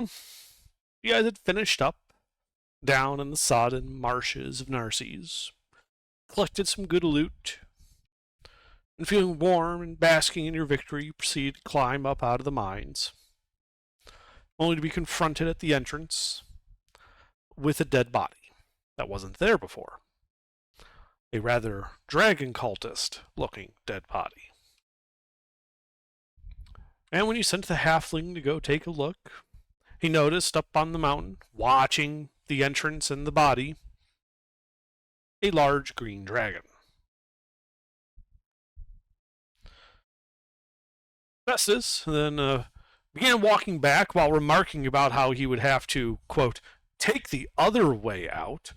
You guys had finished up down in the sodden marshes of Narses, collected some good loot, and feeling warm and basking in your victory, you proceed to climb up out of the mines, only to be confronted at the entrance with a dead body that wasn't there before. A rather dragon cultist looking dead body. And when you sent the halfling to go take a look, he noticed up on the mountain, watching the entrance and the body, a large green dragon. Festus then began walking back while remarking about how he would have to, quote, take the other way out,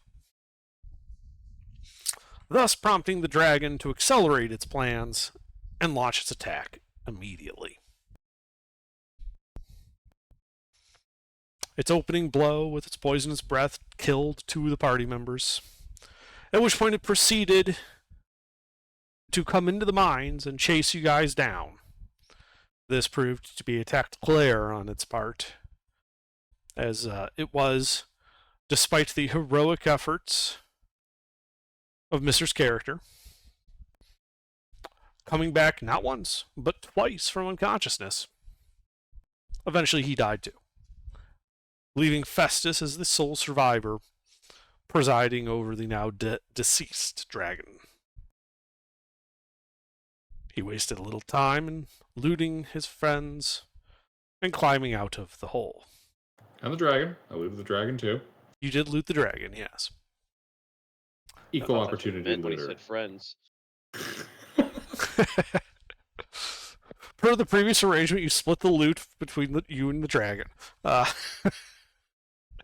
thus prompting the dragon to accelerate its plans and launch its attack immediately. Its opening blow with its poisonous breath killed 2 of the party members, at which point it proceeded to come into the mines and chase you guys down. This proved to be a tactical error on its part, as it was, despite the heroic efforts of Mr.'s character, coming back not once, but twice from unconsciousness. Eventually he died too, leaving Festus as the sole survivor, presiding over the now deceased dragon. He wasted a little time in looting his friends and climbing out of the hole. And the dragon. I looted the dragon too. You did loot the dragon, yes. Equal opportunity When he looter. said friends. Per the previous arrangement, you split the loot between you and the dragon. The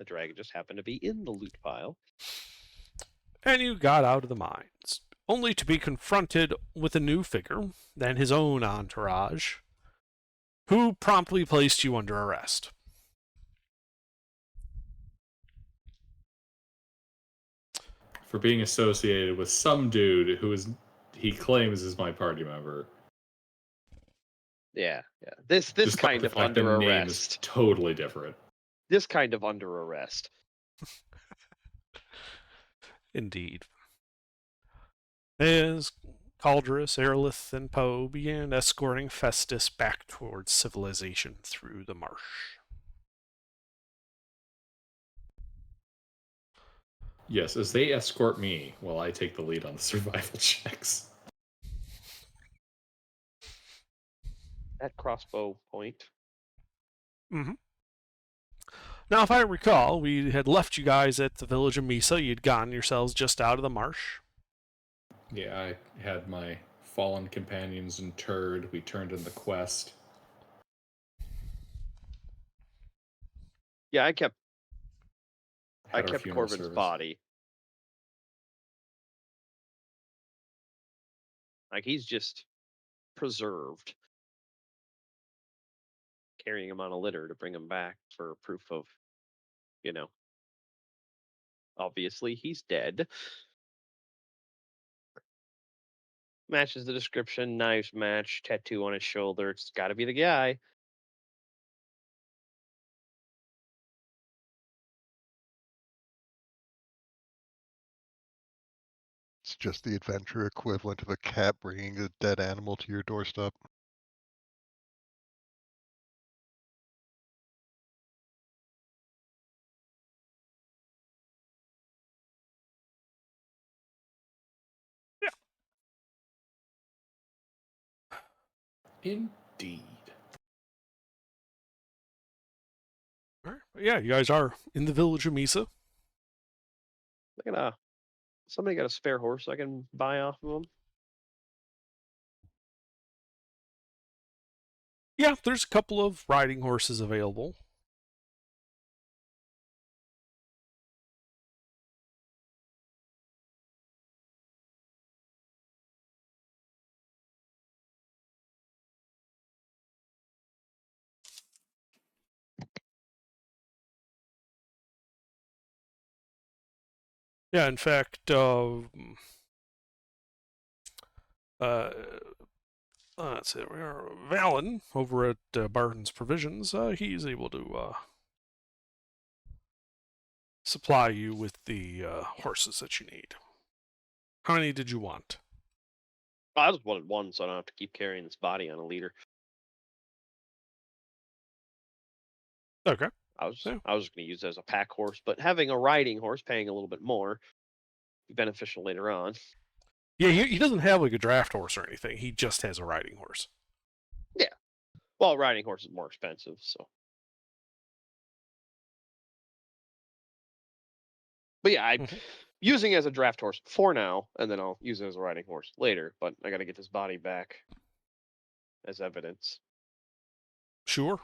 dragon just happened to be in the loot pile. And you got out of the mines, only to be confronted with a new figure, then his own entourage, who promptly placed you under arrest. For being associated with some dude who he claims is my party member. Yeah. This kind of under arrest. Is totally different. This kind of under arrest. Indeed. As Caldrus, Aerolith, and Poe began escorting Festus back towards civilization through the marsh. Yes, as they escort me while I take the lead on the survival checks. At crossbow point. Mm-hmm. Now, if I recall, we had left you guys at the village of Misa. You'd gotten yourselves just out of the marsh. Yeah, I had my fallen companions interred. We turned in the quest. Yeah, I kept Corbin's body. Like, he's just preserved. Carrying him on a litter to bring him back for proof of, obviously he's dead. Matches the description, knives match, tattoo on his shoulder. It's got to be the guy. It's just the adventure equivalent of a cat bringing a dead animal to your doorstep. Yeah. Indeed. All right. Yeah, you guys are in the village of Misa. Somebody got a spare horse I can buy off of them? Yeah, there's a couple of riding horses available. Yeah, in fact, let's see, we are Valen over at Barton's Provisions. He's able to supply you with the horses that you need. How many did you want? I just wanted one, so I don't have to keep carrying this body on a leader. Okay. I was Yeah. just going to use it as a pack horse, but having a riding horse, paying a little bit more, be beneficial later on. Yeah, he doesn't have like a draft horse or anything. He just has a riding horse. Well, riding horse is more expensive, so. But yeah, I'm Mhm. using it as a draft horse for now, and then I'll use it as a riding horse later. But I got to get this body back as evidence. Sure.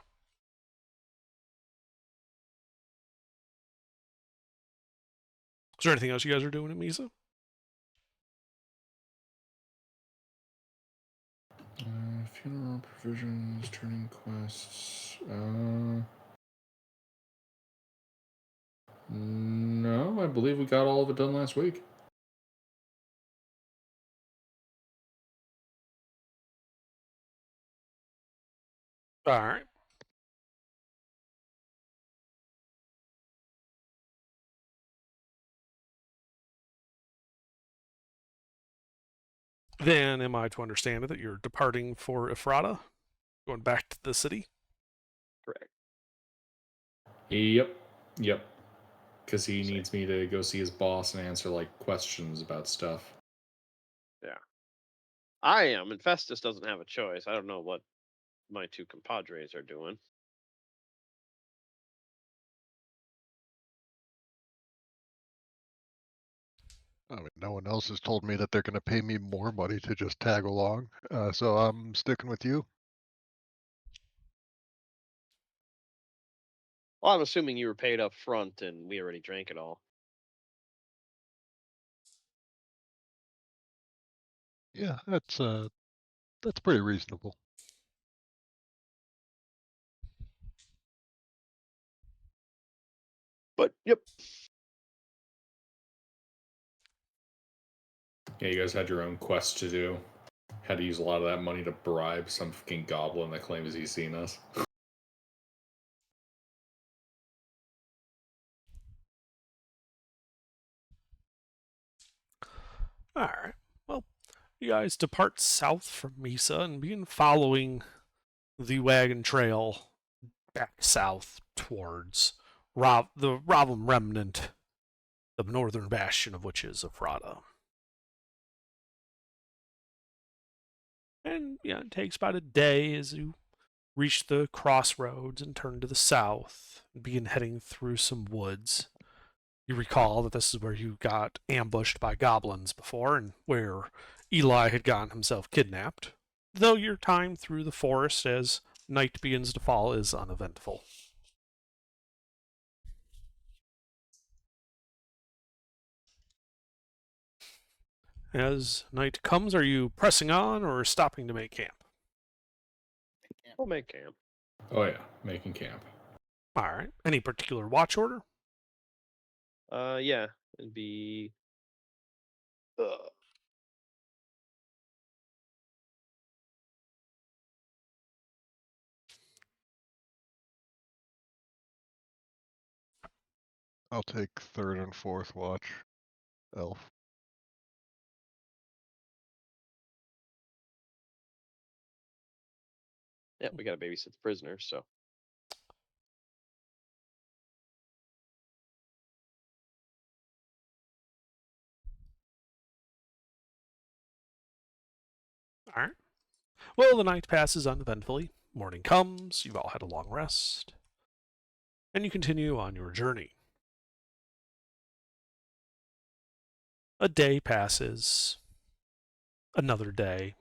Is there anything else you guys are doing in Misa? Funeral provisions, turning quests. No, I believe we got all of it done last week. All right. Then am I to understand that you're departing for Ephrata? Going back to the city? Correct. Yep. Because he Same. needs me to go see his boss and answer like questions about stuff. I am, and Festus doesn't have a choice. I don't know what my two compadres are doing. I mean, no one else has told me that they're going to pay me more money to just tag along, so I'm sticking with you. Well, I'm assuming you were paid up front, and we already drank it all. Yeah, that's pretty reasonable. But yep. Yeah, you guys had your own quest to do. Had to use a lot of that money to bribe some fucking goblin that claims he's seen us. All right. Well, you guys depart south from Misa and begin following the wagon trail back south towards the Ravum remnant, the northern bastion of which is Ephrata. And yeah, it takes about a day as you reach the crossroads and turn to the south and begin heading through some woods. You recall that this is where you got ambushed by goblins before and where Eli had gotten himself kidnapped, though your time through the forest as night begins to fall is uneventful. As night comes, are you pressing on or stopping to make camp? We'll make camp. Oh yeah, making camp. All right. Any particular watch order? Yeah, it'd be. I'll take third and fourth watch. Elf. Yeah, we got to babysit the prisoners, so. All right. Well, the night passes uneventfully. Morning comes, you've all had a long rest, and you continue on your journey. A day passes, another day.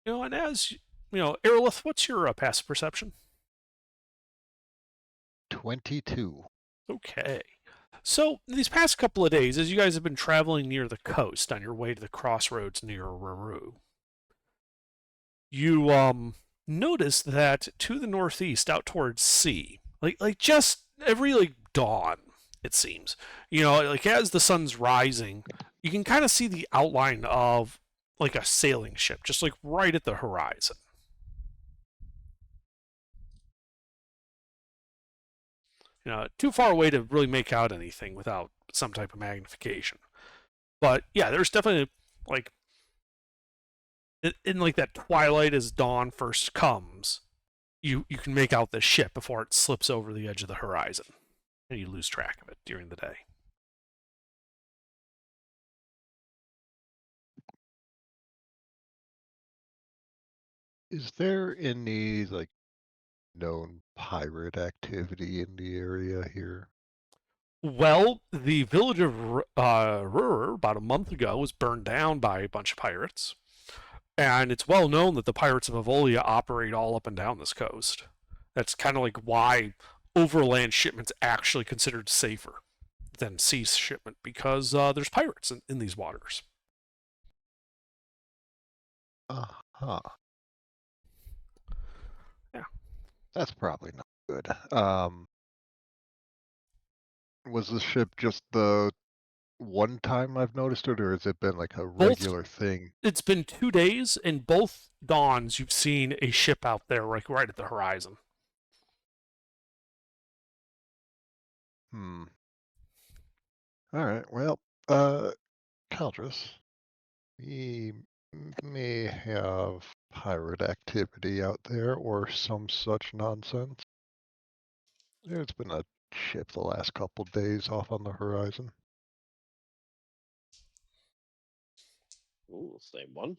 And as Aerolith, what's your passive perception? 22. Okay. So, these past couple of days, as you guys have been traveling near the coast on your way to the crossroads near Raru, you notice that to the northeast, out towards sea, like just every dawn, it seems, like as the sun's rising, you can kind of see the outline of like a sailing ship, just like right at the horizon. too far away to really make out anything without some type of magnification. But yeah, there's definitely like in like that twilight as dawn first comes, you can make out the ship before it slips over the edge of the horizon, and you lose track of it during the day. Is there any like known pirate activity in the area here? Well, the village of Ruhr about a month ago was burned down by a bunch of pirates, and it's well known that the pirates of Avolia operate all up and down this coast. That's kind of like why overland shipment's actually considered safer than sea shipment, because there's pirates in these waters. Uh-huh. Yeah. That's probably not good. Was the ship just the one time I've noticed it, or has it been like a regular thing? It's been 2 days, and both dawns you've seen a ship out there, like right at the horizon. All right. Well, Caldrus, we may have pirate activity out there or some such nonsense. There's been a ship the last couple days off on the horizon. Ooh, same one.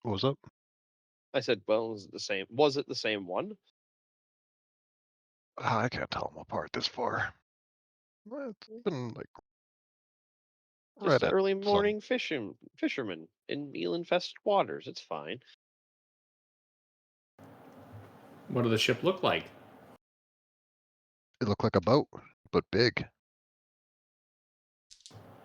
What was up? I said, well, was it the same? Was it the same one? I can't tell them apart this far. Well, it's been like right Just at early sun. morning fishermen in eel-infested waters. It's fine. What did the ship look like? It looked like a boat, but big.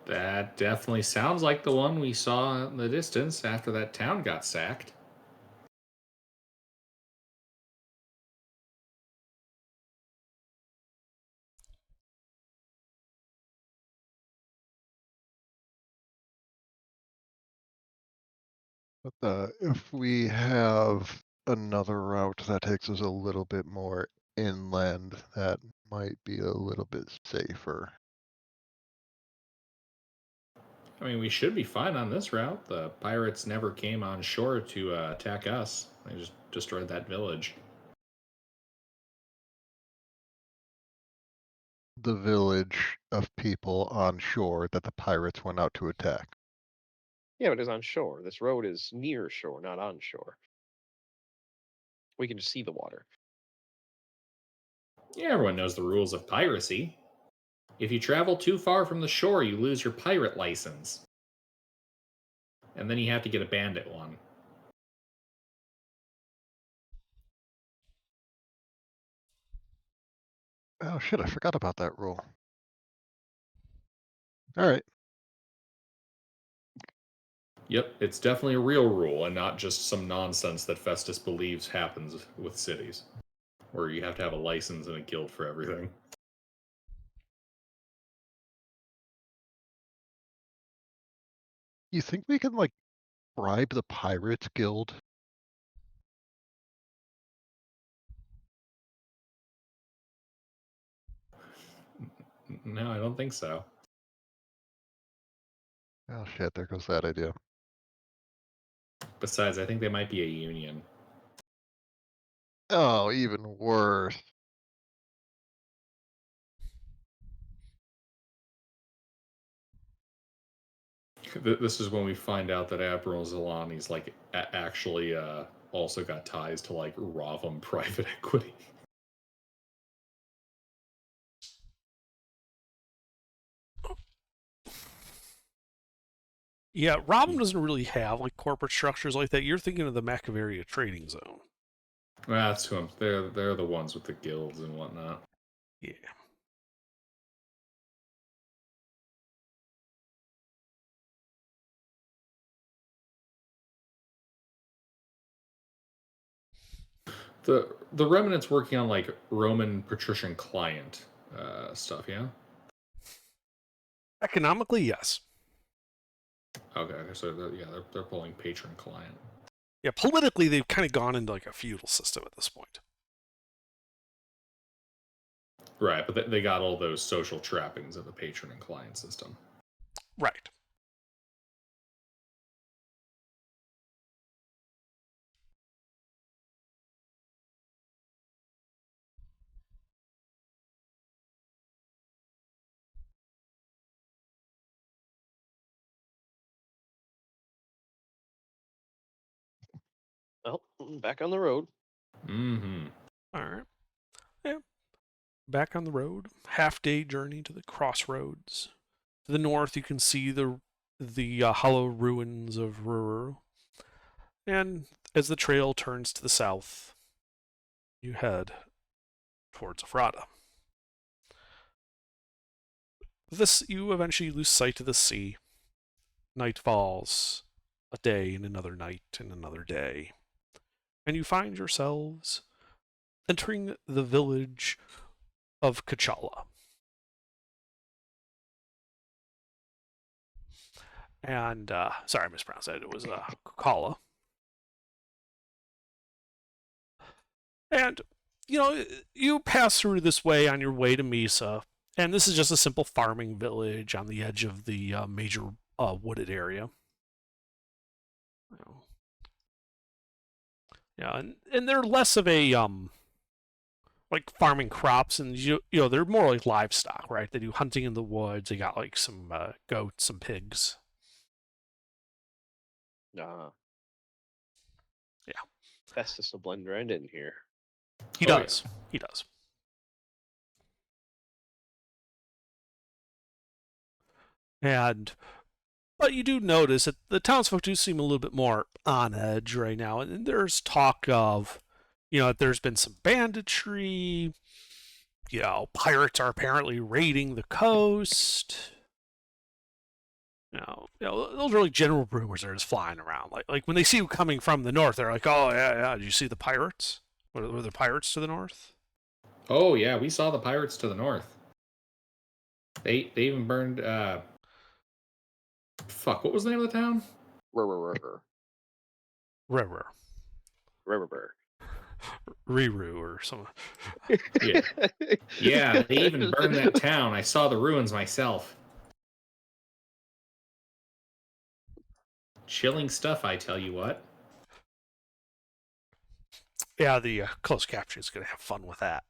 That definitely sounds like the one we saw in the distance after that town got sacked. But if we have another route that takes us a little bit more inland, that might be a little bit safer. I mean, we should be fine on this route. The pirates never came on shore to attack us. They just destroyed that village. The village of people on shore that the pirates went out to attack. Yeah, but it's on shore. This road is near shore, not on shore. We can just see the water. Yeah, everyone knows the rules of piracy. If you travel too far from the shore, you lose your pirate license. And then you have to get a bandit one. Oh shit, I forgot about that rule. Alright. Yep, it's definitely a real rule and not just some nonsense that Festus believes happens with cities, where you have to have a license and a guild for everything. You think we can like bribe the Pirates Guild? No, I don't think so. Oh shit, there goes that idea. Besides, I think they might be a union. Oh, even worse. This is when we find out that Admiral Zelani's like actually also got ties to like Ravam private equity. Yeah, Robin doesn't really have like corporate structures like that. You're thinking of the Machiaveria Trading Zone. That's who they're the ones with the guilds and whatnot. Yeah. The remnants working on like Roman patrician client stuff, yeah. Economically, yes. Okay, so they're pulling patron client. Yeah, politically, they've kind of gone into like a feudal system at this point. Right, but they got all those social trappings of a patron and client system. Right. Well, back on the road. Mm-hmm. All right. Yeah. Back on the road, half-day journey to the crossroads. To the north, you can see the hollow ruins of Ruru. And as the trail turns to the south, you head towards Ephrata. This, you eventually lose sight of the sea. Night falls, a day and another night and another day. And you find yourselves entering the village of Kachala. And, sorry, I mispronounced that. It was Kukala. And, you pass through this way on your way to Misa, and this is just a simple farming village on the edge of the major wooded area. Yeah, and they're less of a like farming crops, and they're more like livestock, right? They do hunting in the woods. They got like some goats, some pigs. Yeah. Yeah. Festus will blend right in here. He Oh, does. He does. But you do notice that the townsfolk do seem a little bit more on edge right now, and there's talk of, that there's been some banditry. Pirates are apparently raiding the coast. Those are like general rumors that are just flying around. Like when they see you coming from the north, they're like, "Oh yeah. Did you see the pirates? Were there pirates to the north?" Oh yeah, we saw the pirates to the north. They even burned fuck, what was the name of the town? River. Riru or something. Yeah. Yeah, they even burned that town. I saw the ruins myself. Chilling stuff, I tell you what. Yeah, the closed caption is going to have fun with that.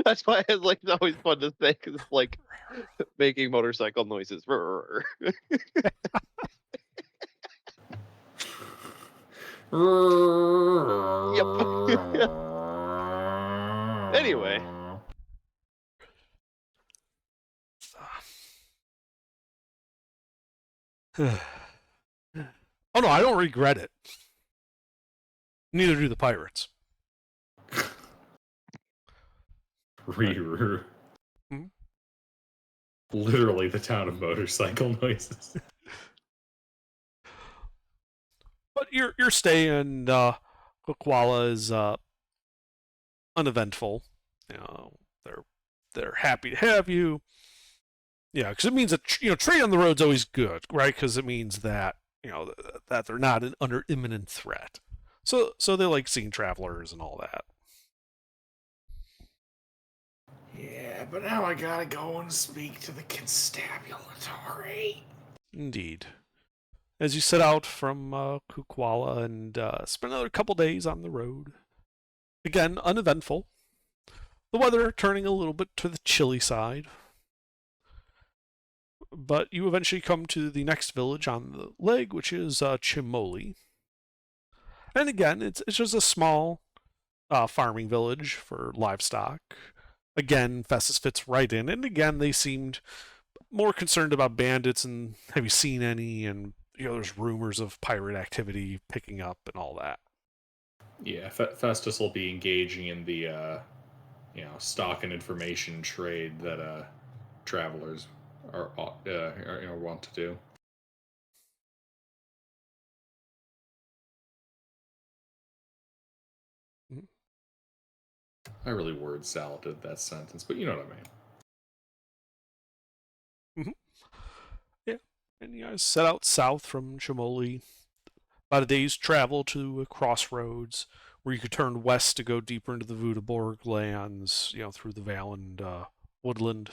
That's why it's like it's always fun to say because it's like making motorcycle noises. Anyway. Oh no, I don't regret it. Neither do the pirates. Riru. Hmm? Literally the town of motorcycle noises. But your stay in Kukwala is uneventful. They're happy to have you. Yeah, because it means that trade on the road's always good, right? Because it means that that they're not under imminent threat. So they like seeing travelers and all that. Yeah, but now I gotta go and speak to the constabulary. Indeed. As you set out from Kukwala and spend another couple days on the road. Again, uneventful. The weather turning a little bit to the chilly side. But you eventually come to the next village on the leg, which is Chimoli. And again, it's just a small farming village for livestock. Again, Festus fits right in. And again, they seemed more concerned about bandits and have you seen any? And there's rumors of pirate activity picking up and all that. Yeah, Festus will be engaging in the stock and information trade that travelers are want to do. Mm-hmm. I really word saladed that sentence, but you know what I mean. Mm-hmm. Yeah, and you guys set out south from Chimoli. about a day's travel to a crossroads where you could turn west to go deeper into the Vudaborg lands, through the Valand woodland.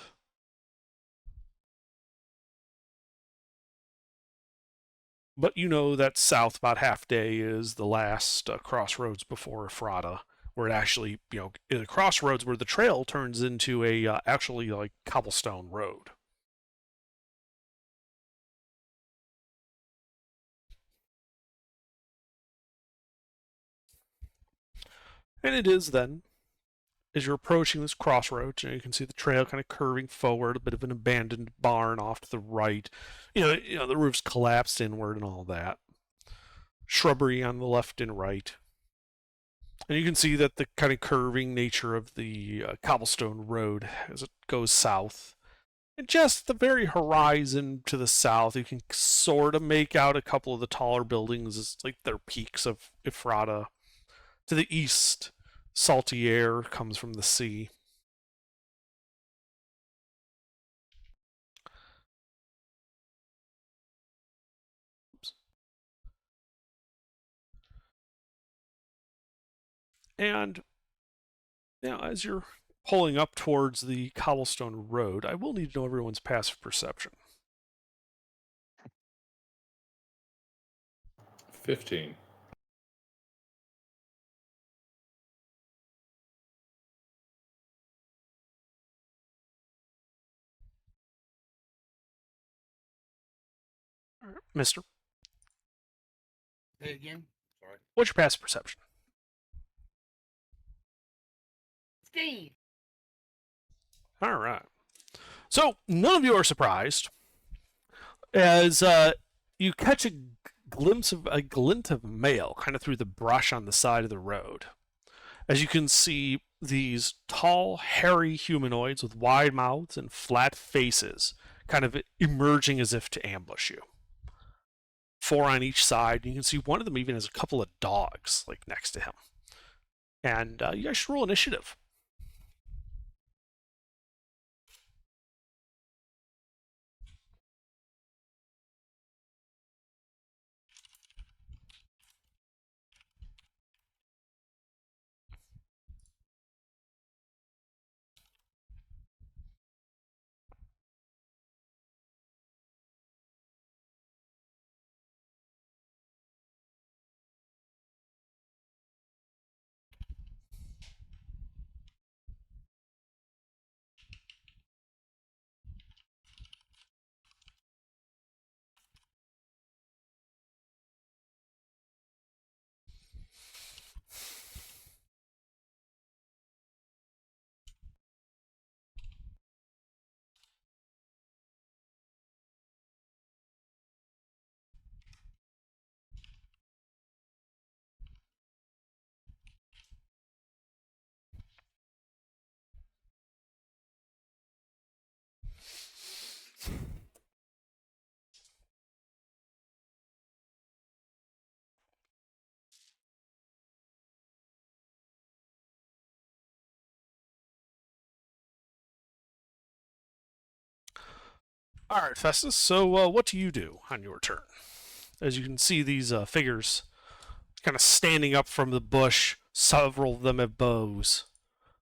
But you know that south about half day is the last crossroads before Ephrata, where it actually, in a crossroads where the trail turns into a actually like cobblestone road. And it is then, as you're approaching this crossroads, you can see the trail kind of curving forward, a bit of an abandoned barn off to the right. The roof's collapsed inward and all that. Shrubbery on the left and right. And you can see that the kind of curving nature of the cobblestone road as it goes south. And just the very horizon to the south, you can sort of make out a couple of the taller buildings as like they're peaks of Ephrata. To the east, salty air comes from the sea. Oops. And as you're pulling up towards the cobblestone road, I will need to know everyone's passive perception. 15. All right, Mister, Say again. Sorry. what's your passive perception? 15. All right. So none of you are surprised as you catch a glint of mail kind of through the brush on the side of the road. As you can see these tall, hairy humanoids with wide mouths and flat faces kind of emerging as if to ambush you. 4 on each side. You can see one of them even has a couple of dogs like next to him. And you guys should roll initiative. All right, Festus. So, what do you do on your turn? As you can see, these figures kind of standing up from the bush. Several of them have bows.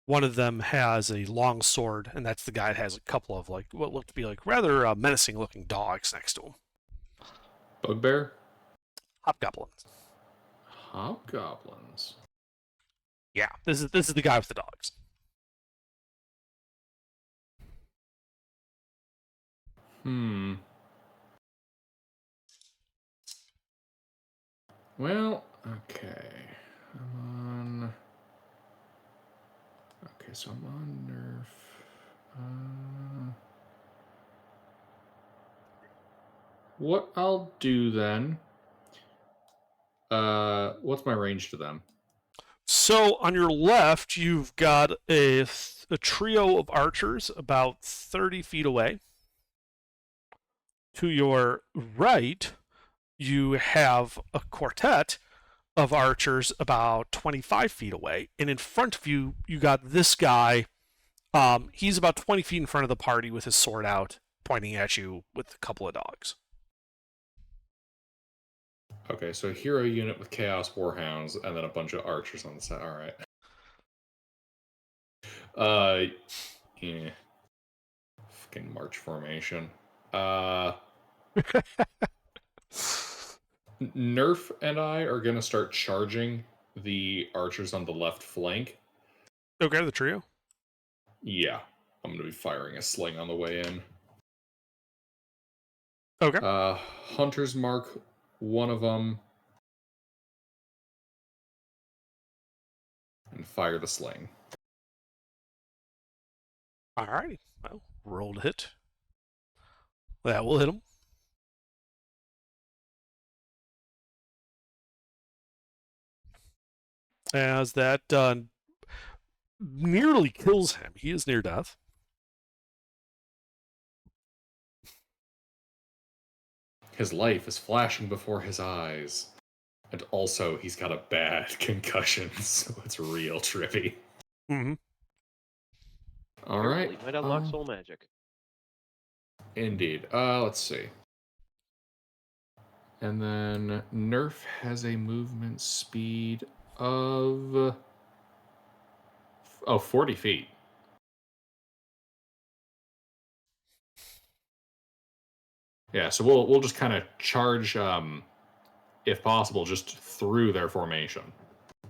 One of them has a long sword, and that's the guy that has a couple of like what look to be like rather menacing-looking dogs next to him. Bugbear? Hobgoblins. Hobgoblins. Yeah, this is the guy with the dogs. Well, okay. Okay, so I'm on nerf. What I'll do then. What's my range to them? So on your left, you've got a trio of archers about 30 feet away. To your right, you have a quartet of archers about 25 feet away. And in front of you, you got this guy. He's about 20 feet in front of the party with his sword out, pointing at you with a couple of dogs. Okay, so a hero unit with Chaos Warhounds and then a bunch of archers on the side. All right. Yeah. Fucking march formation. Nerf and I are gonna start charging the archers on the left flank. Okay, the trio. Yeah, I'm gonna be firing a sling on the way in. Okay. Hunter's mark one of them and fire the sling. Alrighty. Well, roll to hit. That will hit him. As that nearly kills him. He is near death. His life is flashing before his eyes. And also, he's got a bad concussion, so it's real trippy. Mm-hmm. All Careful, right. you might unlock soul magic. Indeed. Let's see. And then Nerf has a movement speed of 40 feet. Yeah, so we'll just kind of charge, if possible, just through their formation.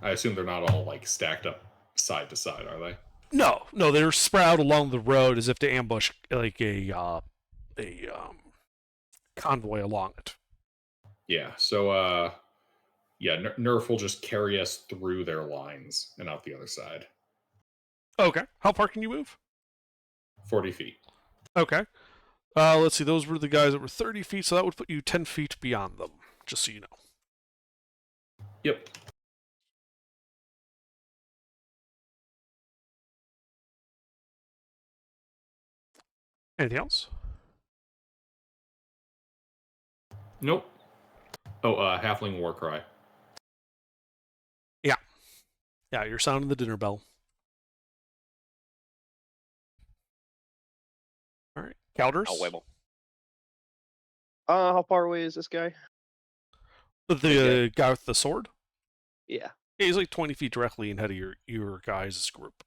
I assume they're not all like stacked up side to side, are they? No, they're spread out along the road as if to ambush like a convoy along it. Yeah. So yeah, Nerf will just carry us through their lines and out the other side. Okay. How far can you move? 40 feet. Okay. Let's see. Those were the guys that were 30 feet, so that would put you 10 feet beyond them, just so you know. Yep. Anything else? Nope. Oh, Halfling War Cry. Yeah, you're sounding the dinner bell. All right. Calders? I'll wibble. How far away is this guy? The guy with the sword? Yeah. Yeah, he's like 20 feet directly ahead of your guys' group.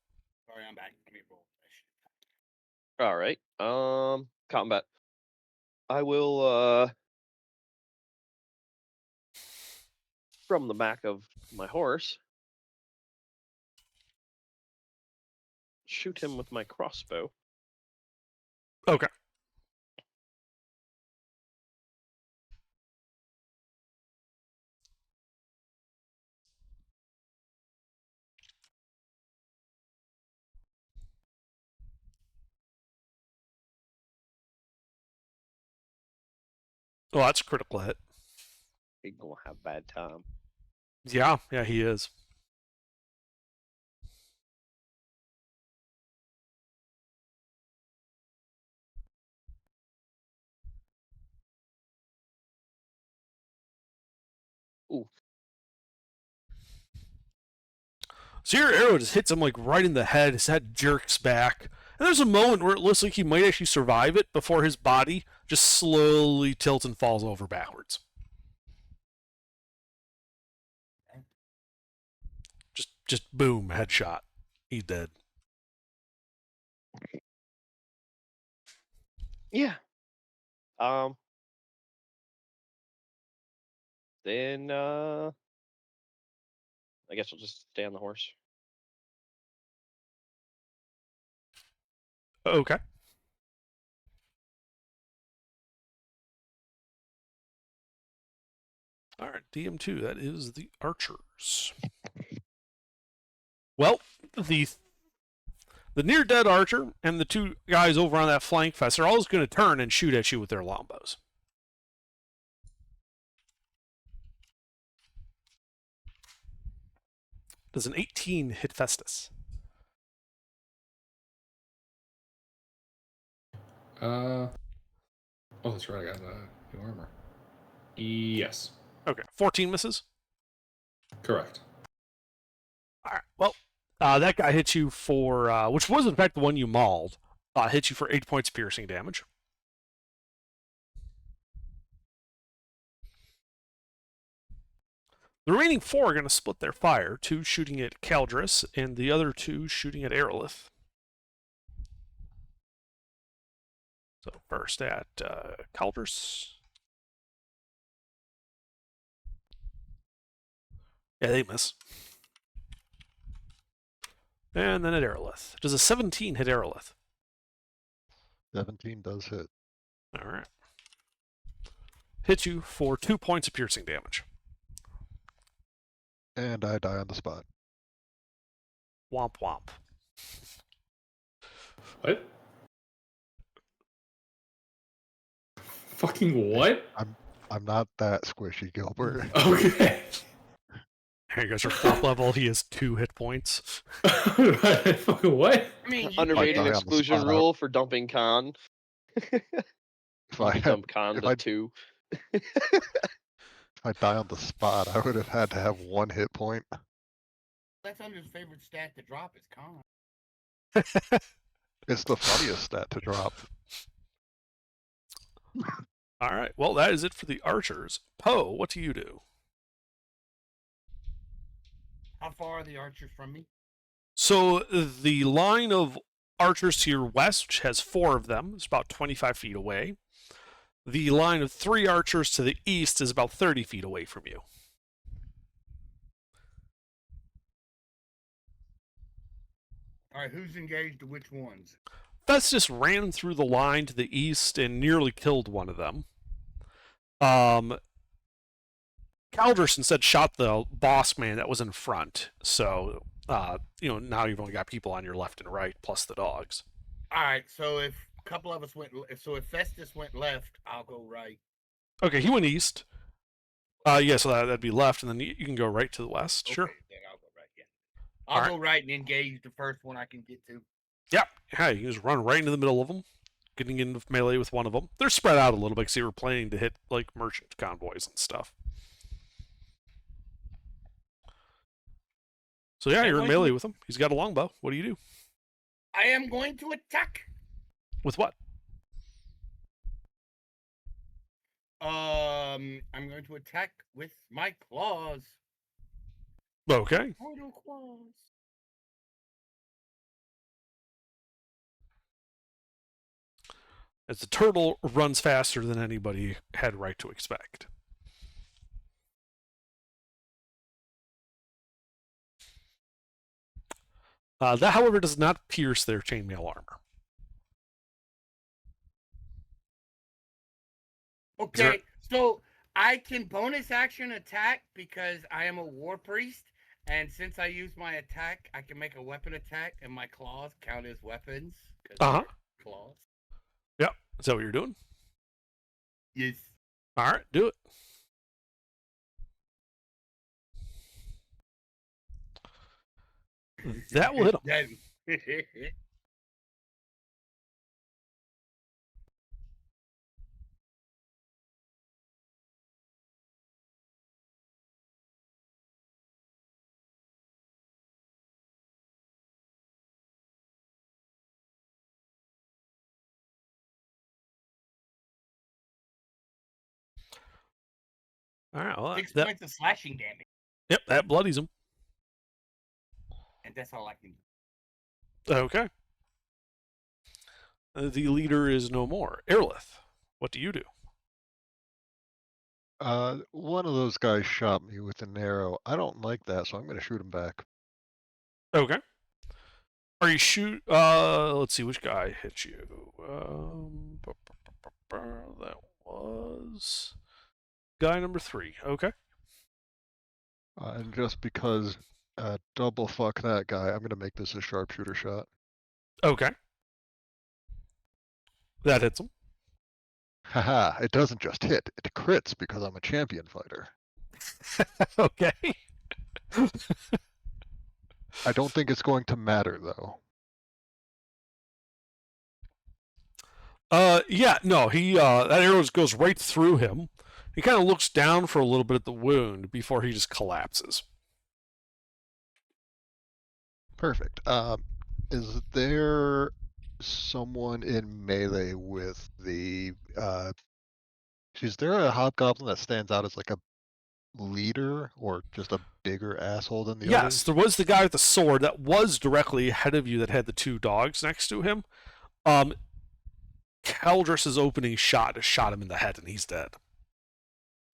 Sorry, I'm back. Let me roll. All right. Combat. I will from the back of my horse shoot him with my crossbow. Okay. Oh, that's a critical hit. He's gonna have bad time. Yeah, he is. Ooh. So your arrow just hits him like right in the head. His head jerks back. And there's a moment where it looks like he might actually survive it before his body just slowly tilts and falls over backwards. Just boom, headshot. He's dead. Yeah. Then I guess we'll just stay on the horse. Okay. All right, DM2, that is the archers. Well, the near dead archer and the two guys over on that flank fest are always going to turn and shoot at you with their longbows. Does an 18 hit Festus? Oh, that's right. I got new armor. Yes. Okay, 14 misses. Correct. All right. Well, that guy hit you for, which was in fact the one you mauled, hit you for 8 points piercing damage. The remaining 4 are going to split their fire, 2 shooting at Caldris and the other 2 shooting at Aerolith. So first at Caldris. Yeah, they miss. And then at Aerolith. Does a 17 hit Aerolith? 17 does hit. All right. Hit you for 2 points of piercing damage. And I die on the spot. Womp womp. What? Fucking what? I'm not that squishy, Gilbert. Okay. Here you guys are 4th level. He has 2 hit points. Fucking what? I mean, you Underrated die on the exclusion spot, rule for dumping Khan. If I had, Dump Khan if to I- 2. if I die on the spot, I would have had to have 1 hit point. that's Under's favorite stat to drop is con. It's the funniest stat to drop. All right. Well, that is it for the archers. Poe, what do you do? How far are the archers from me? So the line of archers to your west, which has 4 of them, is about 25 feet away. The line of 3 archers to the east is about 30 feet away from you. All right, who's engaged to which ones? Festus ran through the line to the east and nearly killed one of them. Caldris instead shot the boss man that was in front. So, now you've only got people on your left and right, plus the dogs. All right, so if a couple of us went, so if Festus went left, I'll go right. Okay, he went east. Yeah, so that'd be left, and then you can go right to the west. Sure. Okay, then I'll go right. Yeah, I'll All go right and engage the first one I can get to. Yeah, you can just run right into the middle of them, getting into melee with one of them. They're spread out a little bit because you were planning to hit like merchant convoys and stuff. So yeah, I'm you're in going to- melee with him. He's got a longbow. What do you do? I am going to attack. With what? I'm going to attack with my claws. Okay. Mortal claws. As the turtle runs faster than anybody had right to expect. That, however, does not pierce their chainmail armor. Okay, so I can bonus action attack because I am a war priest, and since I use my attack, I can make a weapon attack, and my claws count as weapons. 'Cause Uh-huh. they're claws. Is that what you're doing? Yes. All right, do it. That will hit him. That- All right, well, 6 that, points of slashing damage, yep, that bloodies him. and that's all I can do. Okay. The leader is no more. Aerolith, what do you do? One of those guys shot me with an arrow. I don't like that, so I'm going to shoot him back. Okay. Are you shoot? Let's see which guy hit you. That was guy number 3. Okay. And just because double fuck that guy, I'm going to make this a sharpshooter shot. Okay. That hits him. Haha, it doesn't just hit, it crits because I'm a champion fighter. Okay. I don't think it's going to matter though. Yeah, no, he that arrow just goes right through him. He kind of looks down for a little bit at the wound before he just collapses. Perfect. Is there someone in melee with the is there a hobgoblin that stands out as like a leader or just a bigger asshole than the Yes, others? there was the guy with the sword that was directly ahead of you that had the two dogs next to him. Caldrus's opening shot just shot him in the head, and he's dead.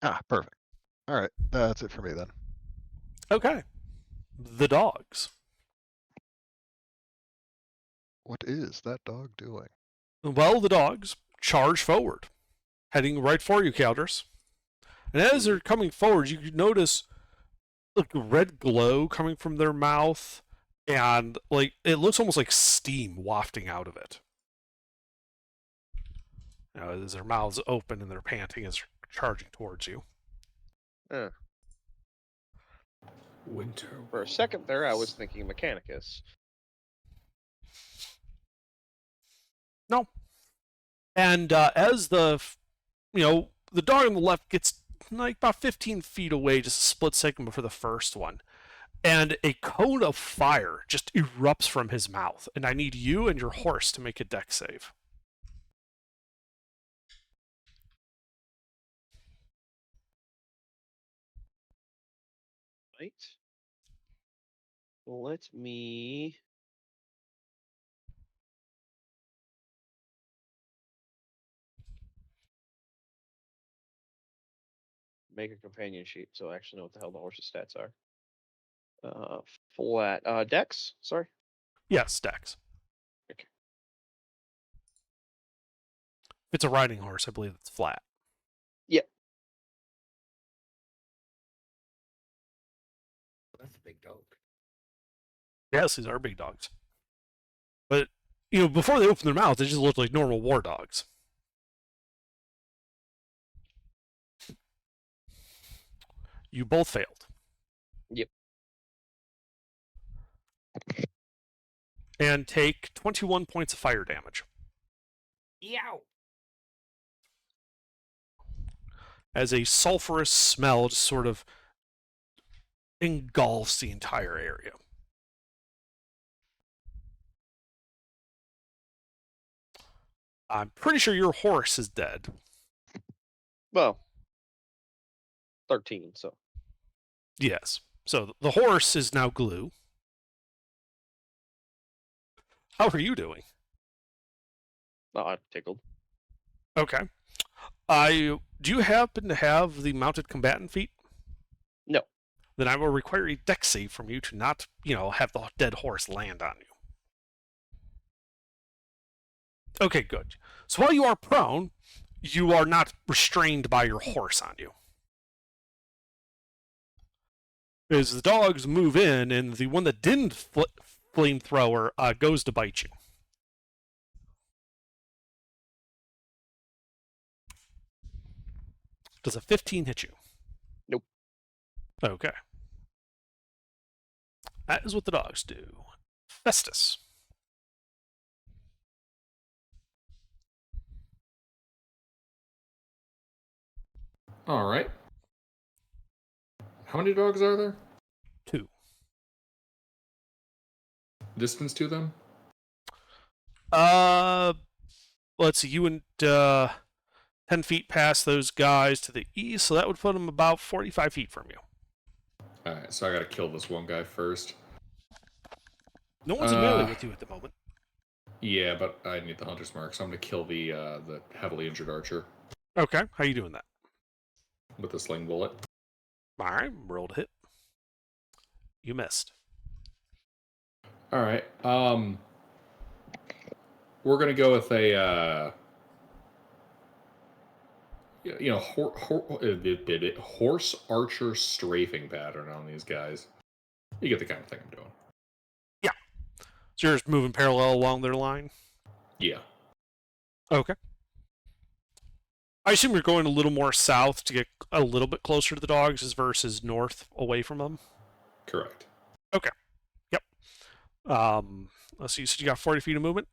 Ah, perfect. All right, that's it for me then. Okay. The dogs. What is that dog doing? Well, the dogs charge forward, heading right for you, Caldrus. And as they're coming forward, you notice like a red glow coming from their mouth, and like it looks almost like steam wafting out of it. As their mouths open and they're panting as they're charging towards you. Winter. For a second there, I was thinking Mechanicus. No. And as the dog on the left gets like about 15 feet away, just a split second before the first one, and a cone of fire just erupts from his mouth, and I need you and your horse to make a dex save. Right. Let me. Make a companion sheet so I actually know what the hell the horse's stats are. Flat. Dex? Sorry. Yes, dex. Okay. If it's a riding horse, I believe it's flat. Yep. That's a big dog. Yes, these are big dogs. But, before they open their mouths, they just look like normal war dogs. You both failed. Yep. And take 21 points of fire damage. Yow! As a sulfurous smell just sort of engulfs the entire area. I'm pretty sure your horse is dead. Well, 13, so. Yes. So the horse is now glue. How are you doing? Oh, I'm tickled. Okay. Do you happen to have the mounted combatant feat? No. Then I will require a dex save from you to not, have the dead horse land on you. Okay, good. So while you are prone, you are not restrained by your horse on you. As the dogs move in, and the one that didn't flamethrower goes to bite you. Does a 15 hit you? Nope. Okay. That is what the dogs do. Festus. All right. How many dogs are there? 2. Distance to them? Let's see. You went 10 feet past those guys to the east, so that would put them about 45 feet from you. All right, so I gotta kill this one guy first. No one's in melee with you at the moment. Yeah, but I need the hunter's mark, so I'm gonna kill the heavily injured archer Okay, how you doing that? with the sling bullet. All right, roll to hit. You missed. All right. We're gonna go with a horse archer strafing pattern on these guys. You get the kind of thing I'm doing. Yeah. So you're just moving parallel along their line? Yeah. Okay. I assume you're going a little more south to get a little bit closer to the dogs versus north away from them? Correct. Okay. Yep. Let's see, so you got 40 feet of movement?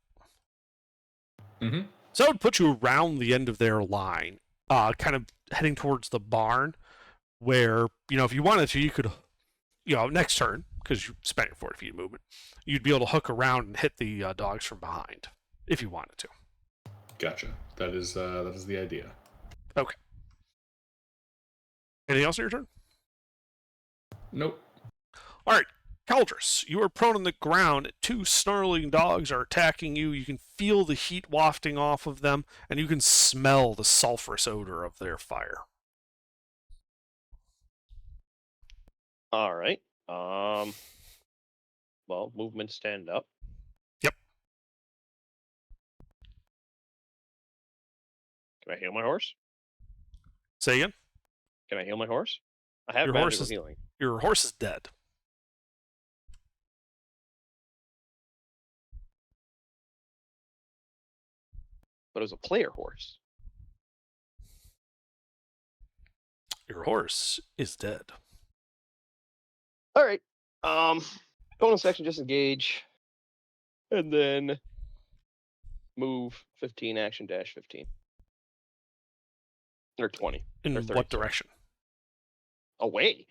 Mm-hmm. So that would put you around the end of their line, kind of heading towards the barn, where, if you wanted to, you could, next turn, because you spent your 40 feet of movement, you'd be able to hook around and hit the dogs from behind, if you wanted to. Gotcha. That is the idea. Okay. Anything else on your turn? Nope. All right, Caldrus, you are prone on the ground. Two snarling dogs are attacking you. You can feel the heat wafting off of them, and you can smell the sulfurous odor of their fire. All right. Well, movement, stand up. Yep. Can I heal my horse? Say again? Can I heal my horse? I have Your horse magical is- healing. Your horse is dead. But it was a player horse. Your horse is dead. All right. Bonus action, disengage, and then move 15 action dash 15 or 20 In or 30, what sorry. direction? Away.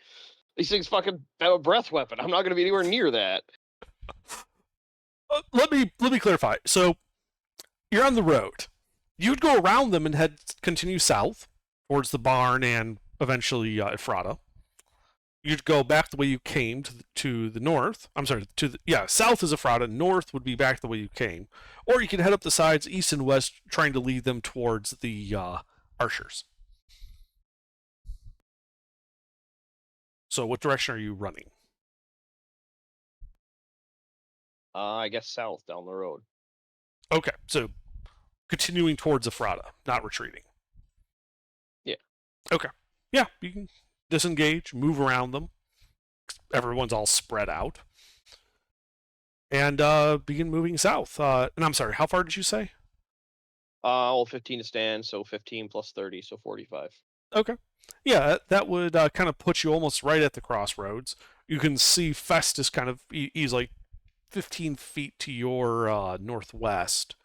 These things fucking have a breath weapon. I'm not going to be anywhere near that. Let me clarify. So you're on the road. You'd go around them and continue south towards the barn and eventually Ephrata. You'd go back the way you came to the north. I'm sorry, south is Ephrata. North would be back the way you came, or you can head up the sides, east and west, trying to lead them towards the archers. So, what direction are you running? I guess south down the road. Okay, so continuing towards Ephrata, not retreating. Yeah. Okay. Yeah, you can disengage, move around them. Everyone's all spread out. And begin moving south. And I'm sorry, how far did you say? Well, 15 to stand, so 15 plus 30, so 45. Okay. Yeah, that would kind of put you almost right at the crossroads. You can see Festus kind of, he's like 15 feet to your northeast,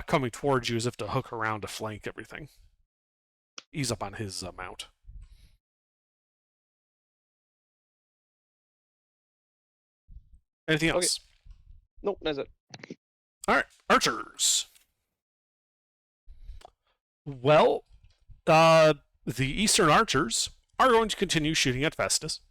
coming towards you as if to hook around to flank everything. He's up on his mount. Anything else? Nope, that's it. All right, archers. Well, the eastern archers are going to continue shooting at Festus.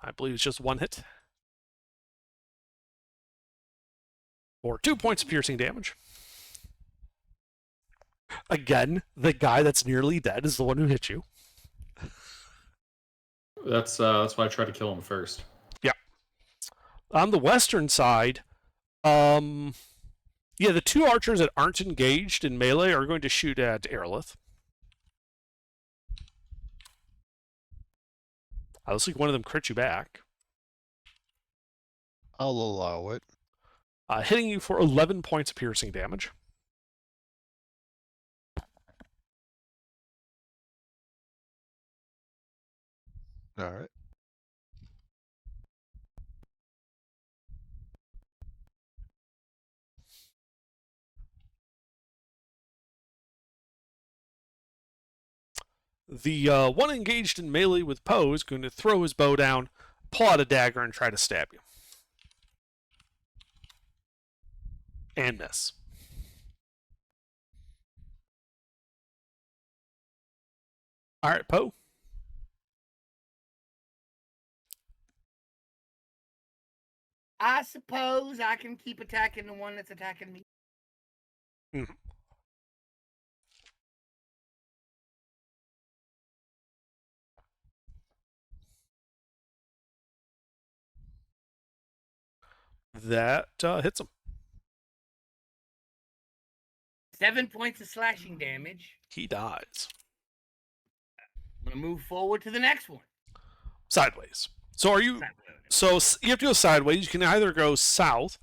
I believe it's just one hit. For 2 points of piercing damage. Again, the guy that's nearly dead is the one who hit you. That's why I tried to kill him first. On the western side, the two archers that aren't engaged in melee are going to shoot at Aerolith. Looks like one of them crit you back. I'll allow it. Hitting you for 11 points of piercing damage. All right. The one engaged in melee with Poe is going to throw his bow down, pull out a dagger, and try to stab you. And miss. All right, Poe. I suppose I can keep attacking the one that's attacking me. Mhm. That hits him. 7 points of slashing damage. He dies. I'm gonna move forward to the next one. Sideways. So are you... So you have to go sideways. You can either go south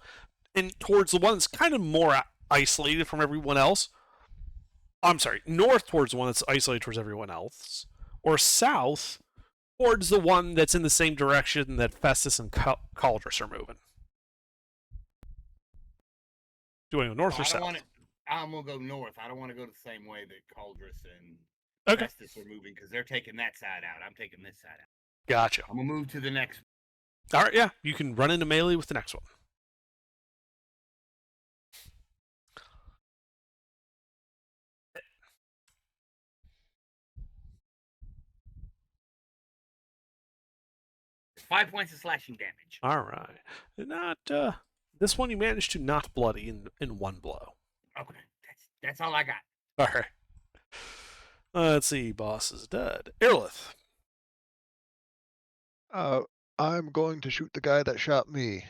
and towards the one that's kind of more isolated from everyone else. I'm sorry, north towards the one that's isolated towards everyone else. Or south towards the one that's in the same direction that Festus and Caldrus are moving. Do you want to go north or south? I'm gonna go north. I don't want to go the same way that Caldrus and Okay. Festus are moving because they're taking that side out. I'm taking this side out. Gotcha. I'm gonna move to the next one. All right, yeah. You can run into melee with the next one. 5 points of slashing damage. All right. Not this one you managed to not bloody in one blow. Okay, that's all I got. All right. Let's see. Boss is dead. Aerolith. I'm going to shoot the guy that shot me.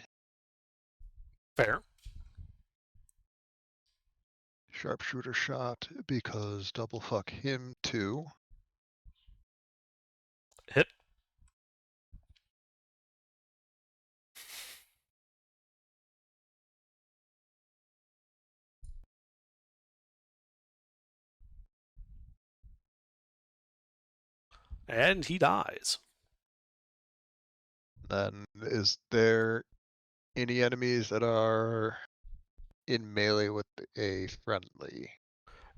Fair. Sharpshooter shot because double fuck him too. Hit. And he dies. Then is there any enemies that are in melee with a friendly?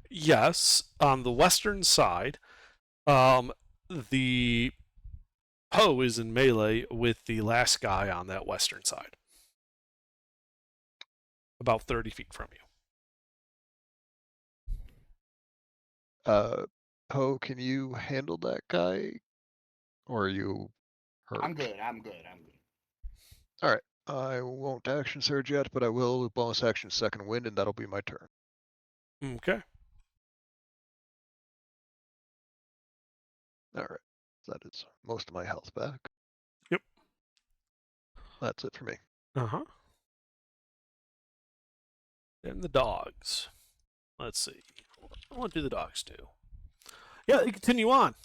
Yes, on the western side, the Poe is in melee with the last guy on that western side. About 30 feet from you. Poe, can you handle that guy? Or are you hurt? I'm good. I won't action surge yet, but I will with bonus action second wind, and that'll be my turn. Okay. Alright. That is most of my health back. Yep. That's it for me. Uh-huh. And the dogs. Let's see. What do the dogs do? Yeah, they continue on.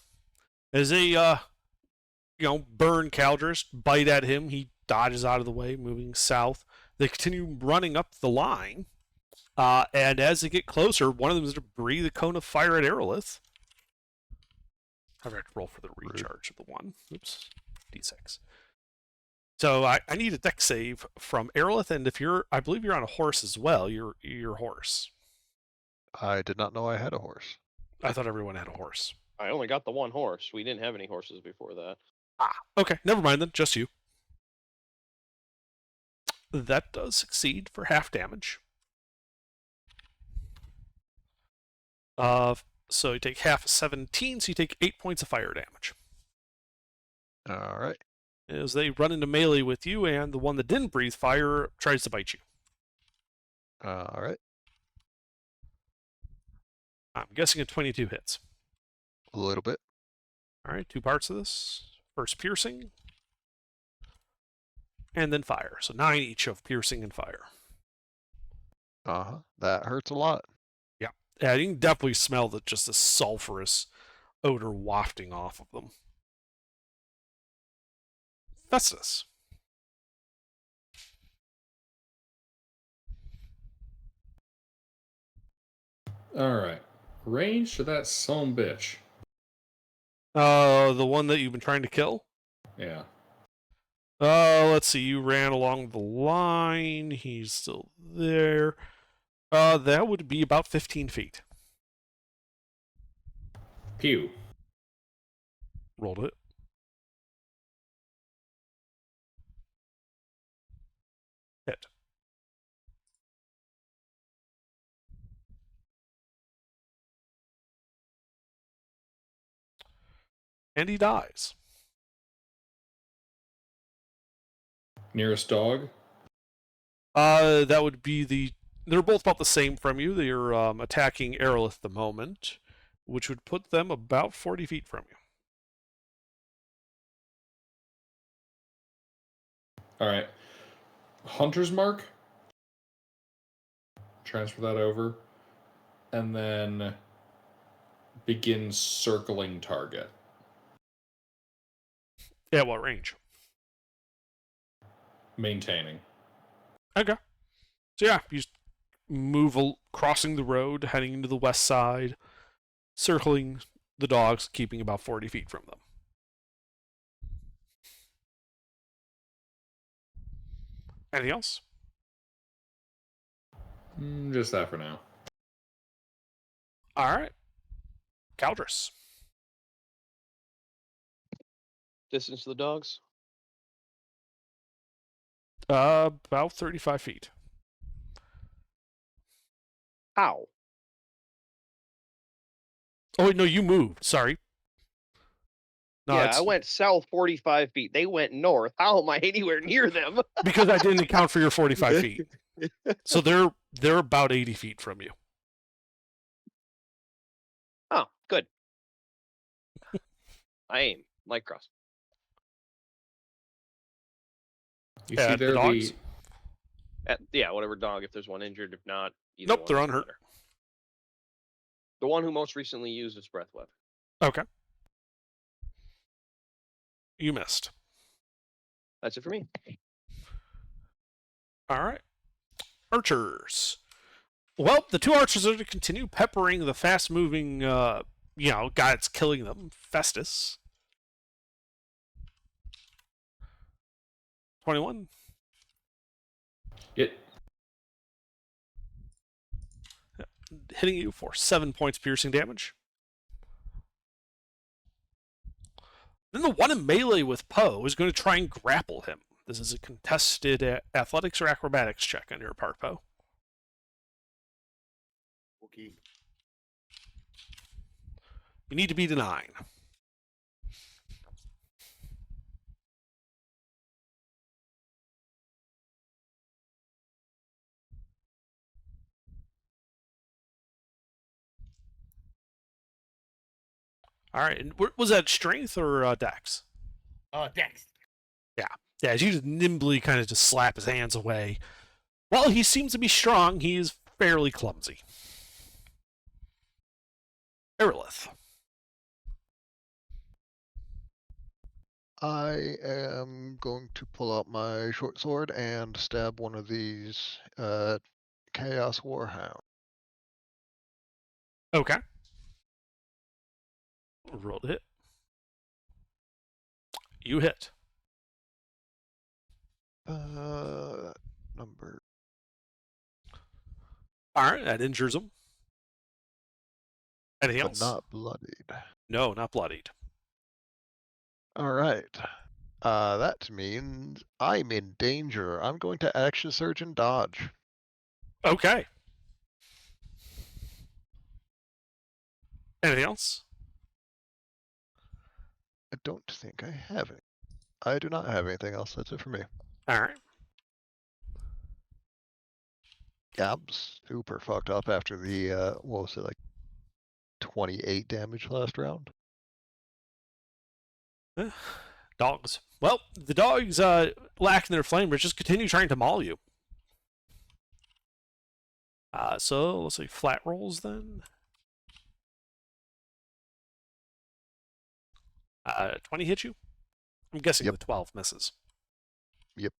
As they, burn Caldrus, bite at him, he dodges out of the way, moving south. They continue running up the line. And as they get closer, one of them is to breathe a cone of fire at Aerolith. I have to roll for the recharge of the one. Oops. D6. So I need a dex save from Aerolith, and if I believe you're on a horse as well, your horse. I did not know I had a horse. I thought everyone had a horse. I only got the one horse. We didn't have any horses before that. Okay, never mind then, just you. That does succeed for half damage. So you take half of 17, so you take 8 points of fire damage. Alright. As they run into melee with you, and the one that didn't breathe fire tries to bite you. Alright. I'm guessing a 22 hits. A little bit. Alright, 2 parts of this. First piercing, and then fire. So 9 each of piercing and fire. That hurts a lot. Yeah, you can definitely smell just the sulfurous odor wafting off of them. Festus. Alright. Range to that son bitch. The one that you've been trying to kill? Yeah. Let's see, you ran along the line, he's still there. That would be about 15 feet. Pew. Rolled it. Hit. And he dies. Nearest dog? That would be they're both about the same from you. They're attacking Aerolith at the moment, which would put them about 40 feet from you. Alright. Hunter's Mark? Transfer that over. And then begin circling target. At what range? Maintaining. Okay. So yeah, you just move crossing the road, heading into the west side, circling the dogs, keeping about 40 feet from them. Anything else? Just that for now. All right. Caldrus. Distance to the dogs? About 35 feet. How? Oh, wait, no, you moved. Sorry. No, yeah, it's I went south 45 feet. They went north. How am I anywhere near them? because I didn't account for your 45 feet. So they're about 80 feet from you. Oh, good. I aim. Light cross. You Yeah, see the there dogs? Yeah, whatever dog. If there's one injured, if not, either Nope, one they're doesn't unhurt. matter. The one who most recently used its breath weapon. Okay. You missed. That's it for me. All right. Archers. Well, the two archers are going to continue peppering the fast-moving, guy that's killing them, Festus. 21. it. Hitting you for 7 points piercing damage. Then the one in melee with Poe is going to try and grapple him. This is a contested athletics or acrobatics check on your part, Poe. Okay. You need to beat a 9. All right. And was that strength or dex? Dex. Yeah, as you just nimbly kind of just slap his hands away. While he seems to be strong, he is fairly clumsy. Aerolith. I am going to pull out my short sword and stab one of these Chaos Warhound. Okay. Roll to hit. You hit. Number. All right, that injures him. Anything But else? not bloodied. No, not bloodied. All right. That means I'm in danger. I'm going to action surge and dodge. Okay. Anything else? I don't think I have it. I do not have anything else. That's it for me. All right. Yeah, I'm super fucked up after the what was it, like 28 damage last round. Dogs. Well, the dogs lacking their flame, but just continue trying to maul you. So let's see, flat rolls then. 20 hit you? I'm guessing Yep. the 12 misses. Yep.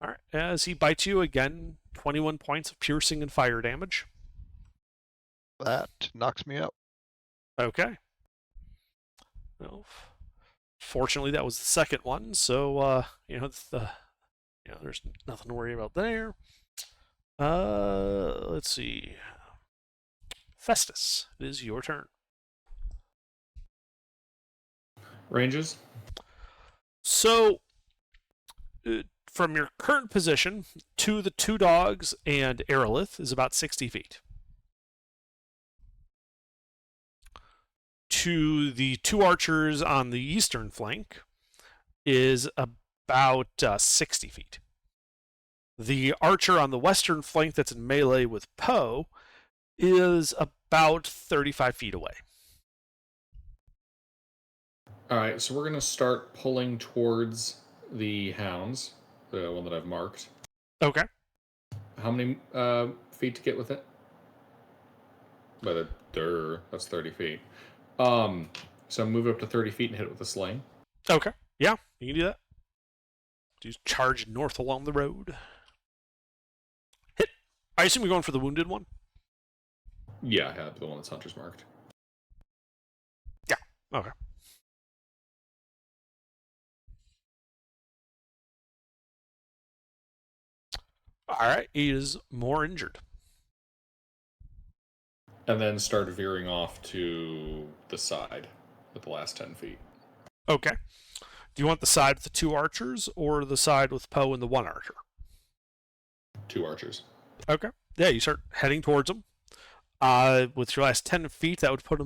All right. As he bites you again, 21 points of piercing and fire damage. That knocks me out. Okay. Well, fortunately, that was the second one, so there's nothing to worry about there. Let's see. Festus, it is your turn. Ranges? So, from your current position to the two dogs and Aerolith is about 60 feet. To the two archers on the eastern flank is about 60 feet. The archer on the western flank that's in melee with Poe is about 35 feet away. All right, so we're going to start pulling towards the hounds, the one that I've marked. Okay. How many feet to get with it? By the that's 30 feet. So move up to 30 feet and hit it with a sling. Okay. Yeah, you can do that. Just charge north along the road. Hit. I assume you're going for the wounded one? Yeah, I have the one that's hunter's marked. Yeah. Okay. All right. He is more injured. And then start veering off to the side with the last 10 feet. Okay. Do you want the side with the two archers or the side with Poe and the one archer? 2 archers. Okay. Yeah, you start heading towards them. With your last 10 feet, that would put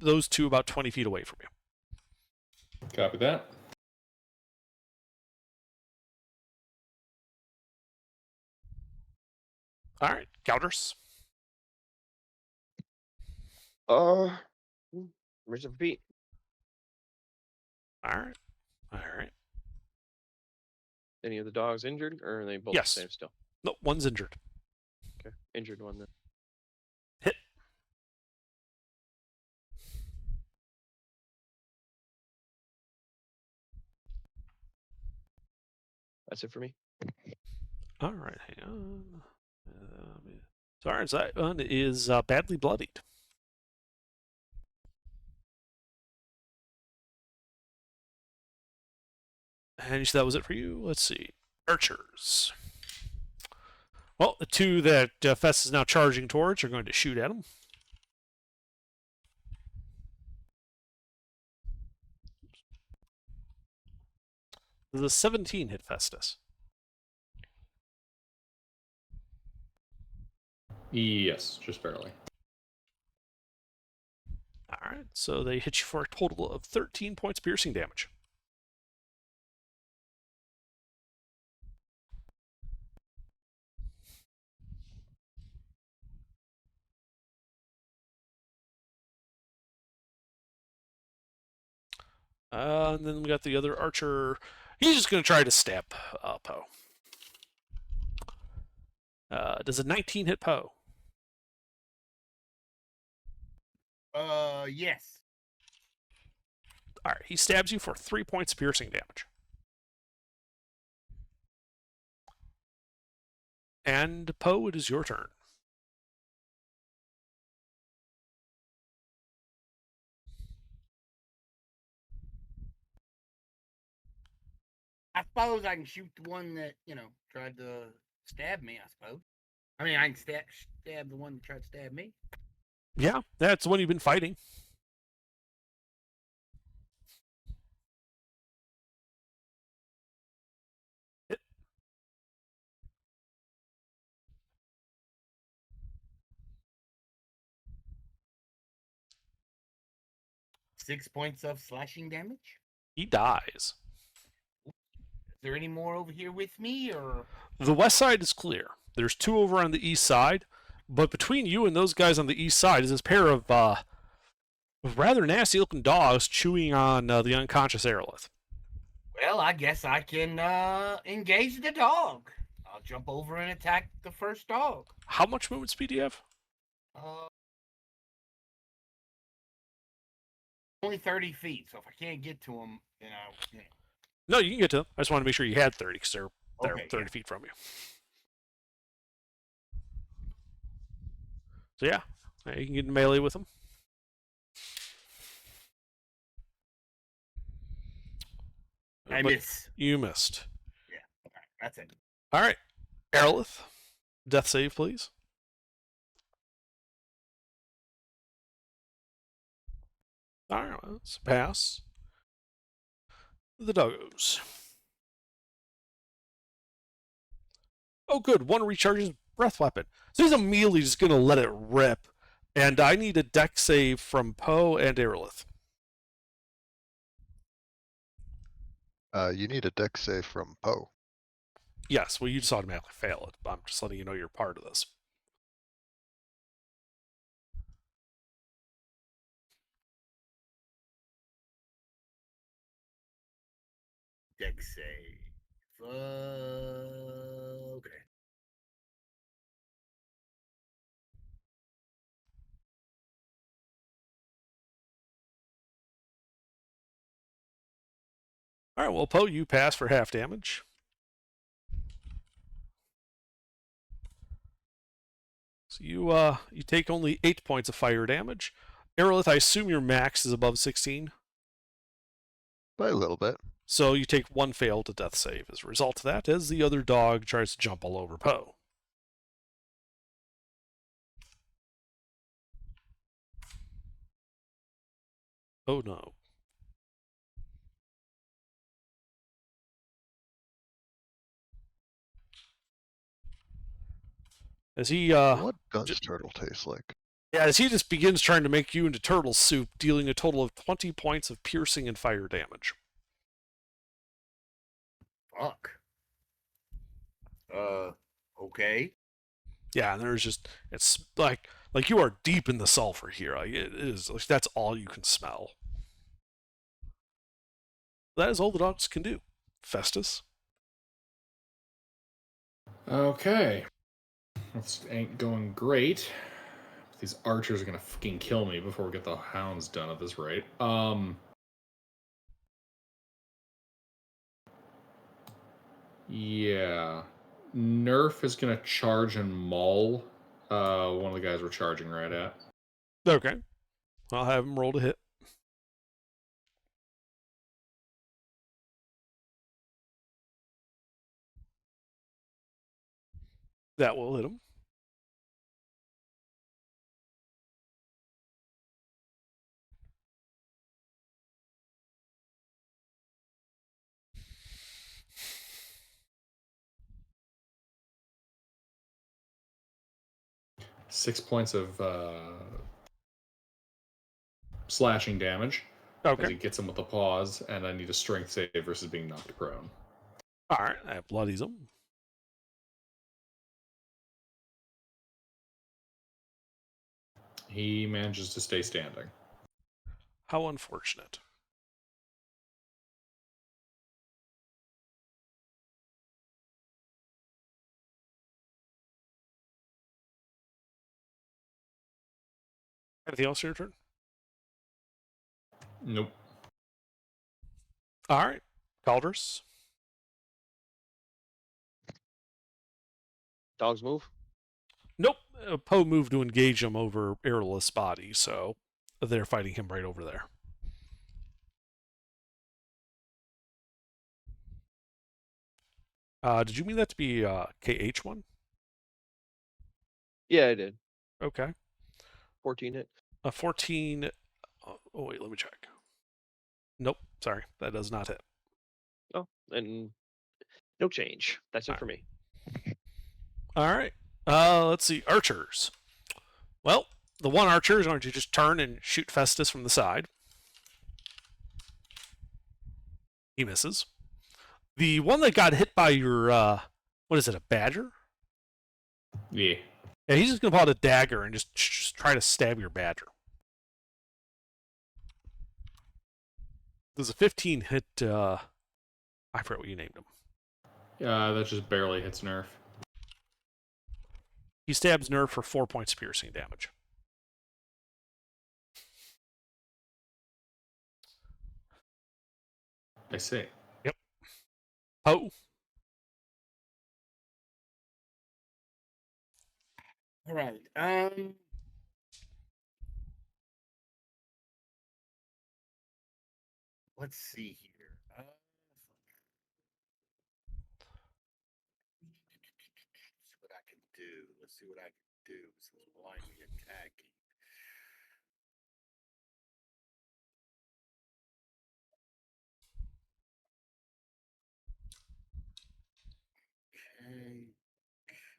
those two about 20 feet away from you. Copy that. All right, Counters. Where's the feet? All right. All right. Any of the dogs injured, or are they both Yes. the same still? No, one's injured. Okay, injured one then. Hit. That's it for me. All right, hang on. Sorry, that one is badly bloodied. And you said that was it for you? Let's see. Archers. Well, the two that Fest is now charging towards are going to shoot at him. The 17 hit Festus. Yes, just barely. All right, so they hit you for a total of 13 points piercing damage. And then we got the other archer. He's just going to try to stab Poe. Does a 19 hit Poe? Yes. All right, he stabs you for 3 points of piercing damage. And Poe, it is your turn. I suppose I can shoot the one that, tried to stab me, I suppose. I mean, I can stab the one that tried to stab me. Yeah, that's the one you've been fighting. Hit. Six points of slashing damage. He dies. Is there any more over here with me, or? The west side is clear. There's two over on the east side, but between you and those guys on the east side is this pair of rather nasty-looking dogs chewing on the unconscious Aerolith. Well, I guess I can engage the dog. I'll jump over and attack the first dog. How much movement speed do you have? Only 30 feet, so if I can't get to him, No, you can get to them. I just want to make sure you had 30 because they're Okay, 30 yeah. feet from you. So yeah, you can get in melee with them. I But miss. You missed. Yeah, okay, that's it. All right, Aerolith, death save, please. All right, well, let's pass. The doggos. Oh, good. One recharges breath weapon. So he's immediately just going to let it rip. And I need a deck save from Poe and Aerolith. You need a deck save from Poe. Yes, well, you just automatically fail it. I'm just letting you know you're part of this. Deck save. Okay. All right, well, Poe, you pass for half damage. So you take only 8 points of fire damage. Aerolith, I assume your max is above 16. By a little bit. So you take one fail to death save as a result of that, as the other dog tries to jump all over Poe. Oh no. As he What does turtle taste like? Yeah, as he just begins trying to make you into turtle soup, dealing a total of 20 points of piercing and fire damage. Fuck. Okay. Yeah, and there's just it's like you are deep in the sulfur here. Like it is like that's all you can smell. That is all the dogs can do. Festus. Okay. This ain't going great. These archers are gonna fucking kill me before we get the hounds done at this rate. Yeah. Nerf is gonna charge and maul one of the guys we're charging right at. Okay. I'll have him roll to hit. That will hit him. Six points of slashing damage as Okay. he gets him with the paws, and I need a strength save versus being knocked prone. All right. That bloodies him. He manages to stay standing. How unfortunate. Anything else in your turn? Nope. All right. Calders. Dogs move. Nope. Poe moved to engage him over airless body, so they're fighting him right over there. Did you mean that to be KH1? Yeah, I did. Okay. 14 hit. 14. Oh, wait, let me check. Nope. Sorry. That does not hit. Oh, and no change. That's it Alright. for me. All right. Let's see. Archers. Well, the one archer is going to just turn and shoot Festus from the side. He misses. The one that got hit by your, what is it, a badger? Yeah. Yeah, he's just going to pull out a dagger and just try to stab your badger. There's a 15 hit, I forget what you named him. That just barely hits Nerf. He stabs Nerf for 4 points of piercing damage. I see. Poe. All right. Let's see here. See what I can do. Let's see what I can do. Since blindly attacking. Okay. Okay.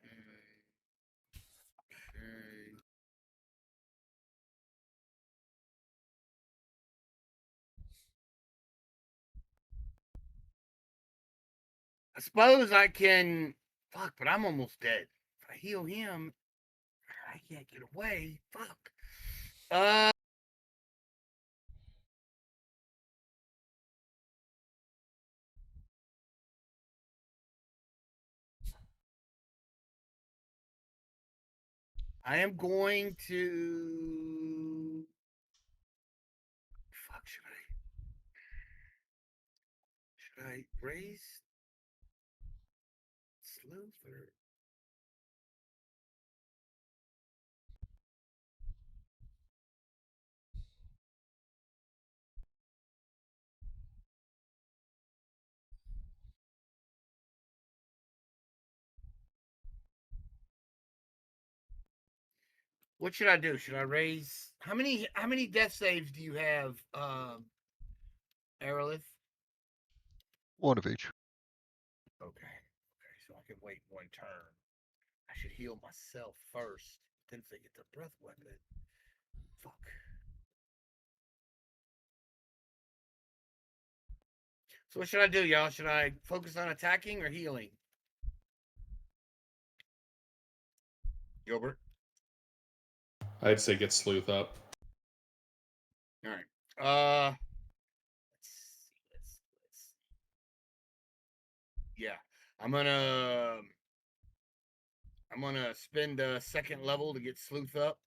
I suppose I can. Fuck, but I'm almost dead. If I heal him, I can't get away. Fuck. I am going to. Fuck, should I raise Slither? What should I do? Should I raise how many death saves do you have, Aerolith? One of each. Okay. Okay, so I can wait one turn. I should heal myself first. Didn't think it's a breath weapon. Fuck. So what should I do, y'all? Should I focus on attacking or healing? Gilbert. I'd say get sleuth up. All right. Let's see. Yeah, I'm gonna spend a second level to get sleuth up.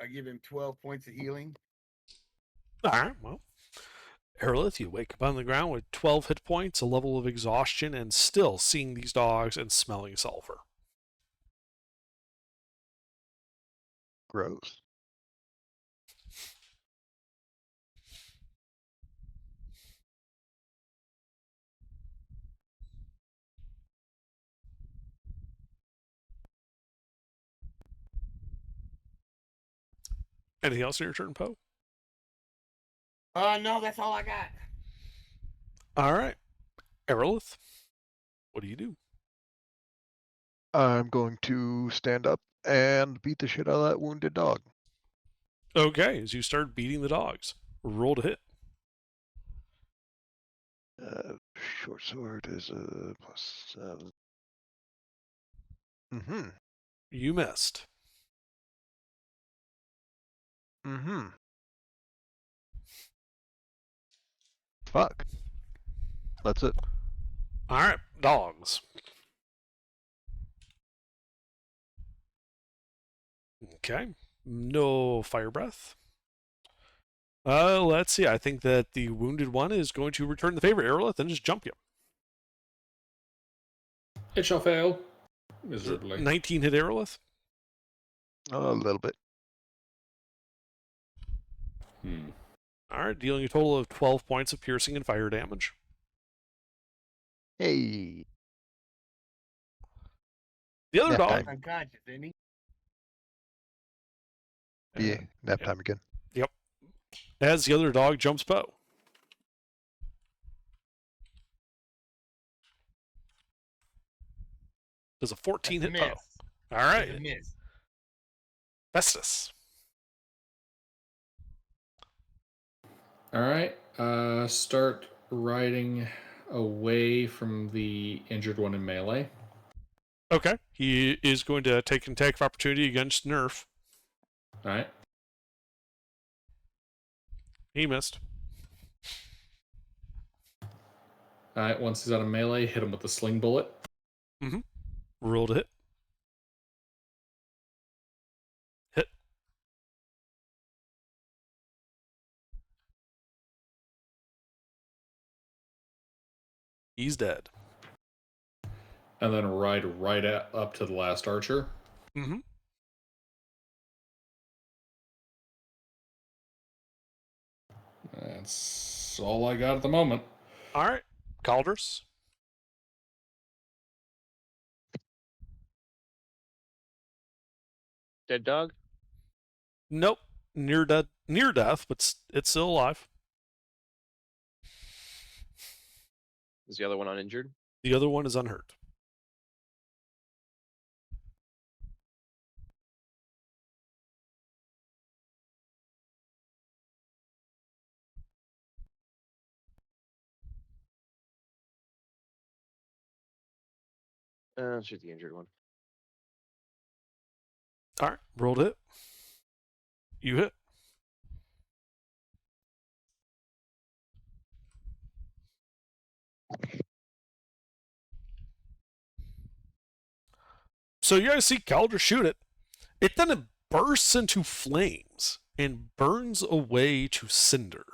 I give him 12 points of healing. All right, well, Aerolith, you wake up on the ground with 12 hit points, a level of exhaustion, and still seeing these dogs and smelling sulfur. Gross. Anything else in your turn, Poe? No, that's all I got. All right, Aerolith, what do you do? I'm going to stand up and beat the shit out of that wounded dog. Okay, as you start beating the dogs, roll to hit. Short sword is a +7. Mm-hmm. You missed. Mm-hmm. Fuck. That's it. All right, dogs. Okay, no fire breath. Let's see. I think that the wounded one is going to return the favor, Aerolith, and just jump you. It shall fail Is it miserably. 19 hit Aerolith? A little bit. All right, dealing a total of 12 points of piercing and fire damage. Hey. The other Nap dog, time. Unconscious, isn't he? Yeah, nap yeah. time again. As the other dog jumps Poe. Does a 14 hit That's a Poe? miss. All That's a right, miss. Festus. All right. Start riding away from the injured one in melee. Okay, he is going to take an attack of opportunity against Nerf. All right. He missed. All right. Once he's out of melee, hit him with the sling bullet. Roll to hit. Hit. He's dead. And then ride right up to the last archer. Mm-hmm. That's all I got at the moment. All right, Calders. Dead dog? Nope, near death, but it's still alive. Is the other one uninjured? The other one is unhurt. Shoot the injured one. All right, roll to hit. You hit. So you guys see Calder shoot it. It then bursts into flames and burns away to cinder.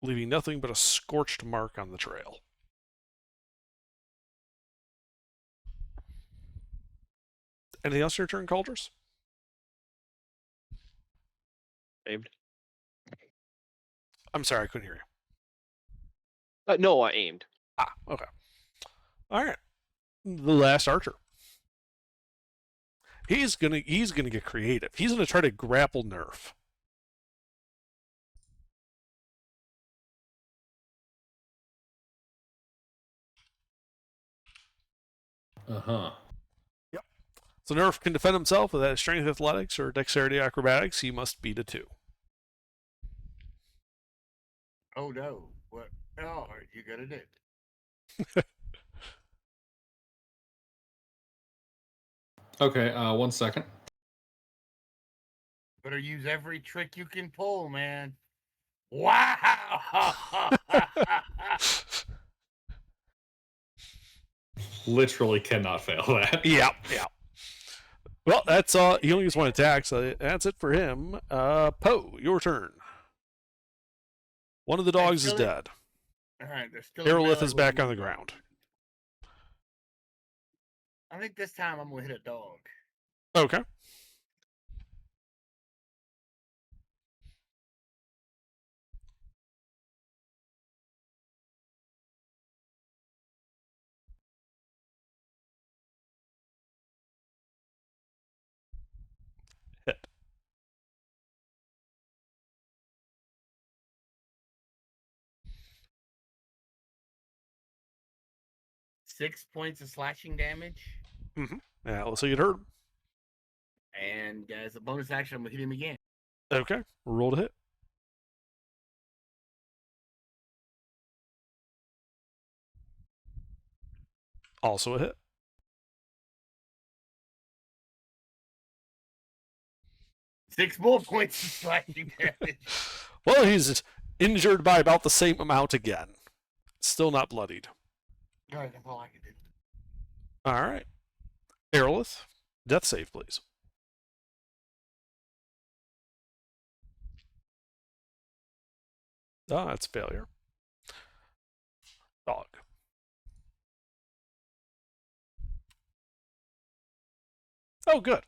Leaving nothing but a scorched mark on the trail. Anything else in your turn, Calders? Aimed? I'm sorry, I couldn't hear you. No, I aimed. Ah, okay. All right. The last archer. He's gonna get creative. He's gonna try to grapple Nerf. Uh-huh. So Nerf can defend himself with that strength athletics or dexterity acrobatics. He must beat a 2. Oh no! What? Oh, are you gonna do? Okay, 1 second. Better use every trick you can pull, man. Wow! Literally cannot fail that. Yeah. Well, that's he only gets 1 attack, so that's it for him. Poe, your turn. One of the dogs is still- dead. All right, there's still. Aerolith is available back on the movement. ground. I think this time I'm gonna hit a dog. Okay. Hit. Six points of slashing damage, Yeah, let's see it hurt him. and as a bonus action, I'm gonna hit him again. Okay. Roll to hit. Also a hit. Six more points of slashing damage. Well, he's injured by about the same amount again. Still not bloodied. All right, that's all I can do. All right. Aerolith, death save, please. Ah, that's a failure. Dog. Oh, good.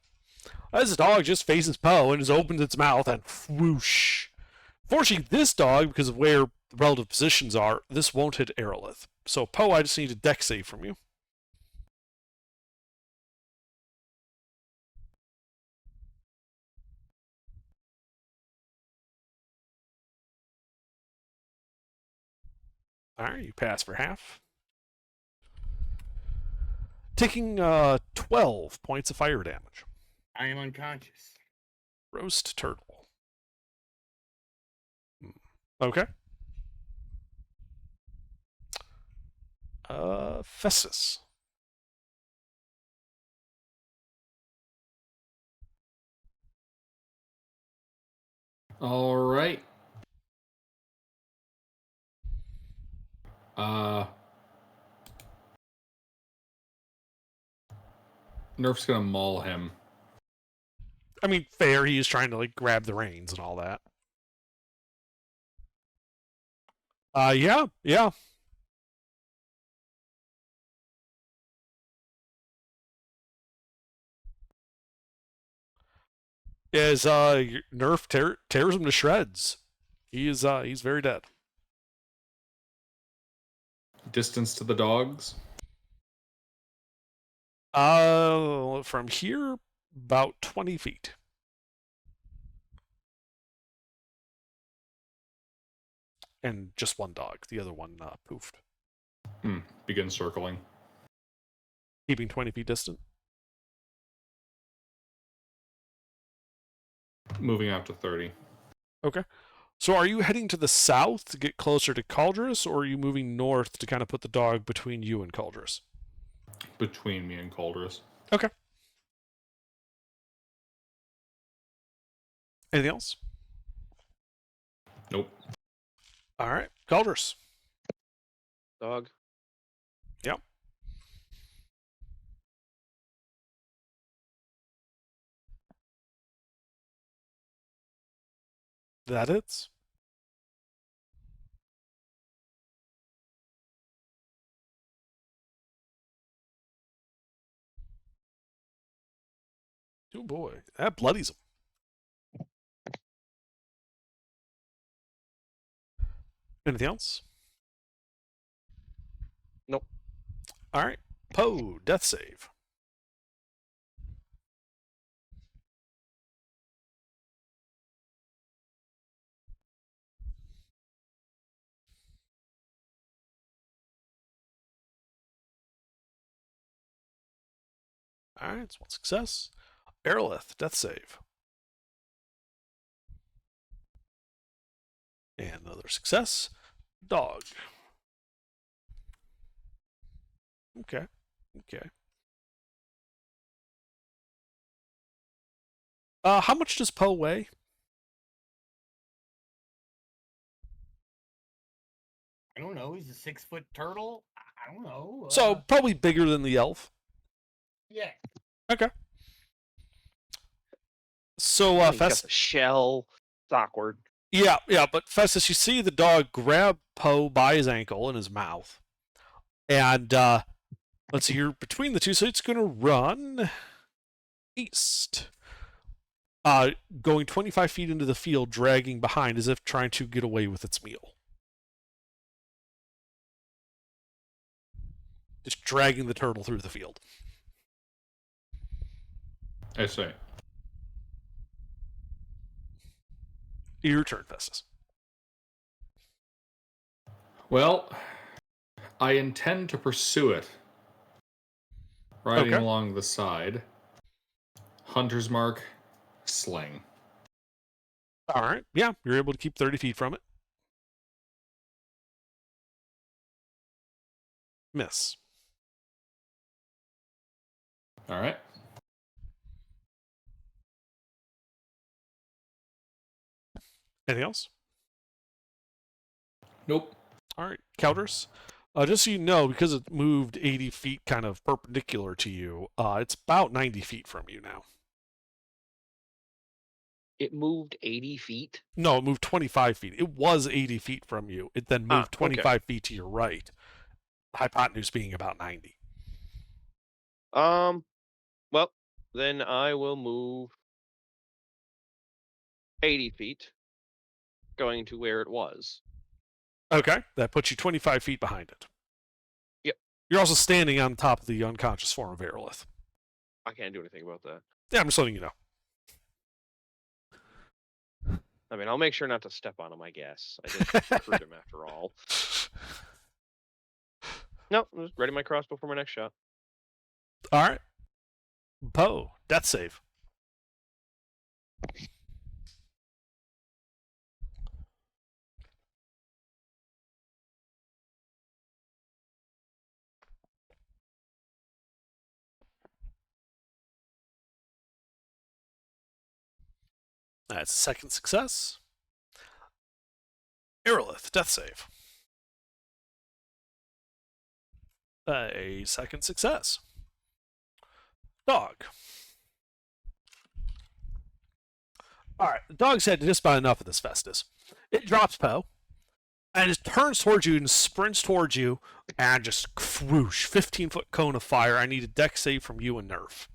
As the dog just faces Poe and has opened its mouth and whoosh. Fortunately, this dog, because of where the relative positions are, this won't hit Aerolith. So, Poe, I just need a dex save from you. All right, you pass for half. Taking 12 points of fire damage. I am unconscious. Roast turtle. Okay. Festus. All right. Nerf's gonna maul him. I mean, fair. He is trying to like grab the reins and all that. Yeah. As Nerf tears him to shreds. He's very dead. Distance to the dogs. From here, about 20 feet. And just one dog. The other one poofed. Begin circling. Keeping 20 feet distant. Moving out to 30. Okay. So are you heading to the south to get closer to Caldrus, or are you moving north to kind of put the dog between you and Caldrus? Between me and Caldrus. Okay. Anything else? Nope. All right. Caldrus. Dog. Yep. That hits. Oh boy, that bloodies him. Anything else? Nope. All right. Poe, death save. All right, it's one success. Aerolith, death save. And another success. Dog. Okay. Okay. How much does Poe weigh? I don't know. He's a 6-foot turtle. I don't know. So probably bigger than the elf. Yeah. Okay. So He's got Festus, the shell. It's awkward. yeah, but Festus, you see the dog grab Poe by his ankle and his mouth, and let's see here between the two. So it's going to run east, going 25 feet into the field, dragging behind as if trying to get away with its meal. Just dragging the turtle through the field. I see. Your turn, Festus. Well, I intend to pursue it. Riding Okay. along the side. Hunter's mark, sling. All right. Yeah, you're able to keep 30 feet from it. Miss. All right. Anything else? Nope. All right, Caldrus. Just so you know, because it moved 80 feet kind of perpendicular to you, it's about 90 feet from you now. It moved 80 feet. No, it moved 25 feet. It was 80 feet from you. It then moved okay. 25 feet to your right. Hypotenuse being about 90. Well, then I will move 80 feet, going to where it was. Okay, that puts you 25 feet behind it. Yep. You're also standing on top of the unconscious form of Aerolith. I can't do anything about that. Yeah, I'm just letting you know. I mean, I'll make sure not to step on him, I guess. I did recruit him after all. No, I'm just ready my crossbow for my next shot. All right. Poe, death save. That's a second success. Aerolith, death save. A second success. Dog. Alright, the dog's had just about enough of this Festus. It drops Poe, and it turns towards you and sprints towards you, and just whoosh, 15-foot cone of fire. I need a deck save from you and Nerf.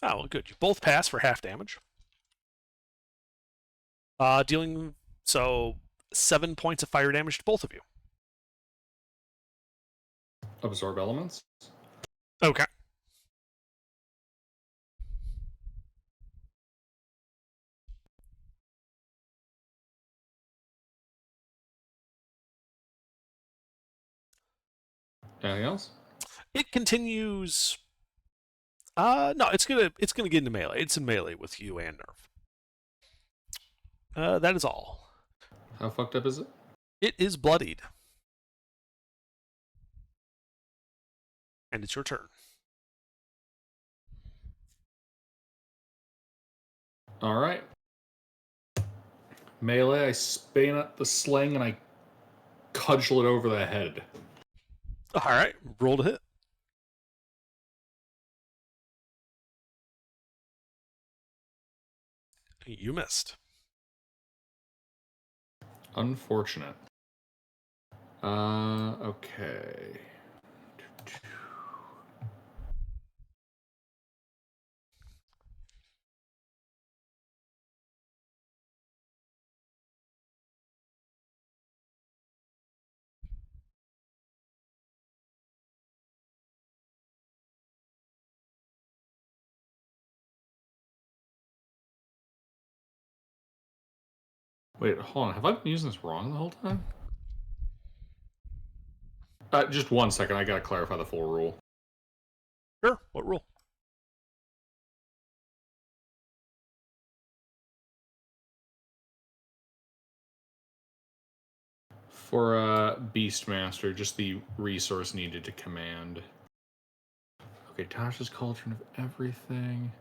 Oh, well, good. You both pass for half damage. Dealing, 7 points of fire damage to both of you. Absorb elements. Okay. Anything else? It continues. No, it's gonna get into melee. It's in melee with you and Nerf. That is all. How fucked up is it? It is bloodied. And it's your turn. All right. Melee, I span at the sling and I cudgel it over the head. All right, roll to hit. You missed. Unfortunate. Okay. Wait, hold on. Have I been using this wrong the whole time? Just 1 second. I gotta clarify the full rule. Sure. What rule? For Beastmaster, just the resource needed to command. Okay, Tasha's Cauldron of Everything.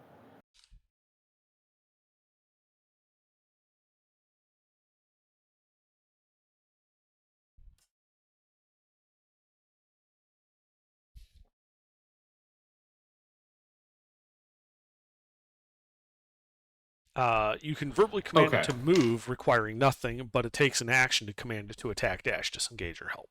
You can verbally command it Okay. to move, requiring nothing, but it takes an action to command it to attack, dash, disengage, or help.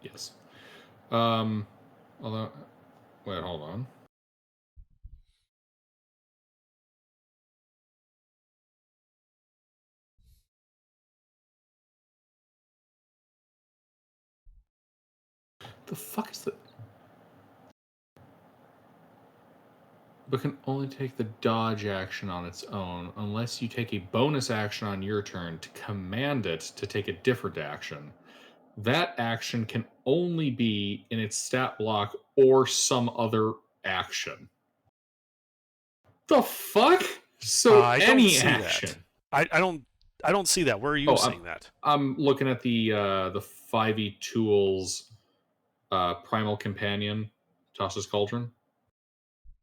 Yes. Although, wait, hold on. The fuck is that? But can only take the dodge action on its own unless you take a bonus action on your turn to command it to take a different action. That action can only be in its stat block or some other action. The fuck? So I don't any see action. that. I don't see that. Where are you Oh, seeing that? I'm looking at the 5e tools primal companion, Tasha's Cauldron.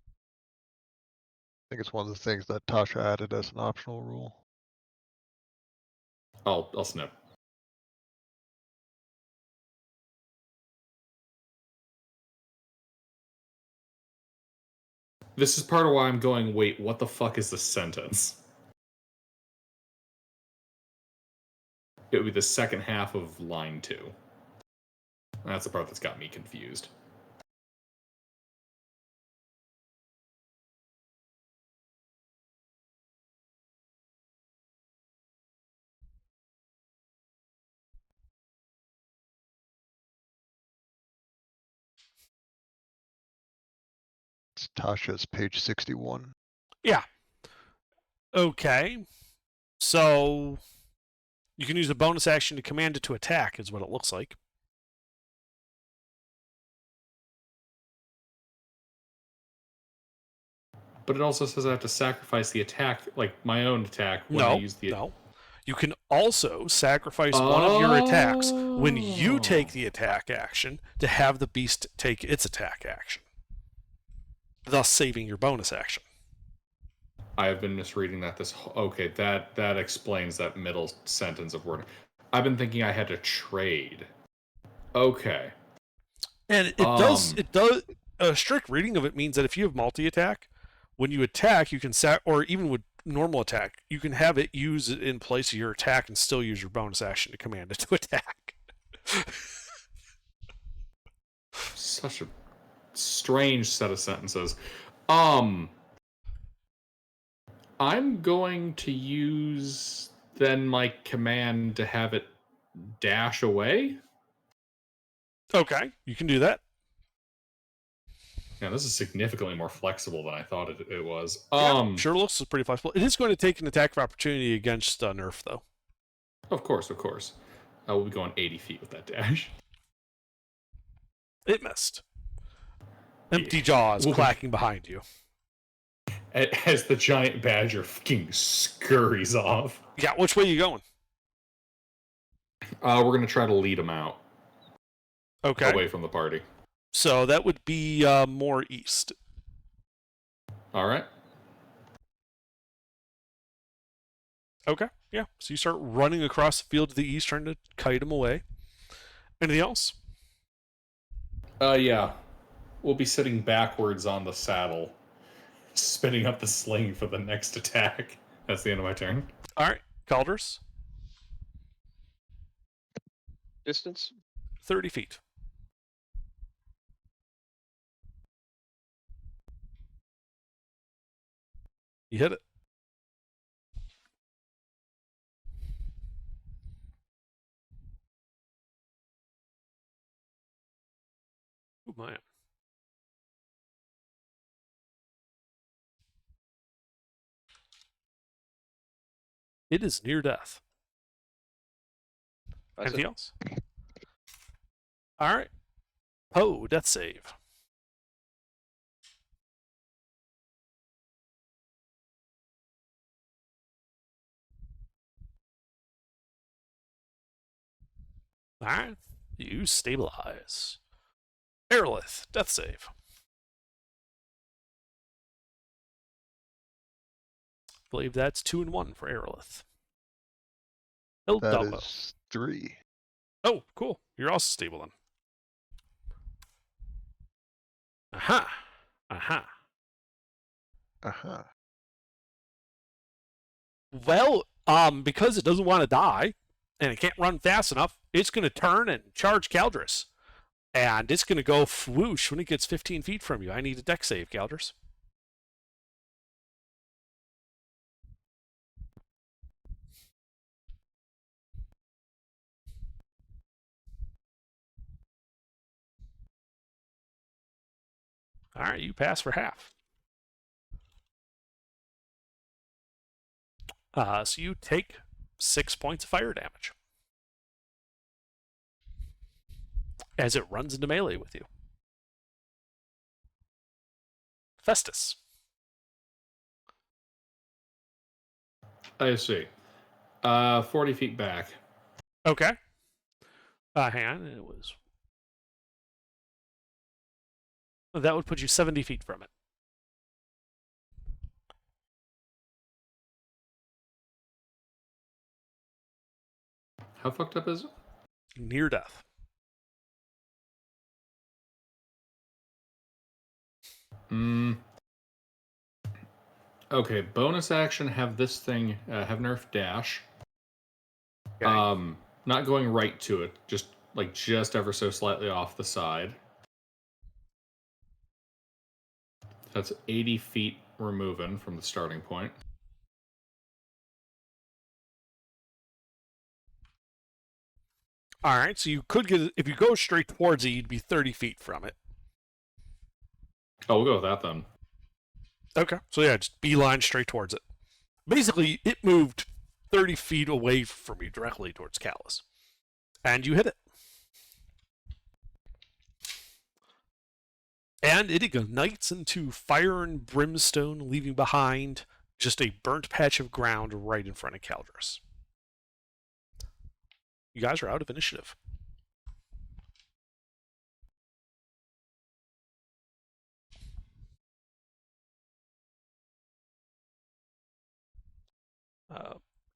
I think it's one of the things that Tasha added as an optional rule. I'll snip. This is part of why I'm going, wait, what the fuck is the sentence? It would be the second half of line 2. That's the part that's got me confused. It's Tasha's page 61. Yeah. Okay. So you can use a bonus action to command it to attack, is what it looks like. But it also says I have to sacrifice the attack, like my own attack, when I use the. No. You can also sacrifice one of your attacks when you take the attack action to have the beast take its attack action, thus saving your bonus action. I have been misreading that. Okay, that explains that middle sentence of wording. I've been thinking I had to trade. Okay. And it does. A strict reading of it means that if you have multi-attack, when you attack, you can or even with normal attack, you can have it use it in place of your attack and still use your bonus action to command it to attack. Such a strange set of sentences. I'm going to use then my command to have it dash away. Okay, you can do that. Yeah, this is significantly more flexible than I thought it was. Yeah, sure looks pretty flexible. It is going to take an attack of opportunity against Nerf, though. Of course. We'll be going 80 feet with that dash. It missed. Empty jaws clacking behind you. As the giant badger fucking scurries off. Yeah, which way are you going? We're going to try to lead him out. Okay. Away from the party. So that would be more east. All right. Okay, yeah. So you start running across the field to the east, trying to kite him away. Anything else? Yeah. We'll be sitting backwards on the saddle. spinning up the sling for the next attack. That's the end of my turn. All right, Calders, Distance? 30 feet. You hit it. Oh, man. It is near death. That's Anything it. else? All right. Poe, death save. All right. You stabilize. Aerolith, death save. I believe that's 2 and 1 for Aerolith. El That Dumbo. is 3. Oh, cool. You're also stable then. Aha. Aha. Uh-huh. Well, because it doesn't want to die and it can't run fast enough, it's going to turn and charge Caldris. And it's going to go whoosh when it gets 15 feet from you. I need a deck save, Caldris. All right, you pass for half. So you take 6 points of fire damage as it runs into melee with you. Festus. I see. 40 feet back. Okay. Hang on. It was. That would put you 70 feet from it. How fucked up is it? Near death. Okay, bonus action, have this thing, have nerf dash. Okay. Not going right to it, just ever so slightly off the side. That's 80 feet removing from the starting point. All right, so you could get, if you go straight towards it, you'd be 30 feet from it. Oh, we'll go with that then. Okay. So yeah, just beeline straight towards it. Basically, it moved 30 feet away from you directly towards Callus. And you hit it. And it ignites into fire and brimstone, leaving behind just a burnt patch of ground right in front of Caldris. You guys are out of initiative.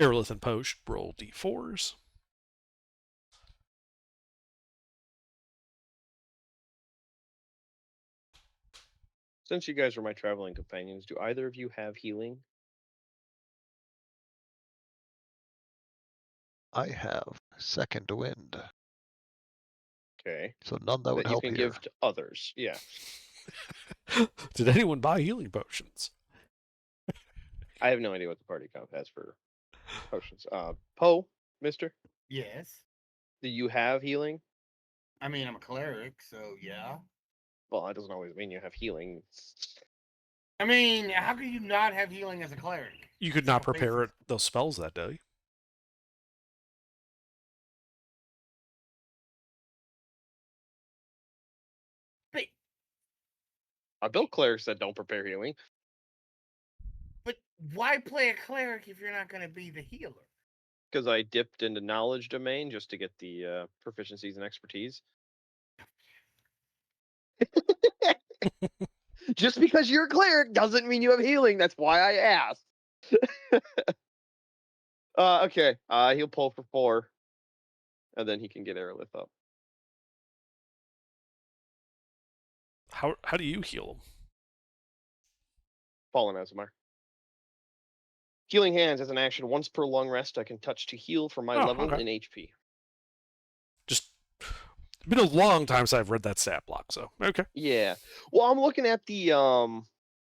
Aerolith and Poe should roll d4s. Since you guys are my traveling companions, do either of you have healing? I have second wind, Okay. so none that would That you help can here. give to others. Yeah. Did anyone buy healing potions? I have no idea what the party comp has for potions. Poe, mister, Yes. do you have healing? I mean, I'm a cleric, so yeah. Well, that doesn't always mean you have healing. I mean, how could you not have healing as a cleric? You could It's not so prepare basic. those spells that day. But, I built clerics that don't prepare healing. but why play a cleric if you're not going to be the healer? Because I dipped into knowledge domain just to get the proficiencies and expertise. Just because you're a cleric doesn't mean you have healing. That's why I asked. Okay. He'll pull for 4, and then he can get Aerolith up. How do you heal them? Fallen Azamar. Healing Hands as an action. Once per long rest, I can touch to heal for my Oh, level okay. in HP. Just been a long time since I've read that stat block, so okay. Yeah. Well, I'm looking at the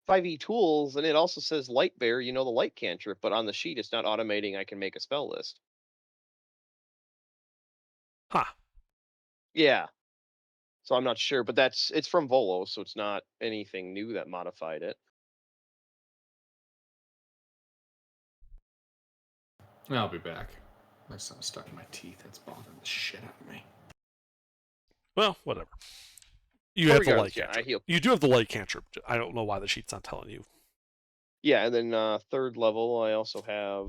5e tools, and it also says Light Bear. You know, the light cantrip, but on the sheet, it's not automating. I can make a spell list. Huh. Yeah. So I'm not sure, but it's from Volo, so it's not anything new that modified it. I'll be back. My son's stuck in my teeth. It's bothering the shit out of me. Well, whatever. You have the light Regardless, yeah, I cantrip. heal. You do have the light cantrip. I don't know why the sheet's not telling you. Yeah, and then third level, I also have.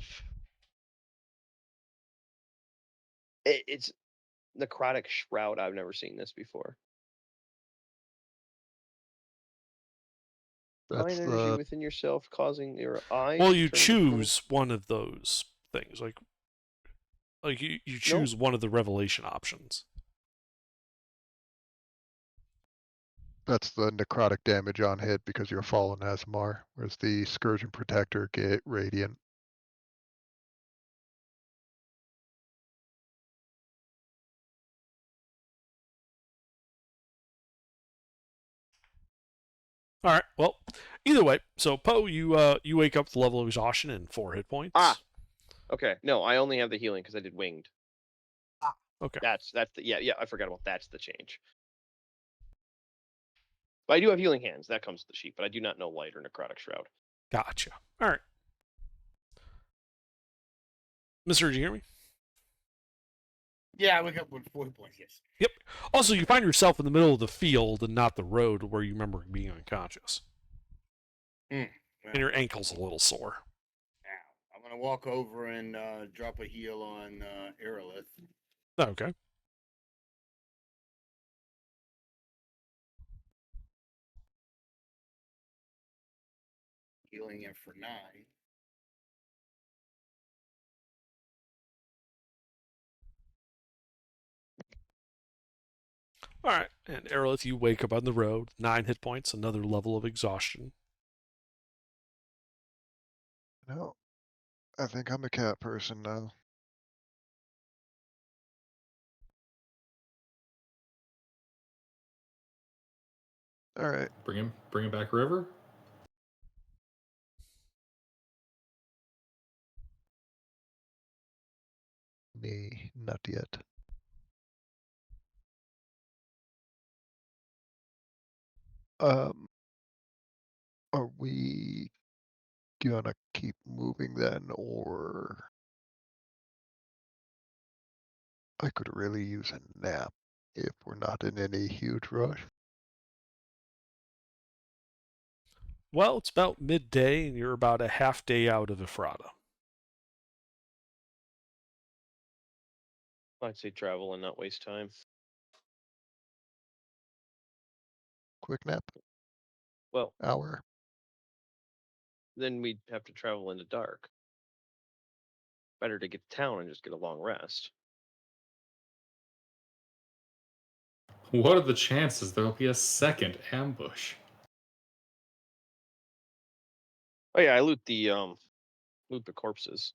It's Necrotic Shroud. I've never seen this before. That's Divine energy the within yourself, causing your eyes. Well, to you turn into purple. choose one of those things. Like you choose one of the revelation options. that's the necrotic damage on hit because you're fallen Azamar, whereas the Scourge and Protector get radiant. All right. Well, either way, so Poe, you wake up with the level of exhaustion and 4 hit points. Ah. Okay, no, I only have the healing because I did winged. Okay. That's the yeah. I forgot about that's the change. But I do have healing hands. That comes with the sheet, but I do not know light or necrotic shroud. Gotcha. All right. Mister, did you hear me? Yeah, I wake up with 40 points, yes. Yep. Also, you find yourself in the middle of the field and not the road where you remember being unconscious. Well, And your ankle's a little sore. I'm going to walk over and drop a heal on Aerolith. Okay. Healing it for 9. All right. And Aerolith, you wake up on the road, 9 hit points, another level of exhaustion. No, I think I'm a cat person now. All right. Bring him back, River. Me, not yet. Um, are we gonna keep moving then, or I could really use a nap if we're not in any huge rush. Well, it's about midday, and you're about a half day out of Ephrata. I'd say travel and not waste time. Quick nap, Well, hour. then we'd have to travel into dark. Better to get to town and just get a long rest. What are the chances there'll be a second ambush? Oh yeah, I loot the corpses.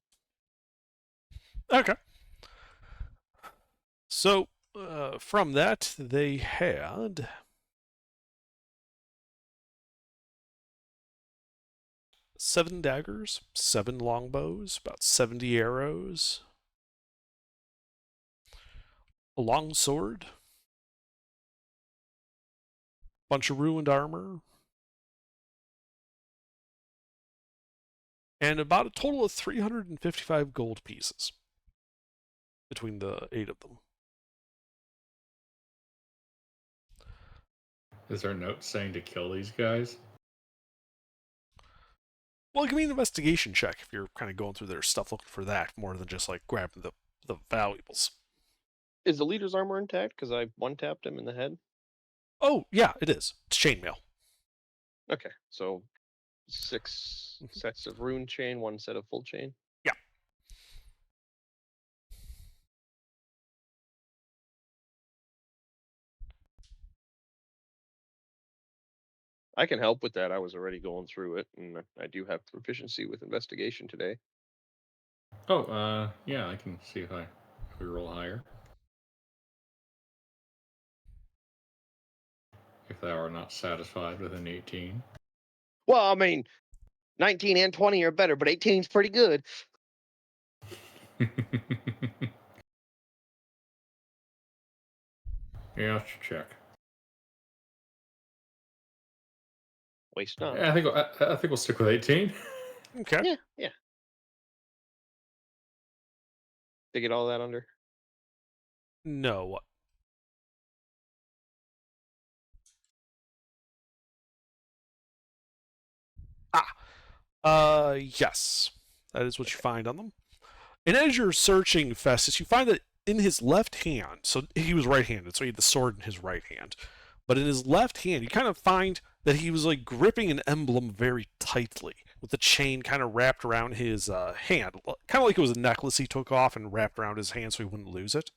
Okay. So, from that, they had 7 daggers, 7 longbows, about 70 arrows, a long sword, bunch of ruined armor, and about a total of 355 gold pieces between the 8 of them. Is there a note saying to kill these guys? Well, give me an investigation check if you're kind of going through their stuff looking for that more than just like grabbing the valuables. Is the leader's armor intact? Because I one-tapped him in the head. Oh, yeah, it is. It's chainmail. Okay, so 6 sets of rune chain, 1 set of full chain. Yeah. I can help with that. I was already going through it, and I do have proficiency with investigation today. Oh, yeah, I can see if we roll higher. If thou art not satisfied with an 18. Well, I mean, 19 and 20 are better, but 18 is pretty good. Yeah, let's check. Waste not. I think we'll stick with 18. Okay. Yeah, yeah. To get all that under. No. What? Yes. That is what you find on them. And as you're searching Festus, you find that in his left hand, so he was right-handed, so he had the sword in his right hand. But in his left hand, you kind of find that he was like gripping an emblem very tightly, with the chain kind of wrapped around his hand, kind of like it was a necklace he took off and wrapped around his hand so he wouldn't lose it.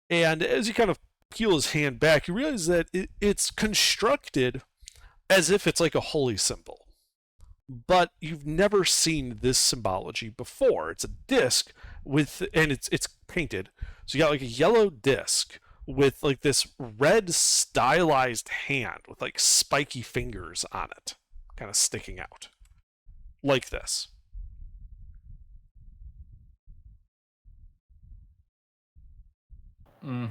And as you kind of peel his hand back, you realize that it's constructed as if it's like a holy symbol. But you've never seen this symbology before. It's a disc with, and it's painted. So you got like a yellow disc with like this red stylized hand with like spiky fingers on it, kind of sticking out, like this. Hmm.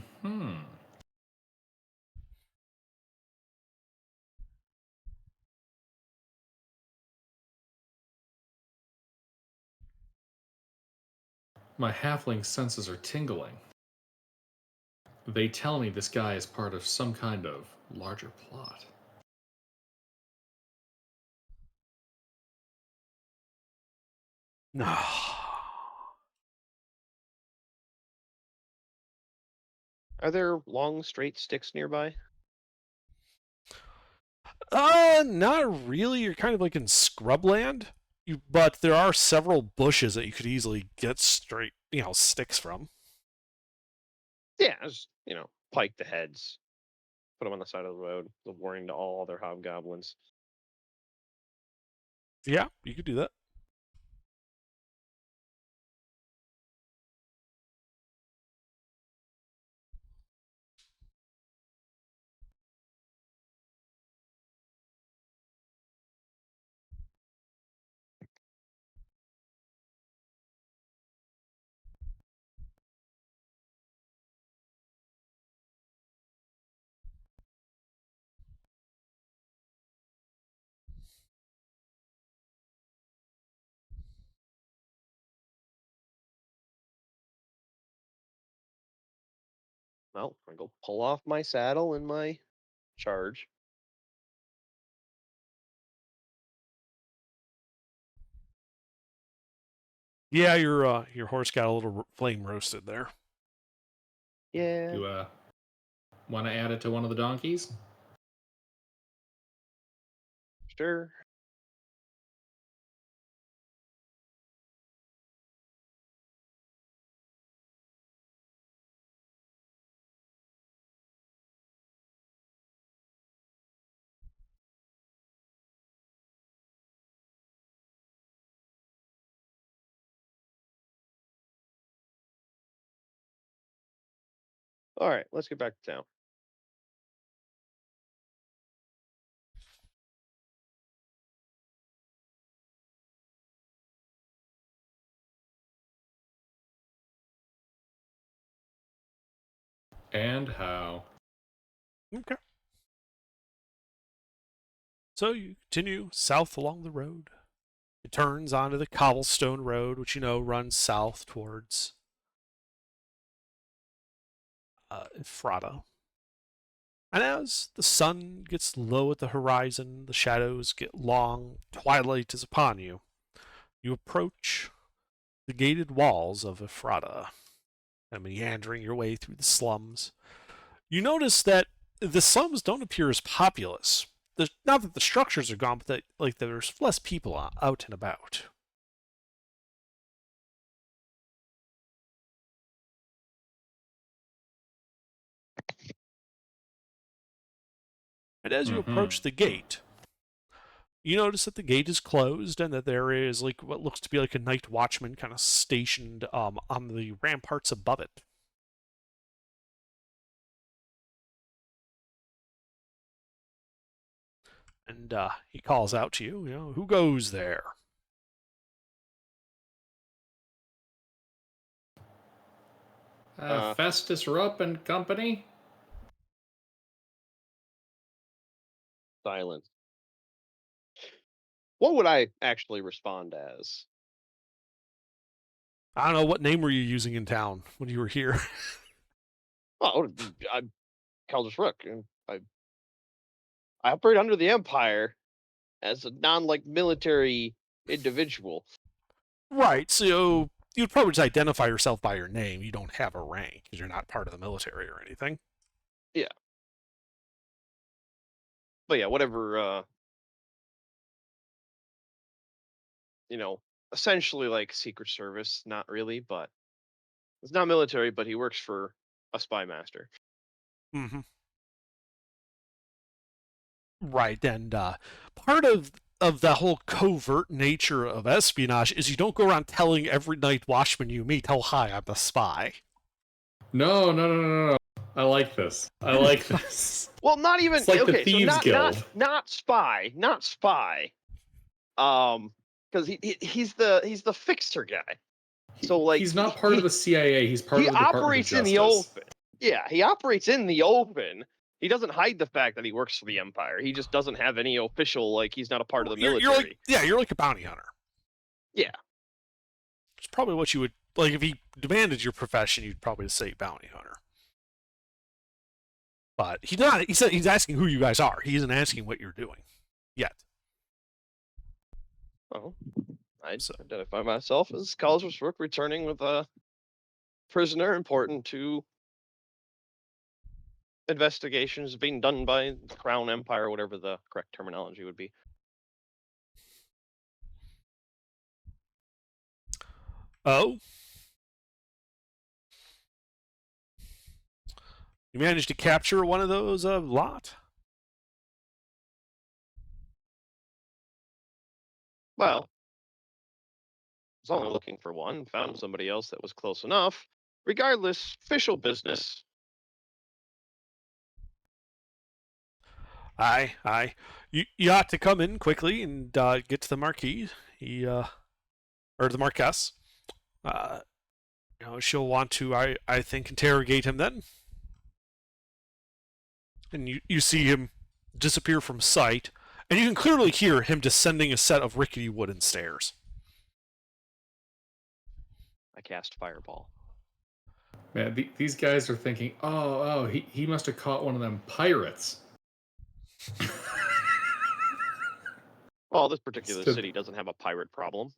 My halfling senses are tingling. They tell me this guy is part of some kind of larger plot. No. Are there long, straight sticks nearby? Not really. You're kind of like in scrubland. But there are several bushes that you could easily get straight, sticks from. Yeah, just, pike the heads. Put them on the side of the road. The warning to all other hobgoblins. Yeah, you could do that. Well, I go pull off my saddle and my charge. Yeah, your horse got a little flame roasted there. Yeah. You want to add it to one of the donkeys? Sure. All right, let's get back to town. And how? Okay. So you continue south along the road. It turns onto the cobblestone road, which runs south towards Ephrata. And as the sun gets low at the horizon, the shadows get long, twilight is upon you. You approach the gated walls of Ephrata and meandering your way through the slums. You notice that the slums don't appear as populous. Not that the structures are gone, but that there's less people out and about. And as you approach the gate, you notice that the gate is closed and that there is like what looks to be like a night watchman kind of stationed on the ramparts above it. And he calls out to you, who goes there? Festus Rupp and company? Silence. What would I actually respond as? I don't know, what name were you using in town when you were here? Well, I'm Caldus Rook, and I operate under the Empire as a military individual. Right, so you'd probably just identify yourself by your name. You don't have a rank because you're not part of the military or anything. Yeah. But yeah, whatever, essentially like Secret Service, not really, but it's not military, but he works for a spy master. Mm-hmm. Right, and part of the whole covert nature of espionage is you don't go around telling every night watchman you meet, "Oh, hi, I'm a spy." No. I like this. I like this. Well, not even It's like the okay. Thieves So Guild. not spy. Because he's the fixer guy. So like he's not part of the CIA. He's part of the Department of operates in Justice. the open. Yeah, he operates in the open. He doesn't hide the fact that he works for the Empire. He just doesn't have any official, like, he's not a part of the military. You're like a bounty hunter. Yeah. It's probably what you would, like, if he demanded your profession, you'd probably say bounty hunter. But he's asking who you guys are. He isn't asking what you're doing yet. Oh, I identify myself as Caldus Rook, returning with a prisoner important to investigations being done by the Crown Empire, whatever the correct terminology would be. Oh? You managed to capture one of those lot? Well, I was only looking for one, found somebody else that was close enough. Regardless, official business. Aye. You ought to come in quickly and get to the Marquis. Or the Marquess. She'll want to, I think, interrogate him then. And you see him disappear from sight, and you can clearly hear him descending a set of rickety wooden stairs. I cast Fireball. Man, these guys are thinking, he must have caught one of them pirates. Well, this particular city doesn't have a pirate problem.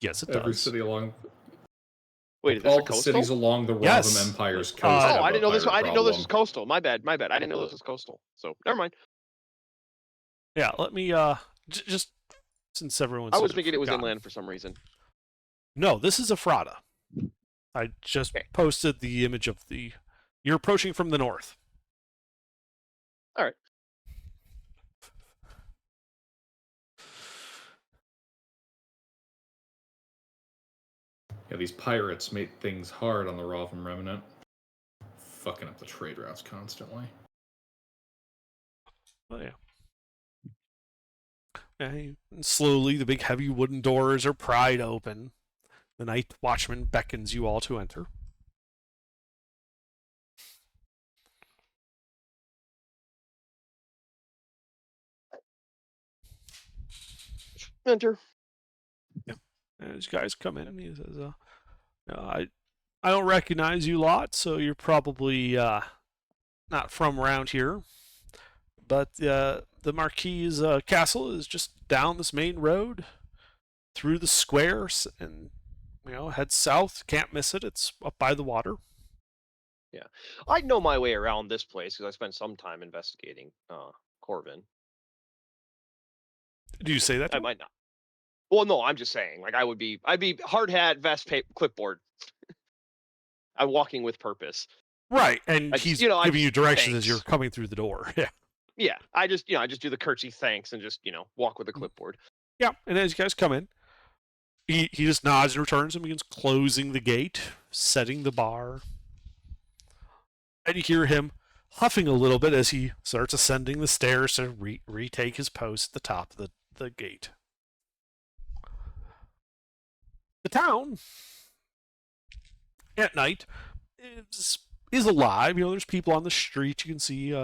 Yes, it Every does. city along. Wait, is this all a the coastal? cities along the Rotham Empire's coast. Oh, I didn't know this. I didn't know this was coastal. My bad. I didn't know this was coastal. So never mind. Yeah, let me just since everyone's. I was thinking it was inland for some reason. No, this is Ephrata. I just posted the image of the. You're approaching from the north. All right. Yeah, these pirates made things hard on the Rotham Remnant. Fucking up the trade routes constantly. Oh, yeah. And slowly, the big heavy wooden doors are pried open. The night watchman beckons you all to enter. Enter. Yeah. As you guys come in, he says, I don't recognize you lot, so you're probably not from around here. But the Marquis' castle is just down this main road, through the squares, and head south. Can't miss it. It's up by the water. Yeah, I know my way around this place because I spent some time investigating Corvin. Do you say that? I might not. Well, no, I'm just saying. Like, I'd be hard hat, vest, clipboard. I'm walking with purpose. Right, and he's giving you directions as thanks. you're coming through the door. Yeah. Yeah, I just do the curtsy thanks and just walk with the clipboard. Yeah, and as you guys come in, he just nods and returns and begins closing the gate, setting the bar. And you hear him huffing a little bit as he starts ascending the stairs to retake his post at the top of the gate. The town at night is alive. There's people on the street. You can see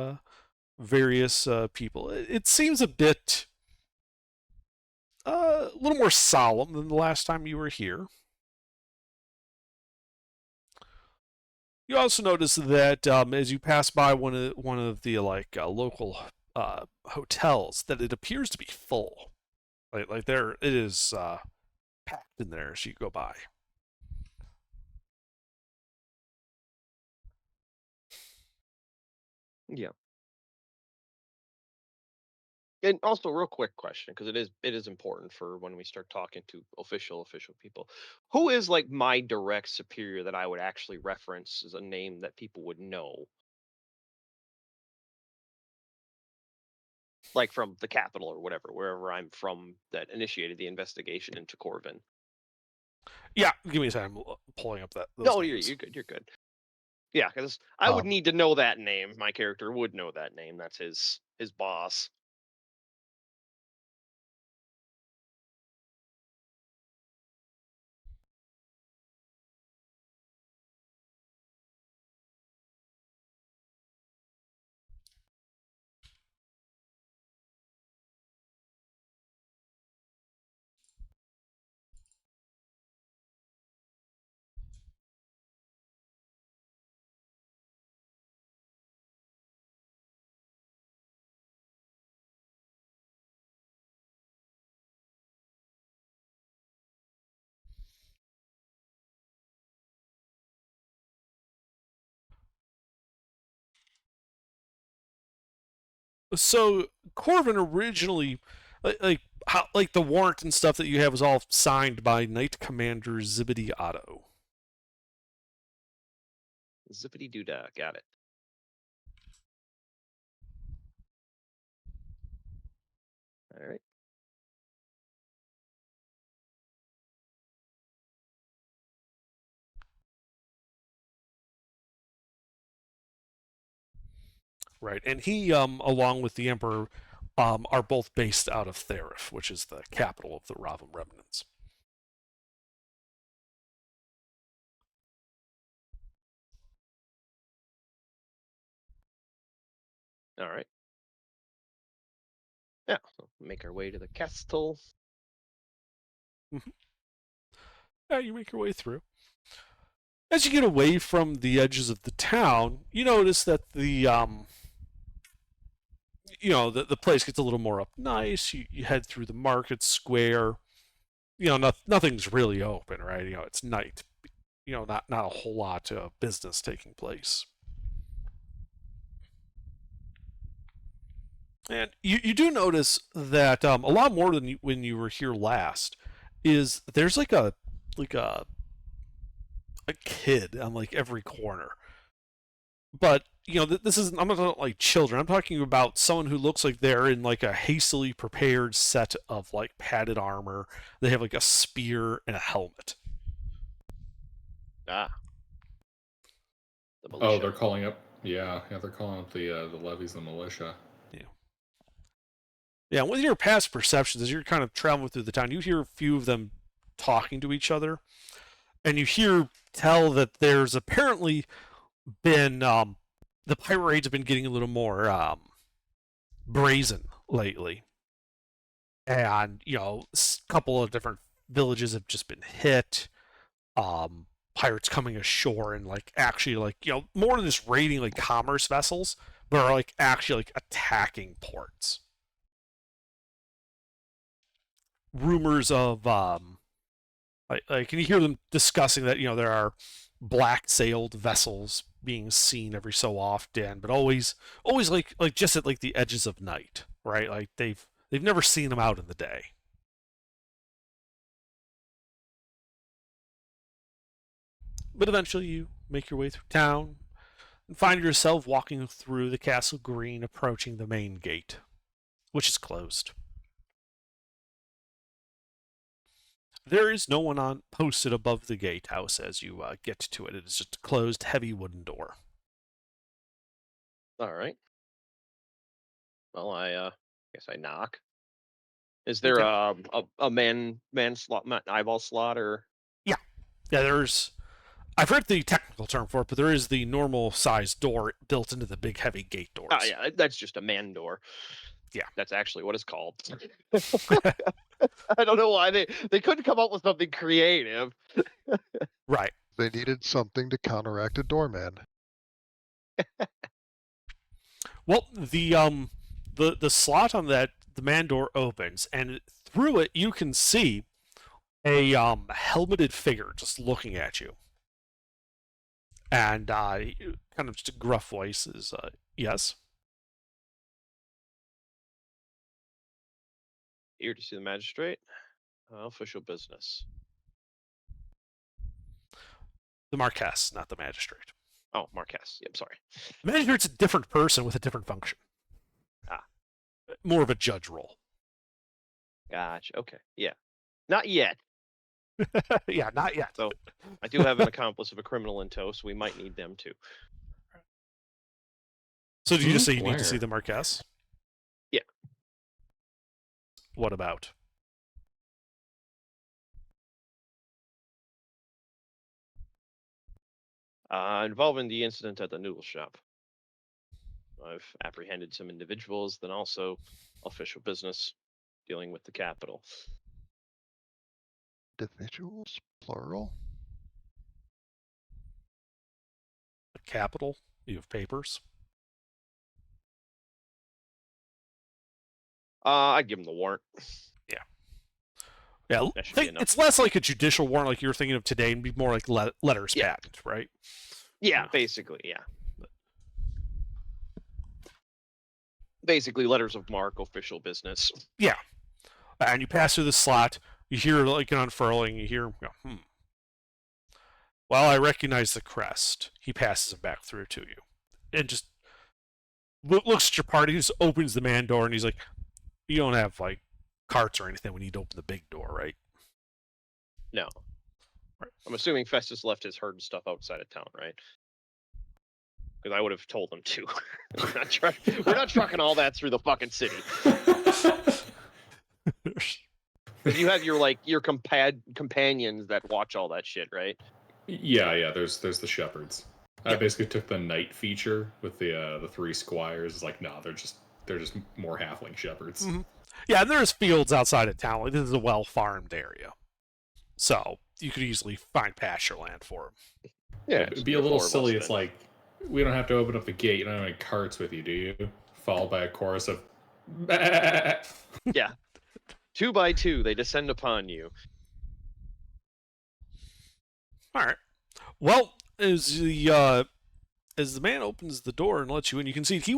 various people. It seems a bit a little more solemn than the last time you were here. You also notice that as you pass by one of the local hotels, that it appears to be full. Like there, it is packed in there as you go by. Yeah. And also, real quick question, because it is important for when we start talking to official people. Who is like my direct superior that I would actually reference as a name that people would know, like from the capital or whatever, wherever I'm from, that initiated the investigation into Corvin? Yeah, give me a second. I'm pulling up those No, names. you're good. You're good. Yeah, because I would need to know that name. My character would know that name. That's his boss. So Corvin originally, like the warrant and stuff that you have was all signed by Knight Commander Zibbity Otto. Zippity doo dah. Got it. All right. Right, and he, along with the Emperor, are both based out of Therif, which is the capital of the Ravam remnants. All right. Yeah, so make our way to the castle. Yeah, you make your way through. As you get away from the edges of the town, you notice that the place gets a little more up nice. You head through the market square. Nothing's really open, right? It's night. Not a whole lot of business taking place. And you do notice that a lot more than when you were here last is there's like a kid on like every corner. But this isn't. I'm not talking like children. I'm talking about someone who looks like they're in like a hastily prepared set of like padded armor. They have like a spear and a helmet. Ah. The Oh, militia. they're calling up. Yeah, they're calling up the levies, the militia. Yeah, with your past perceptions, as you're kind of traveling through the town, you hear a few of them talking to each other, and you tell that there's apparently been the pirate raids have been getting a little more brazen lately, and a couple of different villages have just been hit. Pirates coming ashore and like actually like more than just raiding like commerce vessels, but are like actually like attacking ports. Rumors of like can you hear them discussing that there are black sailed vessels being seen every so often, but always like just at like the edges of night, right? Like they've never seen them out in the day. But eventually you make your way through town. and find yourself walking through the castle green, approaching the main gate, which is closed. There is no one posted above the gatehouse as you get to it. It is just a closed, heavy wooden door. All right. Well, I guess I knock. Is there Okay. a man slot, eyeball slot, or? Yeah, there's. I forget the technical term for it, but there is the normal size door built into the big, heavy gate doors. Oh yeah, that's just a man door. Yeah. That's actually what it's called. I don't know why they couldn't come up with something creative. Right. They needed something to counteract a doorman. Well, the slot on that the man door opens, and through it you can see a helmeted figure just looking at you, and kind of just a gruff voice is yes. Here to see the magistrate. Official business. The Marquess, not the magistrate. Oh, Marquess. Yep, sorry. The magistrate's a different person with a different function. More of a judge role. Gotcha. Okay. Yeah. Not yet. Yeah, not yet. So I do have an accomplice of a criminal in tow, so we might need them too. So did you just say you need Where? to see the Marquess? Yeah. What about? Involving the incident at the noodle shop. I've apprehended some individuals, then also official business dealing with the capital. Individuals, plural? The capital? You have papers? I'd give them the warrant. Yeah, That should be enough. it's less like a judicial warrant like you were thinking of today and be more like letters Yeah. patent, right? Yeah, Yeah. basically, yeah. Basically, letters of marque, official business. Yeah. And you pass through the slot, you hear like an unfurling, you hear, Well, I recognize the crest. He passes it back through to you. And just looks at your party, just opens the man door, and he's like, you don't have like carts or anything. We need to open the big door, right? No. Right. I'm assuming Festus left his herd and stuff outside of town, right? Because I would have told them to. We're not trucking all that through the fucking city. You have your companions that watch all that shit, right? Yeah. There's the shepherds. I basically took the night feature with the three squires. It's like, no, they're just more halfling shepherds. Mm-hmm. Yeah, and there's fields outside of town. Like, this is a well-farmed area. So you could easily find pasture land for them. Yeah. It'd be a little silly. It's like, we don't have to open up the gate. You don't have any carts with you, do you? Followed by a chorus of Yeah. 2 by 2, they descend upon you. All right. Well, as the man opens the door and lets you in, you can see he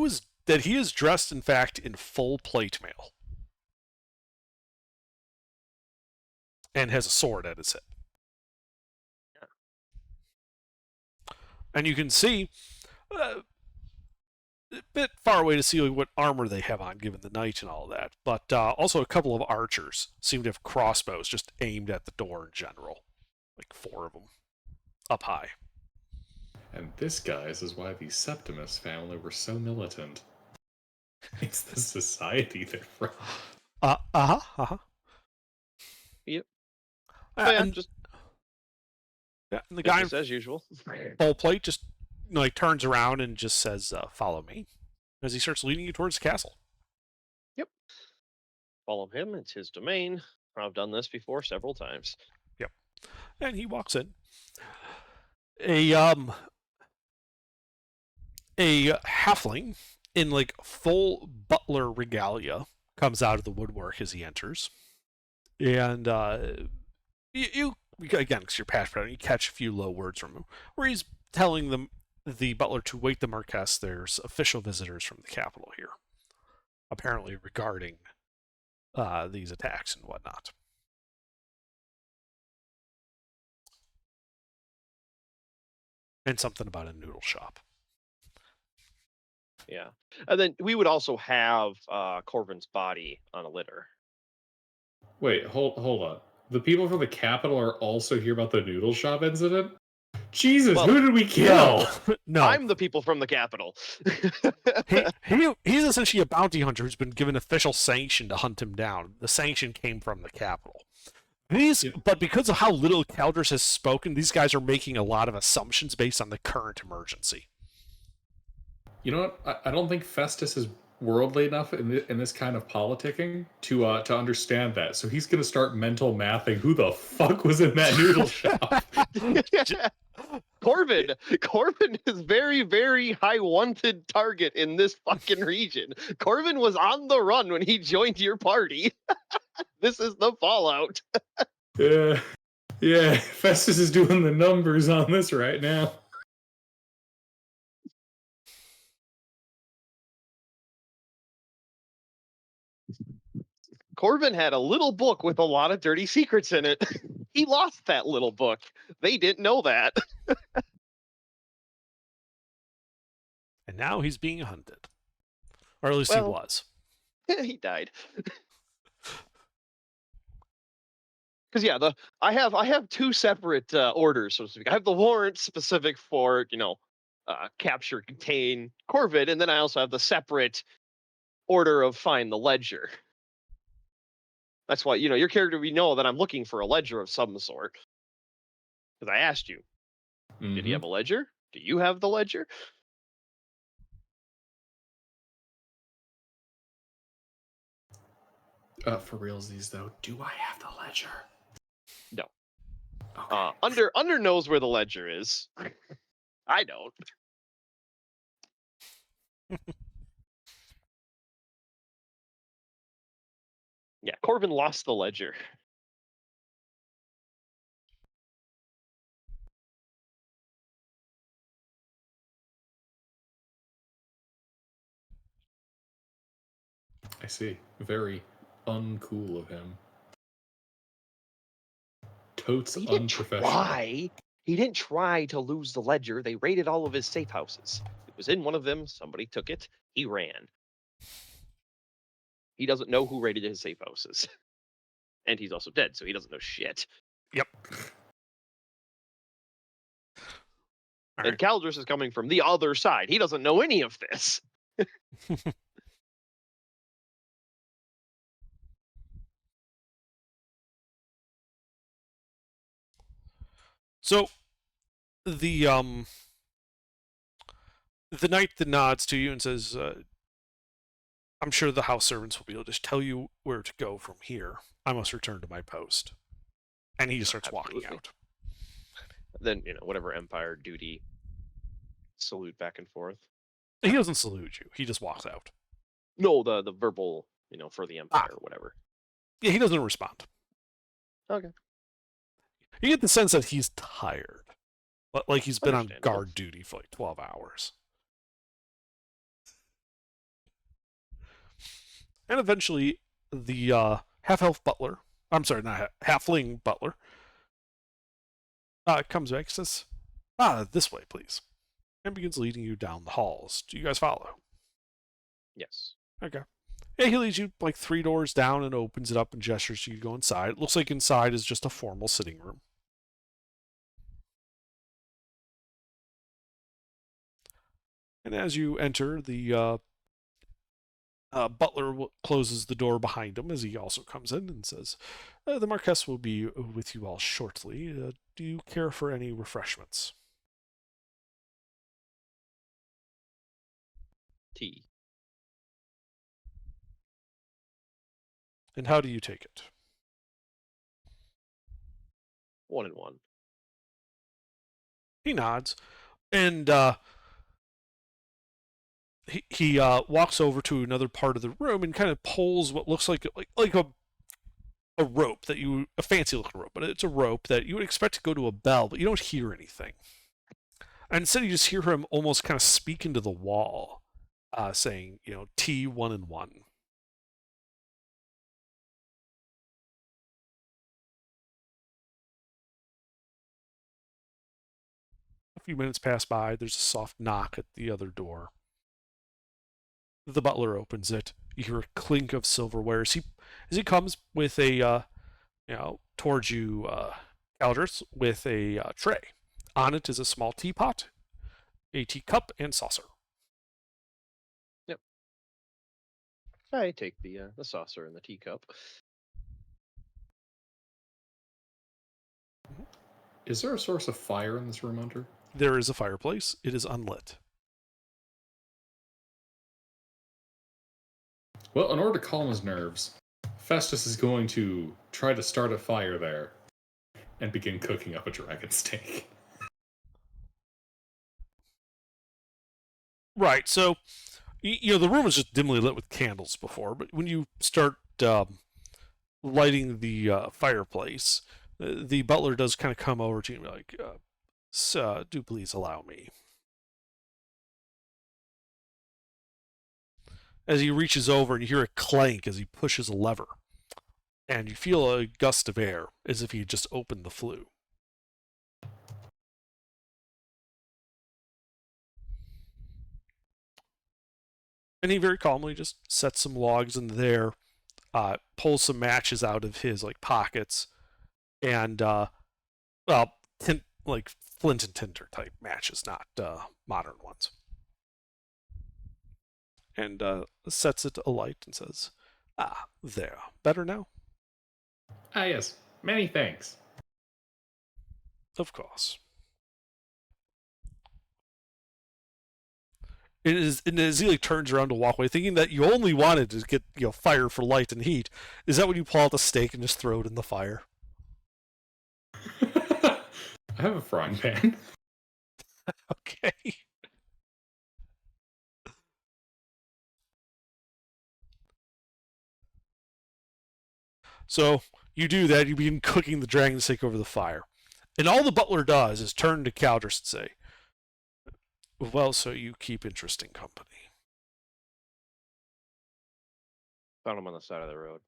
is dressed, in fact, in full plate mail, and has a sword at his hip. And you can see a bit far away to see what armor they have on, given the night and all that. But also a couple of archers seem to have crossbows just aimed at the door in general, like 4 of them, up high. And this, guys, is why the Septimus family were so militant. It's the society they're from. Yep. And just and the guy in as usual. full plate just turns around and just says, "Follow me," as he starts leading you towards the castle. Yep. Follow him. It's his domain. I've done this before several times. Yep. And he walks in. A halfling in like full butler regalia comes out of the woodwork as he enters, and you again, because you're passionate, you catch a few low words from him, where he's telling the butler to wait the Marquess. There's official visitors from the capital here, apparently regarding these attacks and whatnot. And something about a noodle shop. Yeah. And then we would also have Corvin's body on a litter. Wait, hold on. The people from the Capitol are also here about the noodle shop incident? Jesus, Well, who did we kill? No. I'm the people from the Capitol. He's essentially a bounty hunter who's been given official sanction to hunt him down. The sanction came from the Capitol. But because of how little Caldress has spoken, these guys are making a lot of assumptions based on the current emergency. You know what? I don't think Festus is worldly enough in this kind of politicking to understand that. So he's going to start mental mathing who the fuck was in that noodle shop. Corvin is very, very high wanted target in this fucking region. Corvin was on the run when he joined your party. This is the fallout. Yeah. Festus is doing the numbers on this right now. Corvin had a little book with a lot of dirty secrets in it. He lost that little book. They didn't know that. And now he's being hunted. Or at least Well, he was. He died. Because yeah, I have two separate orders, so to speak. I have the warrant specific for capture, contain Corvid, and then I also have the separate order of find the ledger. That's why your character, we know that I'm looking for a ledger of some sort. Because I asked you, did he have a ledger? Do you have the ledger? For realsies though, do I have the ledger? No. Okay. Under knows where the ledger is. I don't. Yeah, Corvin lost the ledger. I see. Very uncool of him. Totes He didn't unprofessional. try. He didn't try to lose the ledger. They raided all of his safe houses. It was in one of them. Somebody took it. He ran. He doesn't know who raided his safe houses. And he's also dead, so he doesn't know shit. Yep. And Caldress is coming from the other side. He doesn't know any of this. So the knight that nods to you and says, I'm sure the house servants will be able to tell you where to go from here. I must return to my post. And he just starts walking out. Then, whatever Empire duty, salute back and forth. He doesn't salute you. He just walks out. No, the verbal, for the Empire or whatever. Yeah, he doesn't respond. Okay. You get the sense that he's tired. Like he's been on Understandable. guard duty for like 12 hours. And eventually, the half-elf butler, I'm sorry, not halfling butler, comes back and says, this way, please. And begins leading you down the halls. Do you guys follow? Yes. Okay. Yeah, he leads you like 3 doors down and opens it up and gestures you to go inside. It looks like inside is just a formal sitting room. And as you enter, the butler closes the door behind him as he also comes in and says, the Marquess will be with you all shortly. Do you care for any refreshments? Tea. And how do you take it? 1 and 1. He nods, and he walks over to another part of the room and kind of pulls what looks like a rope a fancy looking rope, but it's a rope that you would expect to go to a bell, but you don't hear anything. And instead, you just hear him almost kind of speak into the wall, saying, T 1 and 1. A few minutes pass by. There's a soft knock at the other door. The butler opens it. You hear a clink of silverware as he comes with a towards you, Caldrus, with a tray. On it is a small teapot, a teacup, and saucer. Yep. I take the saucer and the teacup. Is there a source of fire in this room, Hunter? There is a fireplace. It is unlit. Well, in order to calm his nerves, Festus is going to try to start a fire there and begin cooking up a dragon steak. Right. So, the room was just dimly lit with candles before, but when you start lighting the fireplace, the butler does kind of come over to you and be like, do please allow me. As he reaches over and you hear a clank as he pushes a lever, and you feel a gust of air as if he had just opened the flue. And he very calmly just sets some logs in there, pulls some matches out of his pockets, and like flint and tinder type matches, not modern ones. And sets it alight and says, there. Better now? Ah, yes. Many thanks. Of course. And as he turns around to walk away, thinking that you only wanted to get fire for light and heat, is that when you pull out the steak and just throw it in the fire? I have a frying pan. Okay. So you do that, you begin cooking the dragon steak over the fire. And all the butler does is turn to Caldrus and say, well, so you keep interesting company. Found him on the side of the road.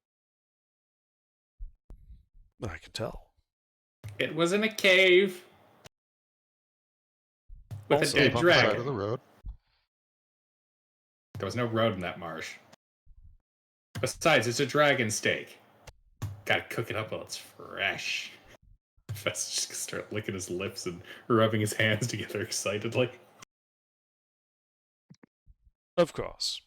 I can tell. It was in a cave. With Also, a dead On the side dragon. of the road. There was no road in that marsh. Besides, it's a dragon steak. Gotta cook it up while it's fresh. Festus just gonna start licking his lips and rubbing his hands together excitedly. Of course.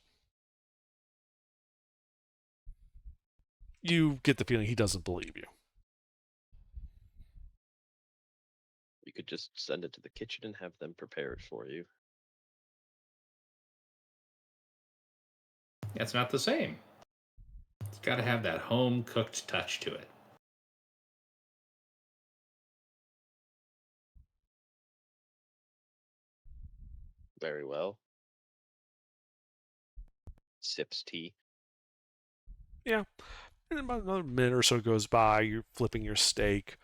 You get the feeling he doesn't believe you. You could just send it to the kitchen and have them prepare it for you. It's not the same. It's gotta have that home-cooked touch to it. Very well. Sips tea. Yeah. And about another minute or so goes by, you're flipping your steak.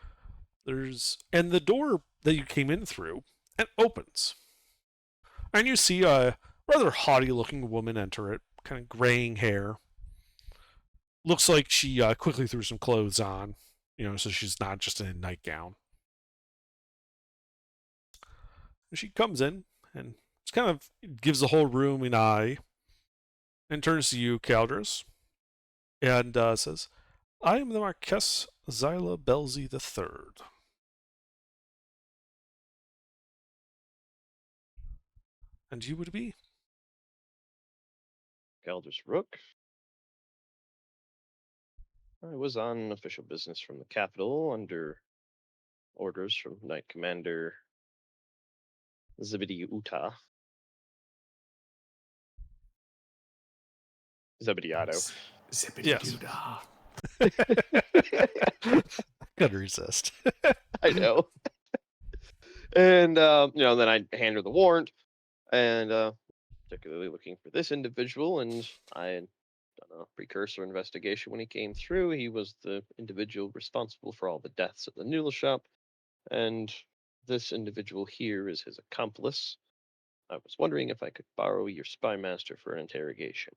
And the door that you came in through, it opens. And you see a rather haughty looking woman enter it, kind of graying hair. Looks like she quickly threw some clothes on, so she's not just in a nightgown. She comes in and just kind of gives the whole room an eye and turns to you, Caldrus, and says, I am the Marquess Zyla Belzy III. And you would be? Caldrus Rook. I was on official business from the capital under orders from Knight Commander Zebedee Utah. Zebediado. Yes. Couldn't resist. I know. And then I hand her the warrant, and particularly looking for this individual, and I had done a precursor investigation when he came through. He was the individual responsible for all the deaths at the noodle shop, and this individual here is his accomplice. I was wondering if I could borrow your spy master for an interrogation.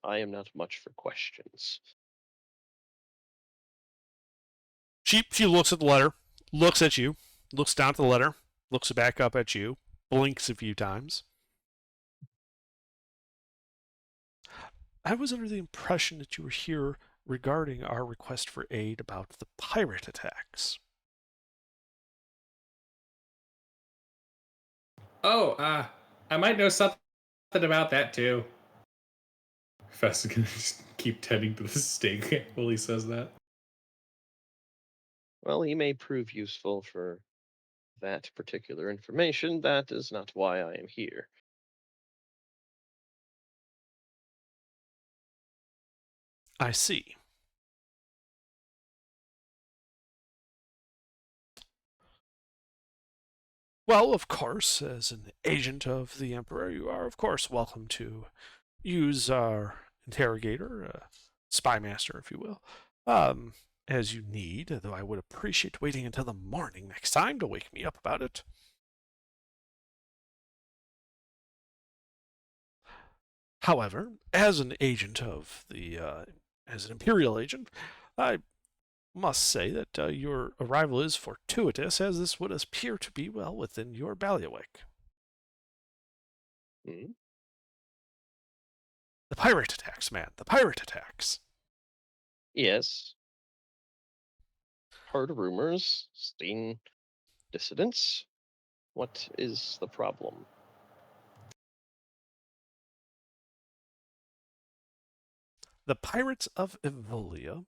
I am not much for questions. She looks at the letter, looks at you, looks down at the letter, looks back up at you, blinks a few times. I was under the impression that you were here regarding our request for aid about the pirate attacks. Oh, I might know something about that too. Fest is gonna just keep tending to the steak while he says that. Well, he may prove useful for that particular information. That is not why I am here. I see. Well, of course, as an agent of the Emperor, you are, of course, welcome to use our interrogator, spy master, if you will, as you need, though I would appreciate waiting until the morning next time to wake me up about it. However, as an agent of the, as an Imperial agent, I must say that your arrival is fortuitous, as this would appear to be well within your bailiwick. Hmm? The pirate attacks, man, the pirate attacks. Yes. Heard rumors, seen dissidents. What is the problem? The pirates of Evolia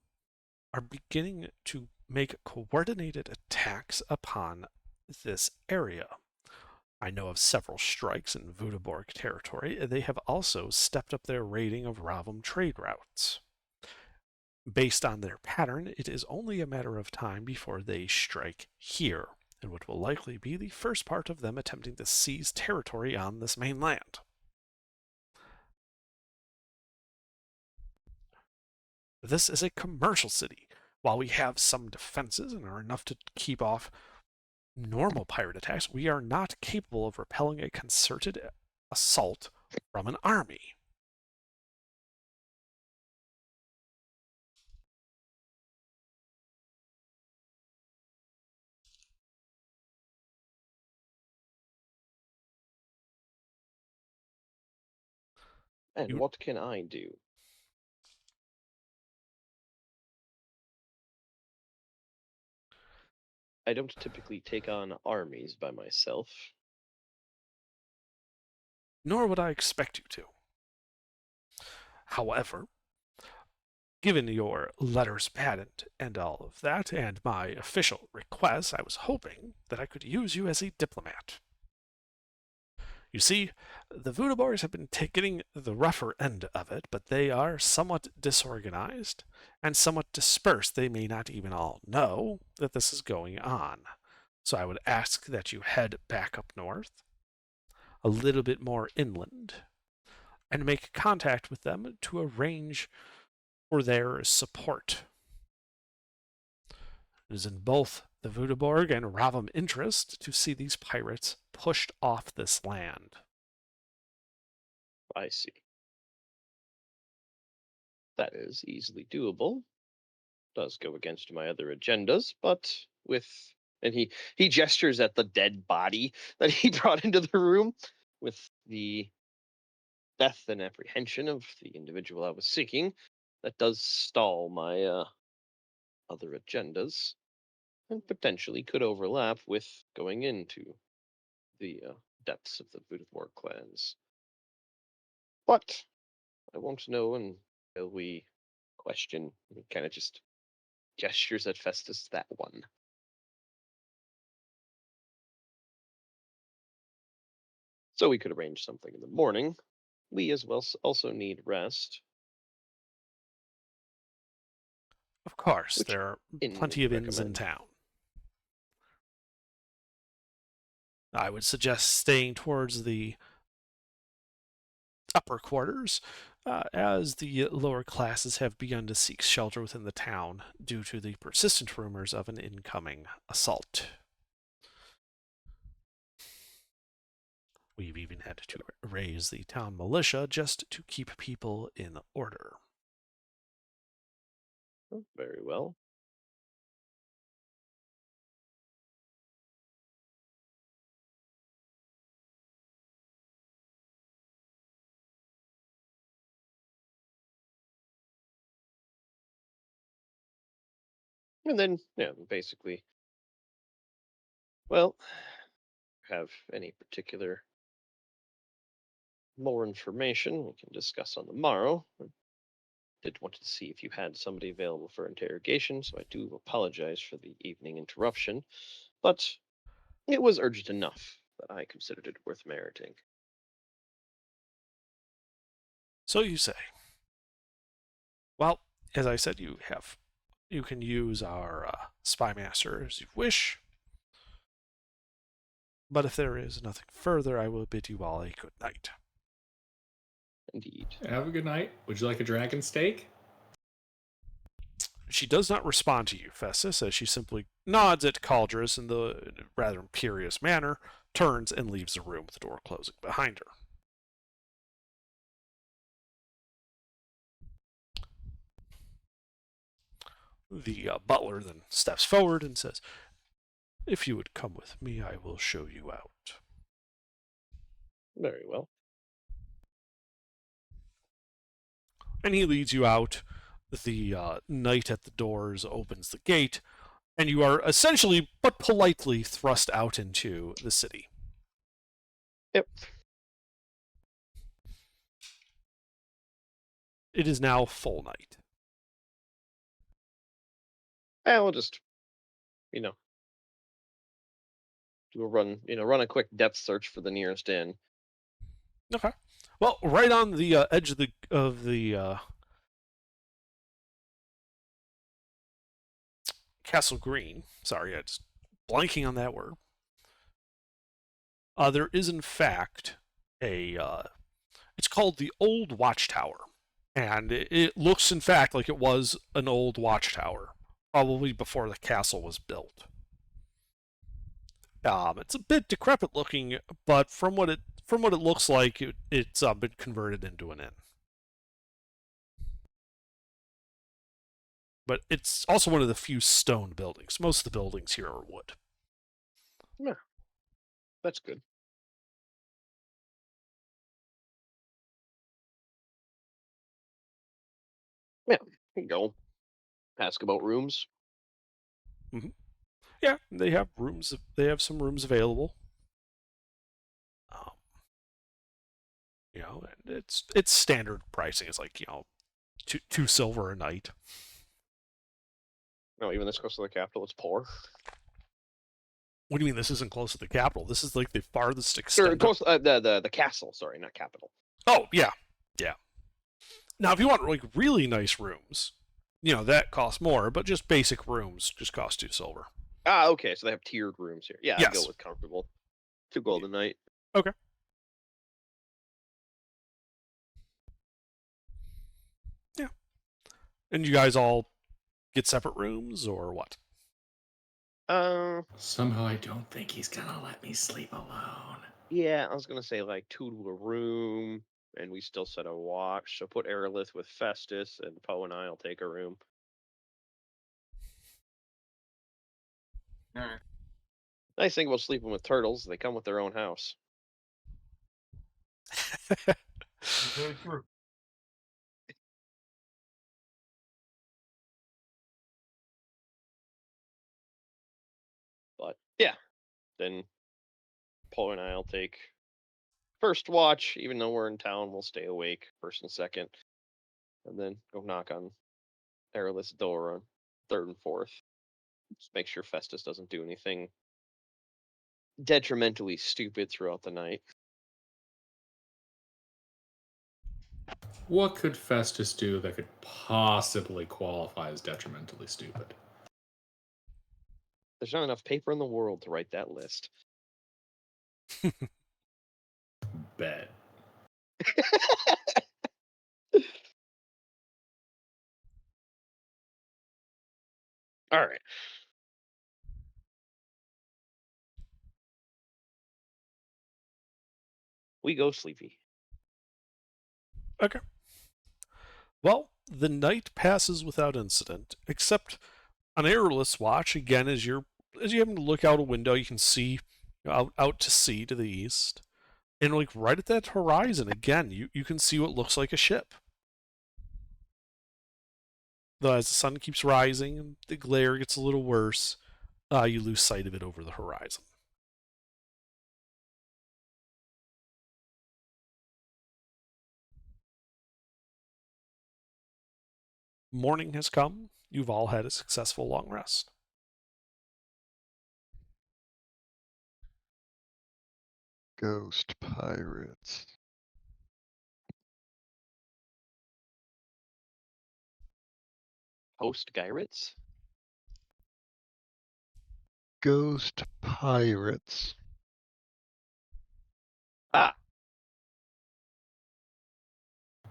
are beginning to make coordinated attacks upon this area. I know of several strikes in Vudaborg territory. They have also stepped up their raiding of Ravam trade routes. Based on their pattern, it is only a matter of time before they strike here, and what will likely be the first part of them attempting to seize territory on this mainland. This is a commercial city. While we have some defenses and are enough to keep off normal pirate attacks, we are not capable of repelling a concerted assault from an army. And You, what can I do? I don't typically take on armies by myself. nor would I expect you to. However, given your letters patent and all of that, and my official request, I was hoping that I could use you as a diplomat. You see, the Vudabars have been getting the rougher end of it, but they are somewhat disorganized and somewhat dispersed. They may not even all know that this is going on. So I would ask that you head back up north, a little bit more inland, and make contact with them to arrange for their support. It is in both the Vudaborg and Ravam interest to see these pirates pushed off this land. I see. That is easily doable. Does go against my other agendas, but with and he gestures at the dead body that he brought into the room with the death and apprehension of the individual I was seeking. That does stall my other agendas and potentially could overlap with going into the depths of the Voodoo clans. But I won't know until we question. He kind of just gestures at Festus that one. So we could arrange something in the morning. We as well also need rest, Of course, which there are inn would plenty you of inns in recommend? town. I would suggest staying towards the upper quarters, as the lower classes have begun to seek shelter within the town due to the persistent rumors of an incoming assault. We've even had to raise the town militia just to keep people in order. Oh, very well. And then, yeah, basically, well, have any particular more information we can discuss on the morrow. I did want to see if you had somebody available for interrogation, so I do apologize for the evening interruption, but it was urgent enough that I considered it worth meriting. So you say. Well, as I said, you can use our spy master as you wish. But if there is nothing further, I will bid you all a good night. Indeed. Have a good night. Would you like a dragon steak? She does not respond to you, Festus, as she simply nods at Caldrus in the rather imperious manner, turns, and leaves the room with the door closing behind her. The butler then steps forward and says, "If you would come with me, I will show you out." Very well. And he leads you out. The knight at the doors opens the gate, and you are essentially, but politely, thrust out into the city. Yep. It is now full night. And we'll just, do a run a quick depth search for the nearest inn. Okay. Well, right on the edge of the Castle Green. Sorry, I just blanking on that word. There is in fact it's called the Old Watchtower, and it looks in fact like it was an old watchtower, probably before the castle was built. It's a bit decrepit looking, but from what it looks like, it's been converted into an inn. But it's also one of the few stone buildings. Most of the buildings here are wood. Yeah, that's good. Yeah, you can go. Ask about rooms. Mm-hmm. Yeah, they have rooms. They have some rooms available. And it's standard pricing. It's like two silver a night. No, even this close to the capital, it's poor. What do you mean this isn't close to the capital? This is like the farthest Sure, extent. close the castle. Sorry, not capital. Oh yeah. Now, if you want like really nice rooms, that costs more. But just basic rooms just cost 2 silver. Ah, okay. So they have tiered rooms here. Yeah, yes. I'd go with comfortable. 2 gold a night. Okay. Yeah. And you guys all get separate rooms or what? Somehow I don't think he's gonna let me sleep alone. Yeah, I was gonna say like 2 to a room, and we still set a watch. So put Aerolith with Festus, and Poe and I'll take a room. Alright. Nice thing about sleeping with turtles, they come with their own house. Very true. But yeah, then Poe and I'll take first watch. Even though we're in town, we'll stay awake first and second, and then go knock on Aerolith's door on 3rd and 4th. Just make sure Festus doesn't do anything detrimentally stupid throughout the night. What could Festus do that could possibly qualify as detrimentally stupid? There's not enough paper in the world to write that list. Bet. All right. We go sleepy. Okay. Well, the night passes without incident, except on Aerolith's watch. Again, as you happen to look out a window, you can see out to sea to the east, and like right at that horizon, again, you can see what looks like a ship. Though as the sun keeps rising and the glare gets a little worse, you lose sight of it over the horizon. Morning has come. You've all had a successful long rest. Ghost pirates. Host Gyritz? Ghost pirates. Ah,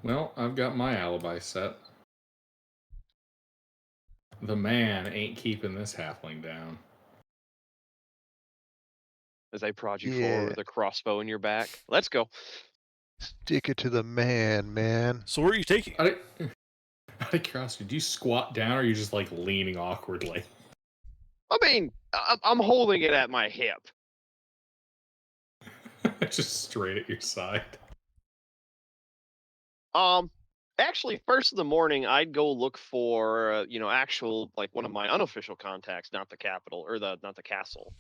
Well, I've got my alibi set. The man ain't keeping this halfling down. as I prod you Yeah. forward with a crossbow in your back. Let's go. Stick it to the man, man. So where are you taking? Out of curiosity, do you squat down or are you just like leaning awkwardly? I mean, I'm holding it at my hip. Just straight at your side. Actually, first in the morning, I'd go look for, actual, like, one of my unofficial contacts, not the capital, or not the castle.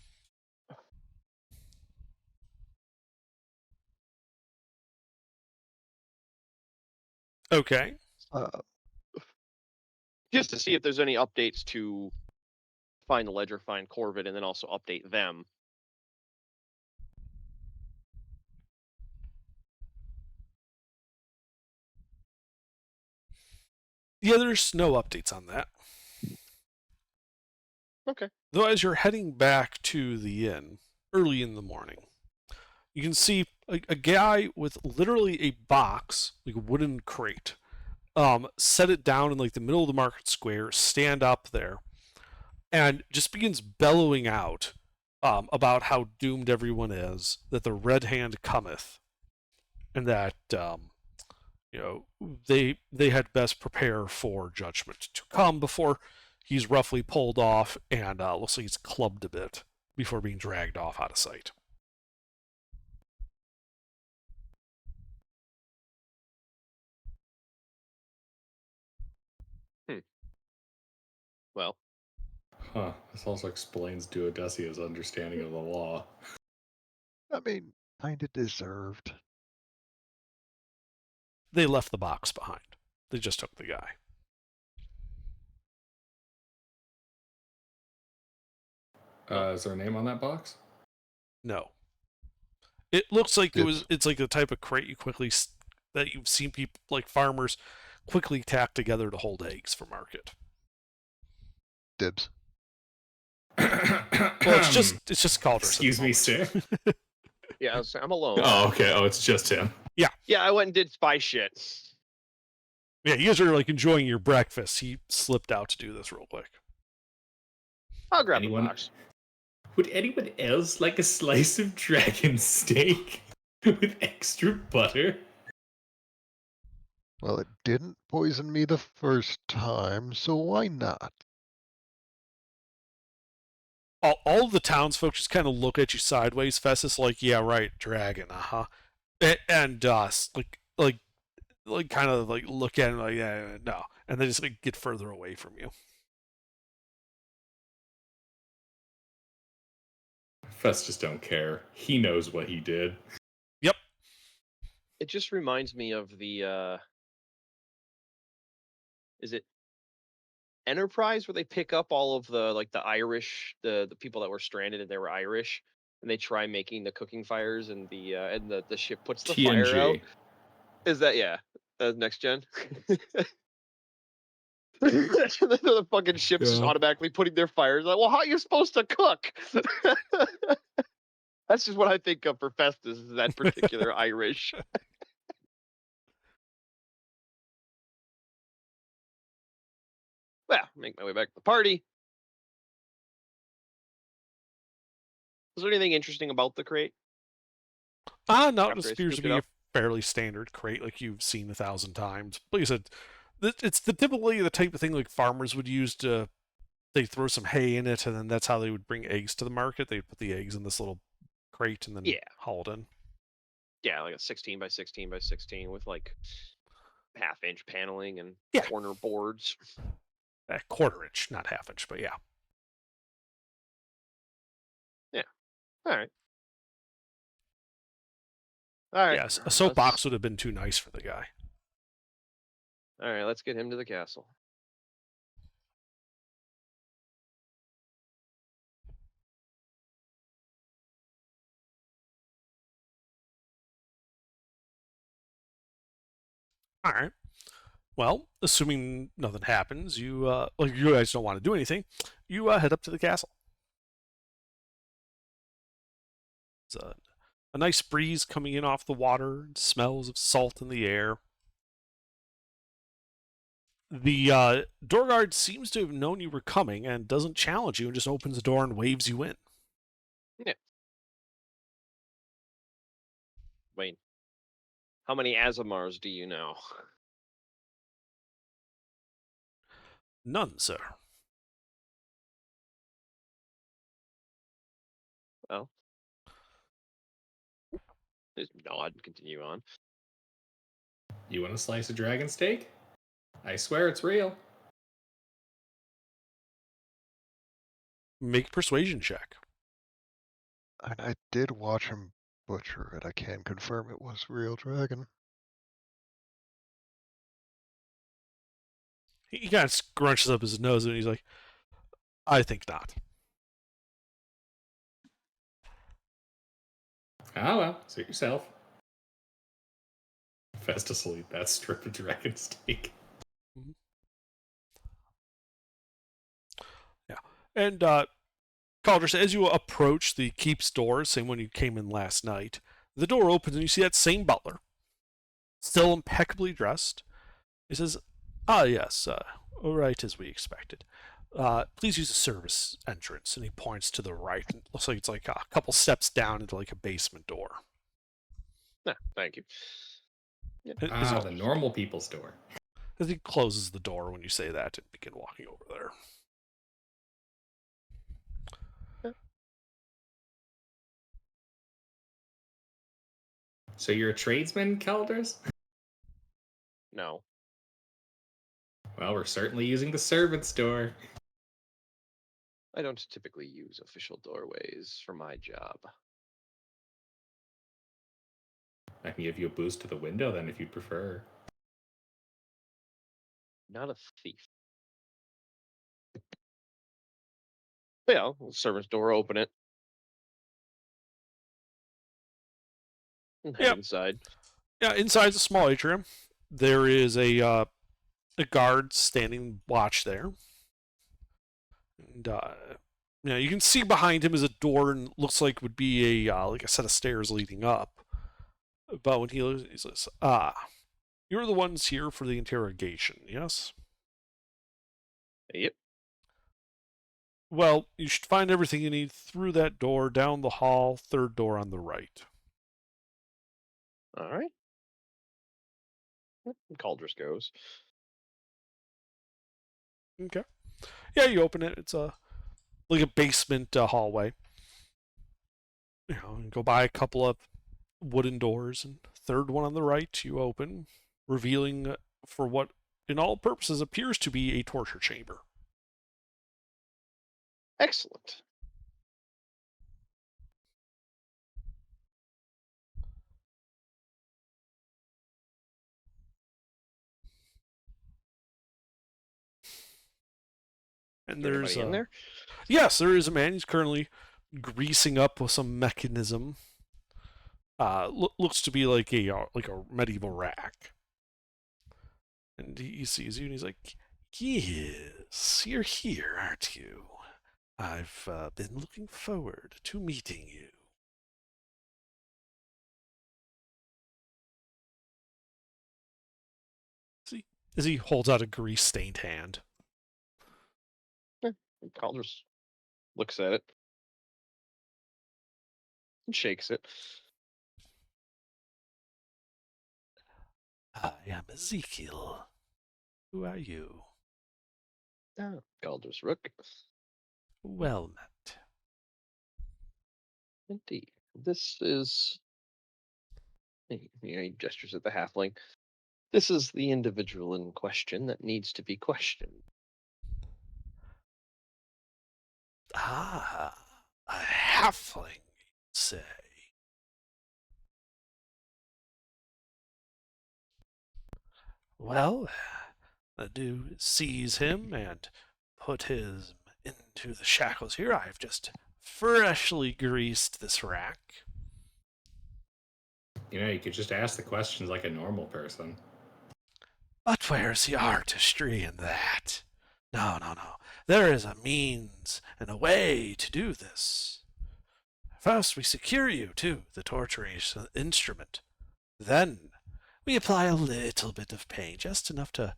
Okay. Just to see if there's any updates to find the ledger, find Corvid, and then also update them. Yeah, there's no updates on that. Okay. Though as you're heading back to the inn early in the morning, you can see a guy with literally a box, like a wooden crate, set it down in like the middle of the market square, stand up there, and just begins bellowing out about how doomed everyone is, that the Red Hand cometh, and that they had best prepare for judgment to come before he's roughly pulled off and looks like he's clubbed a bit before being dragged off out of sight. Well, Huh. This also explains Duodecia's understanding of the law. I mean, kinda deserved. They left the box behind. They just took the guy. Is there a name on that box? No. It looks like Dibs. it's like the type of crate that you've seen people, like farmers, quickly tack together to hold eggs for market. Dibs. Well, it's just Caldress. Excuse me, sir. yeah, I'm alone. Oh, okay. Oh, it's just him. Yeah, I went and did spy shit. Yeah, you guys are like enjoying your breakfast. He slipped out to do this real quick. I'll grab Anyone? the box. Would anyone else like a slice of dragon steak with extra butter? Well, it didn't poison me the first time, so why not? All the townsfolk just kind of look at you sideways. Festus, like, yeah, right, dragon, and like kind of like look at him like, yeah, no, and they just like get further away from you. Festus don't care. He knows what he did. Yep. It just reminds me of the is it Enterprise, where they pick up all of the Irish, the people that were stranded and they were Irish, and they try making the cooking fires, and the ship puts the fire out. TNG. Is that next gen? The fucking ship's just Yeah. automatically putting their fires. Like, well, how are you supposed to cook? That's just what I think of for Festus, is that particular Irish. Well, make my way back to the party. Was there anything interesting about the crate? No, it After I appears to scooped be it a up? fairly standard crate, like you've seen 1,000 times. Like I said, it's typically the type of thing like farmers would use to. They throw some hay in it, and then that's how they would bring eggs to the market. They'd put the eggs in this little crate and then haul it in. Yeah, like a 16 by 16 by 16 with like half-inch paneling and Yeah. corner boards. quarter inch, not half inch, but yeah. All right. All right. Yes, a soapbox would have been too nice for the guy. All right. Let's get him to the castle. All right. Well, assuming nothing happens, you you guys don't want to do anything, you head up to the castle. It's a nice breeze coming in off the water, smells of salt in the air. The door guard seems to have known you were coming and doesn't challenge you and just opens the door and waves you in. Wait. How many Azamars do you know? None, sir. Well, just nod and continue on. You want a slice of dragon steak? I swear it's real. Make a persuasion check. I did watch him butcher it. I can confirm it was real dragon. He kind of scrunches up his nose and he's like, I think not. Ah, well, suit yourself. Festus will eat that strip of dragon steak. Yeah. And Caldress, as you approach the keep's door, same one you came in last night, the door opens and you see that same butler, still impeccably dressed. He says, yes, right as we expected. Please use the service entrance. And he points to the right. And it looks like it's like a couple steps down into like a basement door. Yeah, thank you. The normal people's door. As he closes the door when you say that and begin walking over there. So you're a tradesman, Calders? No. Well, we're certainly using the servant's door. I don't typically use official doorways for my job. I can give you a boost to the window then if you prefer. Not a thief. Yeah, servant's door, open it. And head Yep. inside. Yeah, inside's a small atrium. There is a guard standing watch there. And you can see behind him is a door and looks like would be a like a set of stairs leading up. But when he says, you're the ones here for the interrogation, yes? Yep. Well, you should find everything you need through that door, down the hall, third door on the right. All right. And Caldress goes. Okay. Yeah, you open it. It's like a basement hallway. And go by a couple of wooden doors, and third one on the right you open, revealing for what, in all purposes, appears to be a torture chamber. Excellent. And Anybody there's in there? Yes, there is a man. He's currently greasing up with some mechanism. Looks to be like a medieval rack. And he sees you, and he's like, "Yes, you're here, aren't you? I've been looking forward to meeting you." See, as he holds out a grease-stained hand. And Caldress looks at it and shakes it. I am Ezekiel. Who are you? Oh, Caldress Rook. Well met. Indeed. This is. He gestures at the halfling. This is the individual in question that needs to be questioned. Ah, a halfling, you'd say. Well, do seize him and put him into the shackles here. I've just freshly greased this rack. You know, you could just ask the questions like a normal person. But where's the artistry in that? No, no, no. There is a means and a way to do this. First, we secure you to the torturing instrument. Then, we apply a little bit of pain, just enough to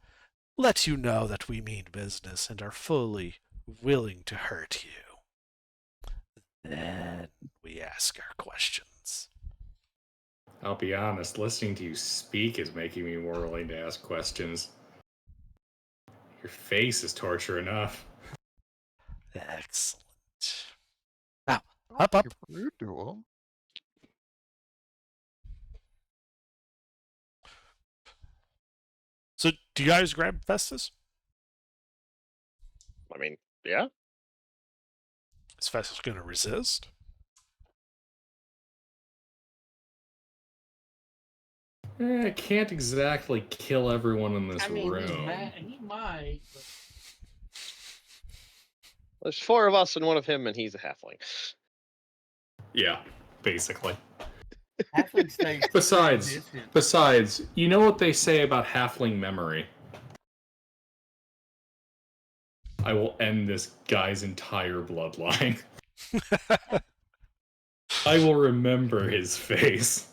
let you know that we mean business and are fully willing to hurt you. Then, we ask our questions. I'll be honest, listening to you speak is making me more willing to ask questions. Your face is torture enough. Excellent. Now, up, up. You do 'em. So, do you guys grab Festus? I mean, yeah. Is Festus going to resist? I can't exactly kill everyone in this I mean, room. he might. But... There's 4 of us and 1 of him, and he's a halfling. Yeah, basically. Halfling stays Besides, you know what they say about halfling memory? I will end this guy's entire bloodline. I will remember his face.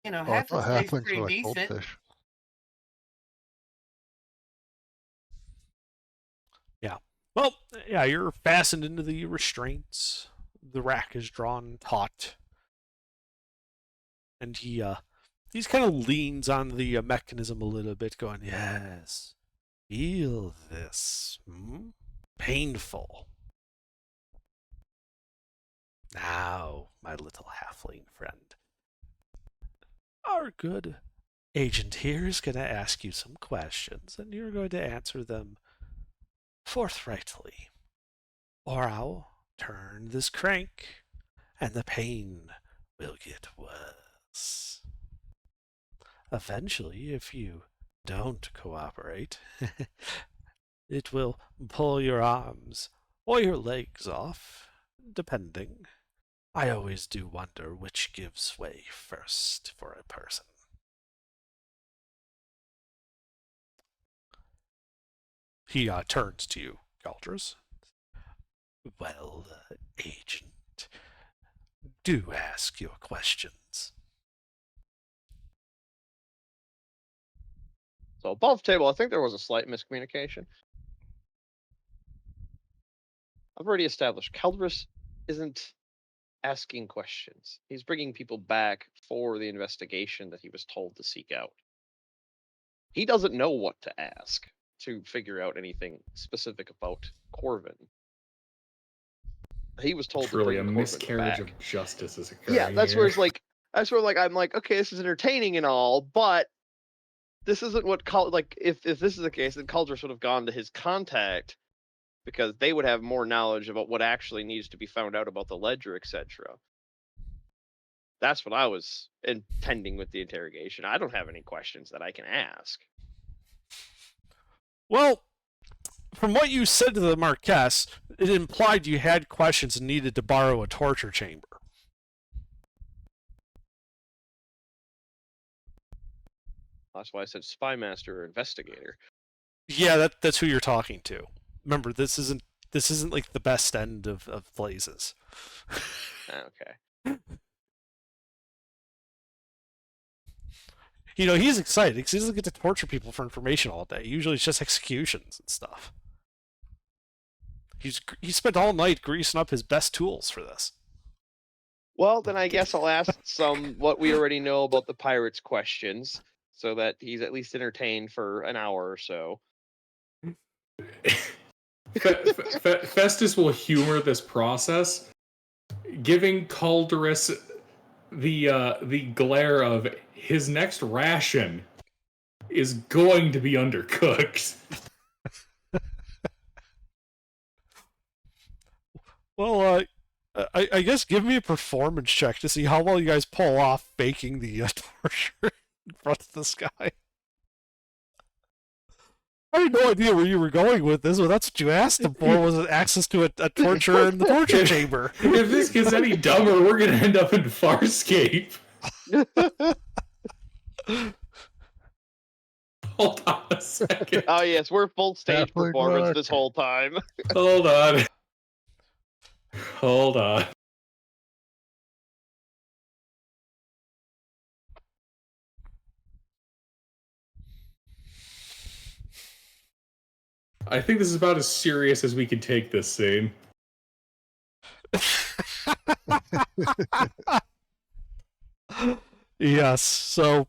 You know, Oh, I thought halfling stays halflings pretty were like decent. goldfish. Well, yeah, you're fastened into the restraints. The rack is drawn taut. And he's kind of leans on the mechanism a little bit, going, yes, feel this. Painful. Now, my little halfling friend, our good agent here is going to ask you some questions, and you're going to answer them forthrightly, or I'll turn this crank, and the pain will get worse. Eventually, if you don't cooperate, it will pull your arms or your legs off, depending. I always do wonder which gives way first for a person. He turns to you, Caldrus. Well, agent, do ask your questions. So above table, I think there was a slight miscommunication. I've already established Caldrus isn't asking questions. He's bringing people back for the investigation that he was told to seek out. He doesn't know what to ask to figure out anything specific about Corvin. He was told Truly, to a bring Corvin miscarriage back. of justice is occurring. Yeah, that's here. where it's like, I'm like, okay, this is entertaining and all, but this isn't what if this is the case, then Caldrus would have gone to his contact because they would have more knowledge about what actually needs to be found out about the ledger, etc. That's what I was intending with the interrogation. I don't have any questions that I can ask. Well, from what you said to the Marquess, it implied you had questions and needed to borrow a torture chamber. That's why I said spy master or investigator. Yeah, that's who you're talking to. Remember, this isn't like the best end of Blazes. Okay. You know, he's excited because he doesn't get to torture people for information all day. Usually it's just executions and stuff. He spent all night greasing up his best tools for this. Well, then I guess I'll ask some what we already know about the pirates questions, so that he's at least entertained for an hour or so. Festus will humor this process, giving Caldrus the glare of his next ration is going to be undercooked. Well, I guess give me a performance check to see how well you guys pull off faking the torture in front of this guy. I had no idea where you were going with this, but that's what you asked him for, was access to a torture in the torture chamber. If this gets any dumber, we're gonna end up in Farscape. Hold on a second. Oh yes, we're full stage Halfway performance dark. this whole time. Hold on. Hold on. I think this is about as serious as we can take this scene. Yes, so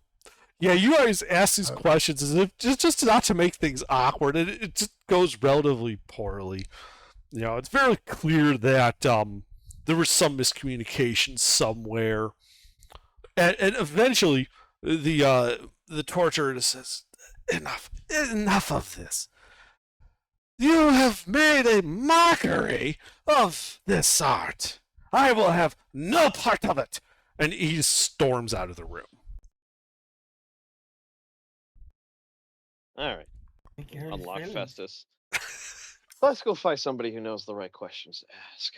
yeah, you guys ask these questions as if just not to make things awkward, and it just goes relatively poorly. You know, it's very clear that there was some miscommunication somewhere, and eventually the torturer says, enough of this. You have made a mockery of this art. I will have no part of it. And he storms out of the room. All right, I think you hurt his unlock feelings. Festus. Let's go find somebody who knows the right questions to ask.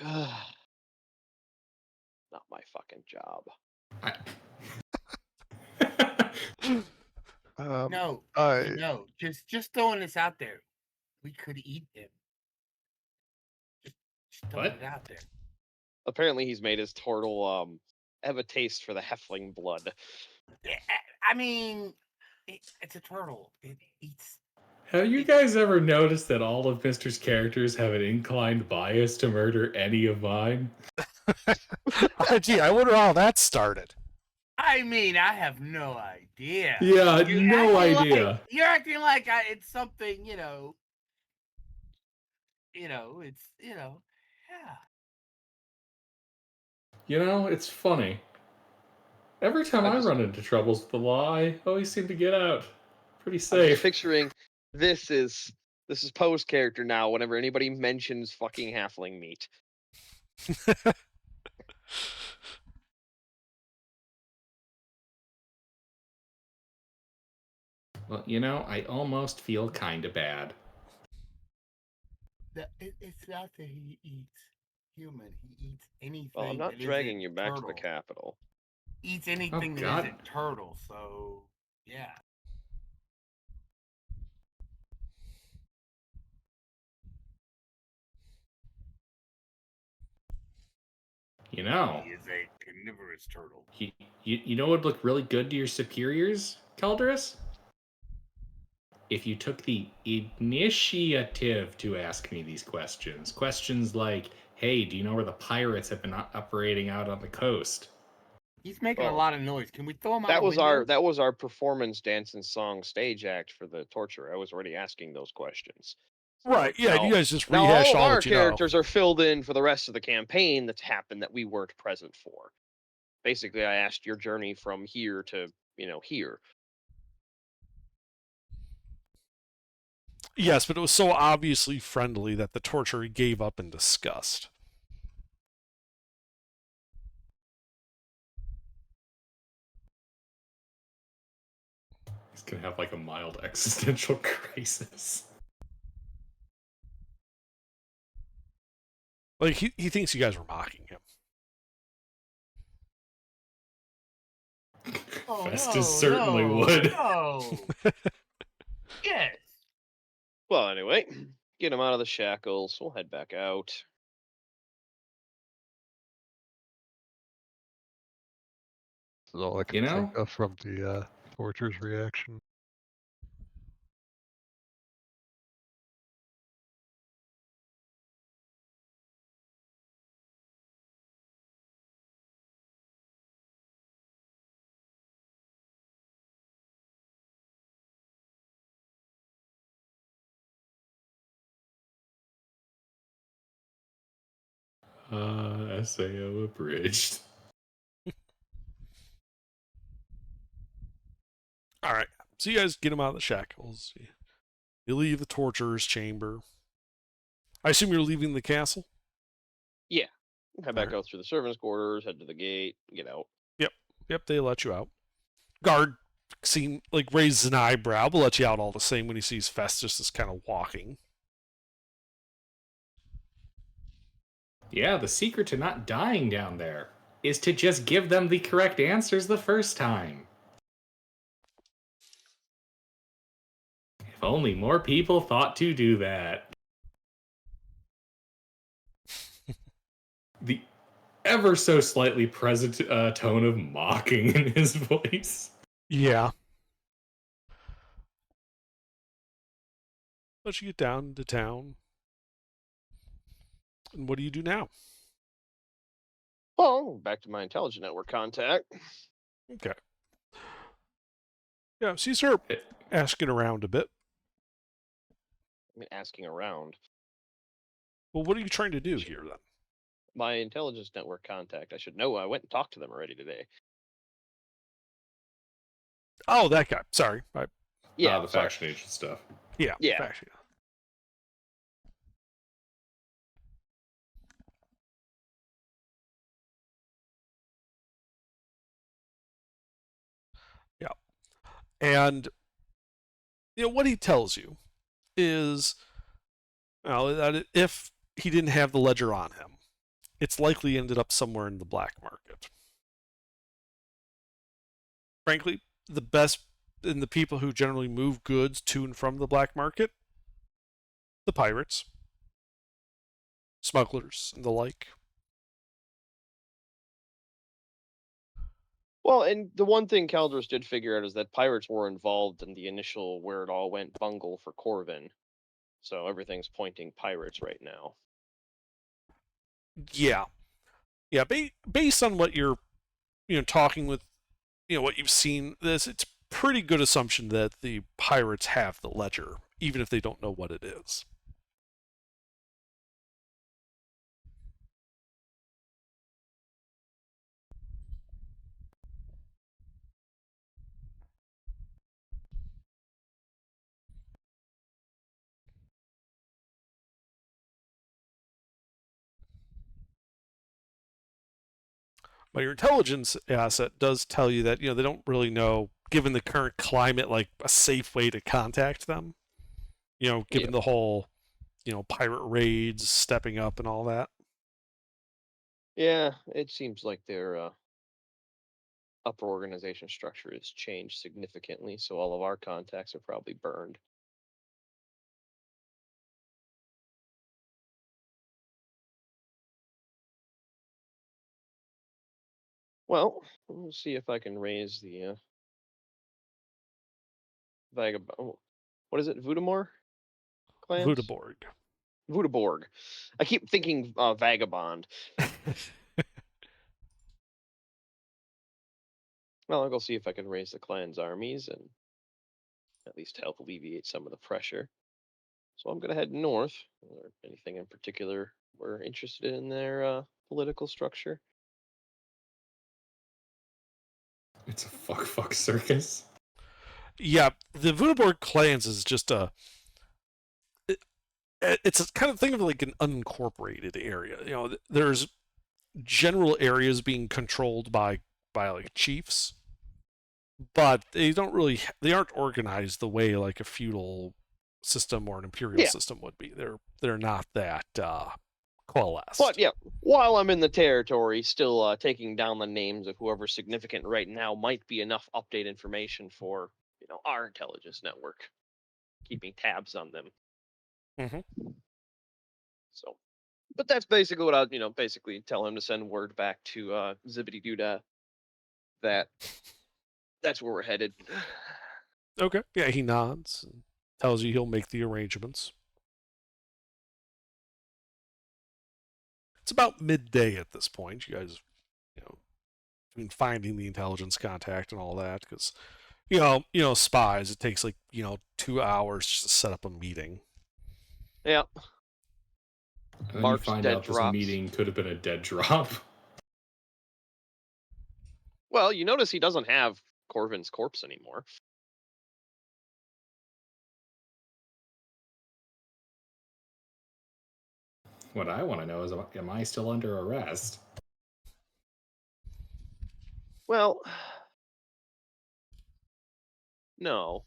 Not my fucking job. No, I no, just throwing this out there. We could eat him. Just throwing What? it out there. Apparently, he's made his turtle have a taste for the Heffling blood. Yeah, I mean, it's a turtle. It eats. Have you guys ever noticed that all of Mr.'s characters have an inclined bias to murder any of mine? Gee, I wonder how that started. I mean, I have no idea. Yeah, You're no acting idea. Like, you're acting like it's something, it's, yeah. You know, it's funny. Every time I run into troubles with the law, I always seem to get out pretty I'm just safe. picturing this is Poe's character now. Whenever anybody mentions fucking halfling meat, Well, you know, I almost feel kind of bad. It's not that he eats human. He eats anything. well, I'm not that dragging isn't you back to the turtle. capital. Eats anything that God. isn't turtle. So yeah. You know, He is a carnivorous turtle. you know what would look really good to your superiors, Calderus? If you took the initiative to ask me these questions. Questions like, hey, do you know where the pirates have been operating out on the coast? He's making a Well, lot of noise. Can we throw him out? That a was window? our performance, dance, and song stage act for the torture. I was already asking those questions. So Right, yeah, now- you guys just Now rehash all of all our that you know. characters are filled in for the rest of the campaign that's happened that we weren't present for. Basically, I asked your journey from here to here. Yes, but it was so obviously friendly that the torturer gave up in disgust. He's gonna have like a mild existential crisis. Like, he thinks you guys were mocking him. Oh, Festus certainly would. No. Yes. Well, anyway, get him out of the shackles. We'll head back out. This is all I can You know? think of from the torture's reaction. SAO abridged. All right, so you guys get him out of the shackles. You leave the torturer's chamber. I assume you're leaving the castle? Head back out through the servants' quarters, head to the gate, get out. Yep, they let you out. Guard raises an eyebrow, but lets you out all the same when he sees Festus is kind of walking. Yeah, the secret to not dying down there is to just give them the correct answers the first time. If only more people thought to do that. The ever so slightly present tone of mocking in his voice. Yeah. Let you get down into town. And what do you do now? Well, back to my intelligence network contact. Okay. Yeah, so you start asking around a bit. I mean, asking around. Well, what are you trying to do here then? My intelligence network contact. I should know. I went and talked to them already today. Oh, that guy. Sorry. Yeah, the sorry. faction agent stuff. Yeah. Yeah. Faction. Yeah. And what he tells you is that if he didn't have the ledger on him, it's likely ended up somewhere in the black market. Frankly, the best and the people who generally move goods to and from the black market, the pirates, smugglers, and the like. Well, and the one thing Caldros did figure out is that pirates were involved in the initial where it all went bungle for Corvin. So everything's pointing pirates right now. Yeah. Yeah, based on what you're talking with, what you've seen, it's pretty good assumption that the pirates have the ledger, even if they don't know what it is. But your intelligence asset does tell you that, they don't really know, given the current climate, like a safe way to contact them. Given the whole, pirate raids stepping up and all that. Yeah, it seems like their upper organization structure has changed significantly, so all of our contacts are probably burned. Well, we'll see if I can raise the vagabond. What is it, Vudamore clans? Vudaborg. Vudaborg. I keep thinking vagabond. Well, I'll go see if I can raise the clan's armies and at least help alleviate some of the pressure. So I'm going to head north. Or anything in particular we're interested in their political structure? It's a fuck circus. Yeah, the Vudaborg clans is just it's a kind of thing of like an unincorporated area. There's general areas being controlled by like chiefs, but they aren't organized the way like a feudal system or an imperial system would be. They're not that coalesced. But yeah, while I'm in the territory, still taking down the names of whoever's significant right now might be enough update information for our intelligence network, keeping tabs on them. Mm-hmm. So, but that's basically what I basically tell him to send word back to Zibbity Doodah that that's where we're headed. Okay. Yeah, he nods and tells you he'll make the arrangements. It's about midday at this point. You guys, been finding the intelligence contact and all that, because spies, it takes like 2 hours just to set up a meeting. Yeah. And then Mark's you find dead out drops. this meeting could have been a dead drop. Well, you notice he doesn't have Corvin's corpse anymore. What I want to know is, am I still under arrest? Well, no.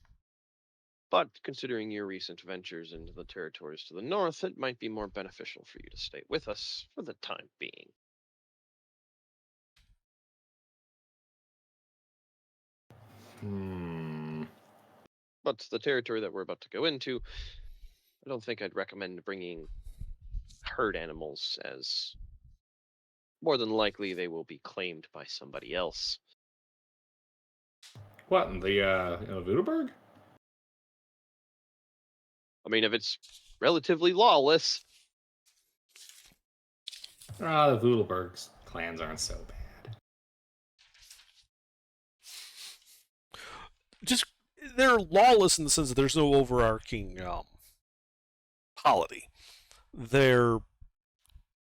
But considering your recent ventures into the territories to the north, it might be more beneficial for you to stay with us for the time being. But the territory that we're about to go into, I don't think I'd recommend bringing herd animals, as more than likely they will be claimed by somebody else. What, in the Voodooburg? I mean, if it's relatively lawless, The Voodooburg's clans aren't so bad. Just they're lawless in the sense that there's no overarching polity. There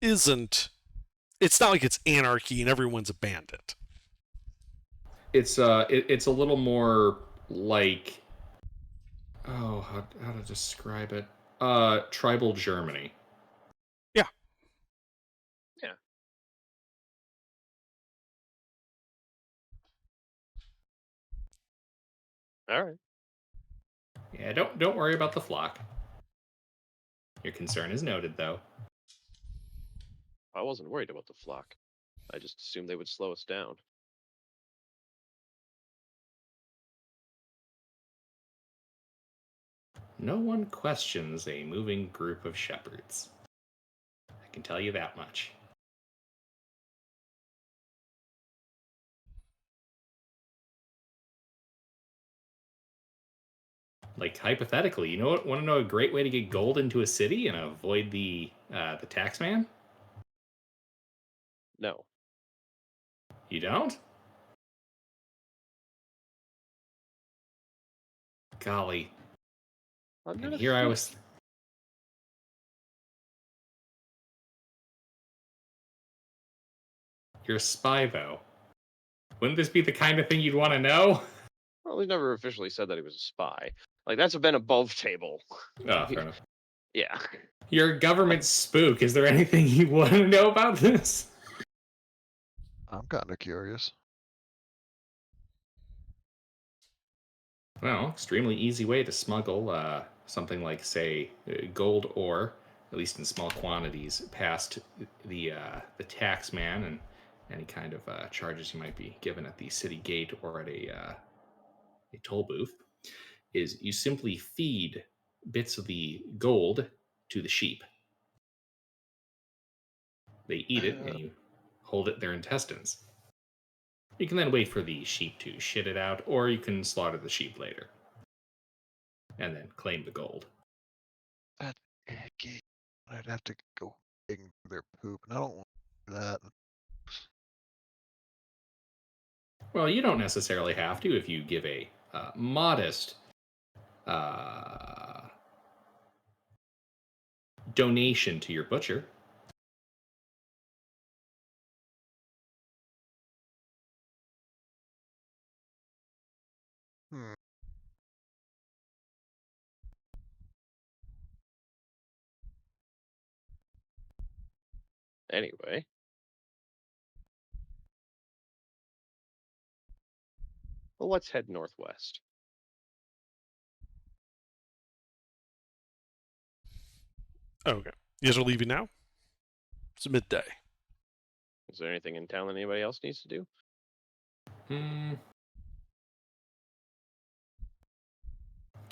isn't. It's not like it's anarchy and everyone's a bandit. It's it's a little more like, oh, how to describe it? Tribal Germany. Yeah. Yeah. All right. Yeah, don't worry about the flock. Your concern is noted, though. I wasn't worried about the flock. I just assumed they would slow us down. No one questions a moving group of shepherds. I can tell you that much. Like, hypothetically, you know what? Want to know a great way to get gold into a city and avoid the tax man? No. You don't? Golly. I'm And not here I a was. You're a spy, though. Wouldn't this be the kind of thing you'd want to know? Well, we never officially said that he was a spy. Like, that's been above table. Oh, fair enough. Yeah. You're a government spook. Is there anything you want to know about this? I'm kind of curious. Well, extremely easy way to smuggle something like, say, gold ore, at least in small quantities, past the tax man and any kind of charges you might be given at the city gate or at a toll booth, is you simply feed bits of the gold to the sheep. They eat it, and you hold it in their intestines. You can then wait for the sheep to shit it out, or you can slaughter the sheep later. And then claim the gold. That icky. I'd have to go digging through their poop, and I don't want to do that. Well, you don't necessarily have to if you give a modest donation to your butcher. Hmm. Anyway. Well, let's head northwest. Okay. You guys are leaving now? It's midday. Is there anything in town that anybody else needs to do?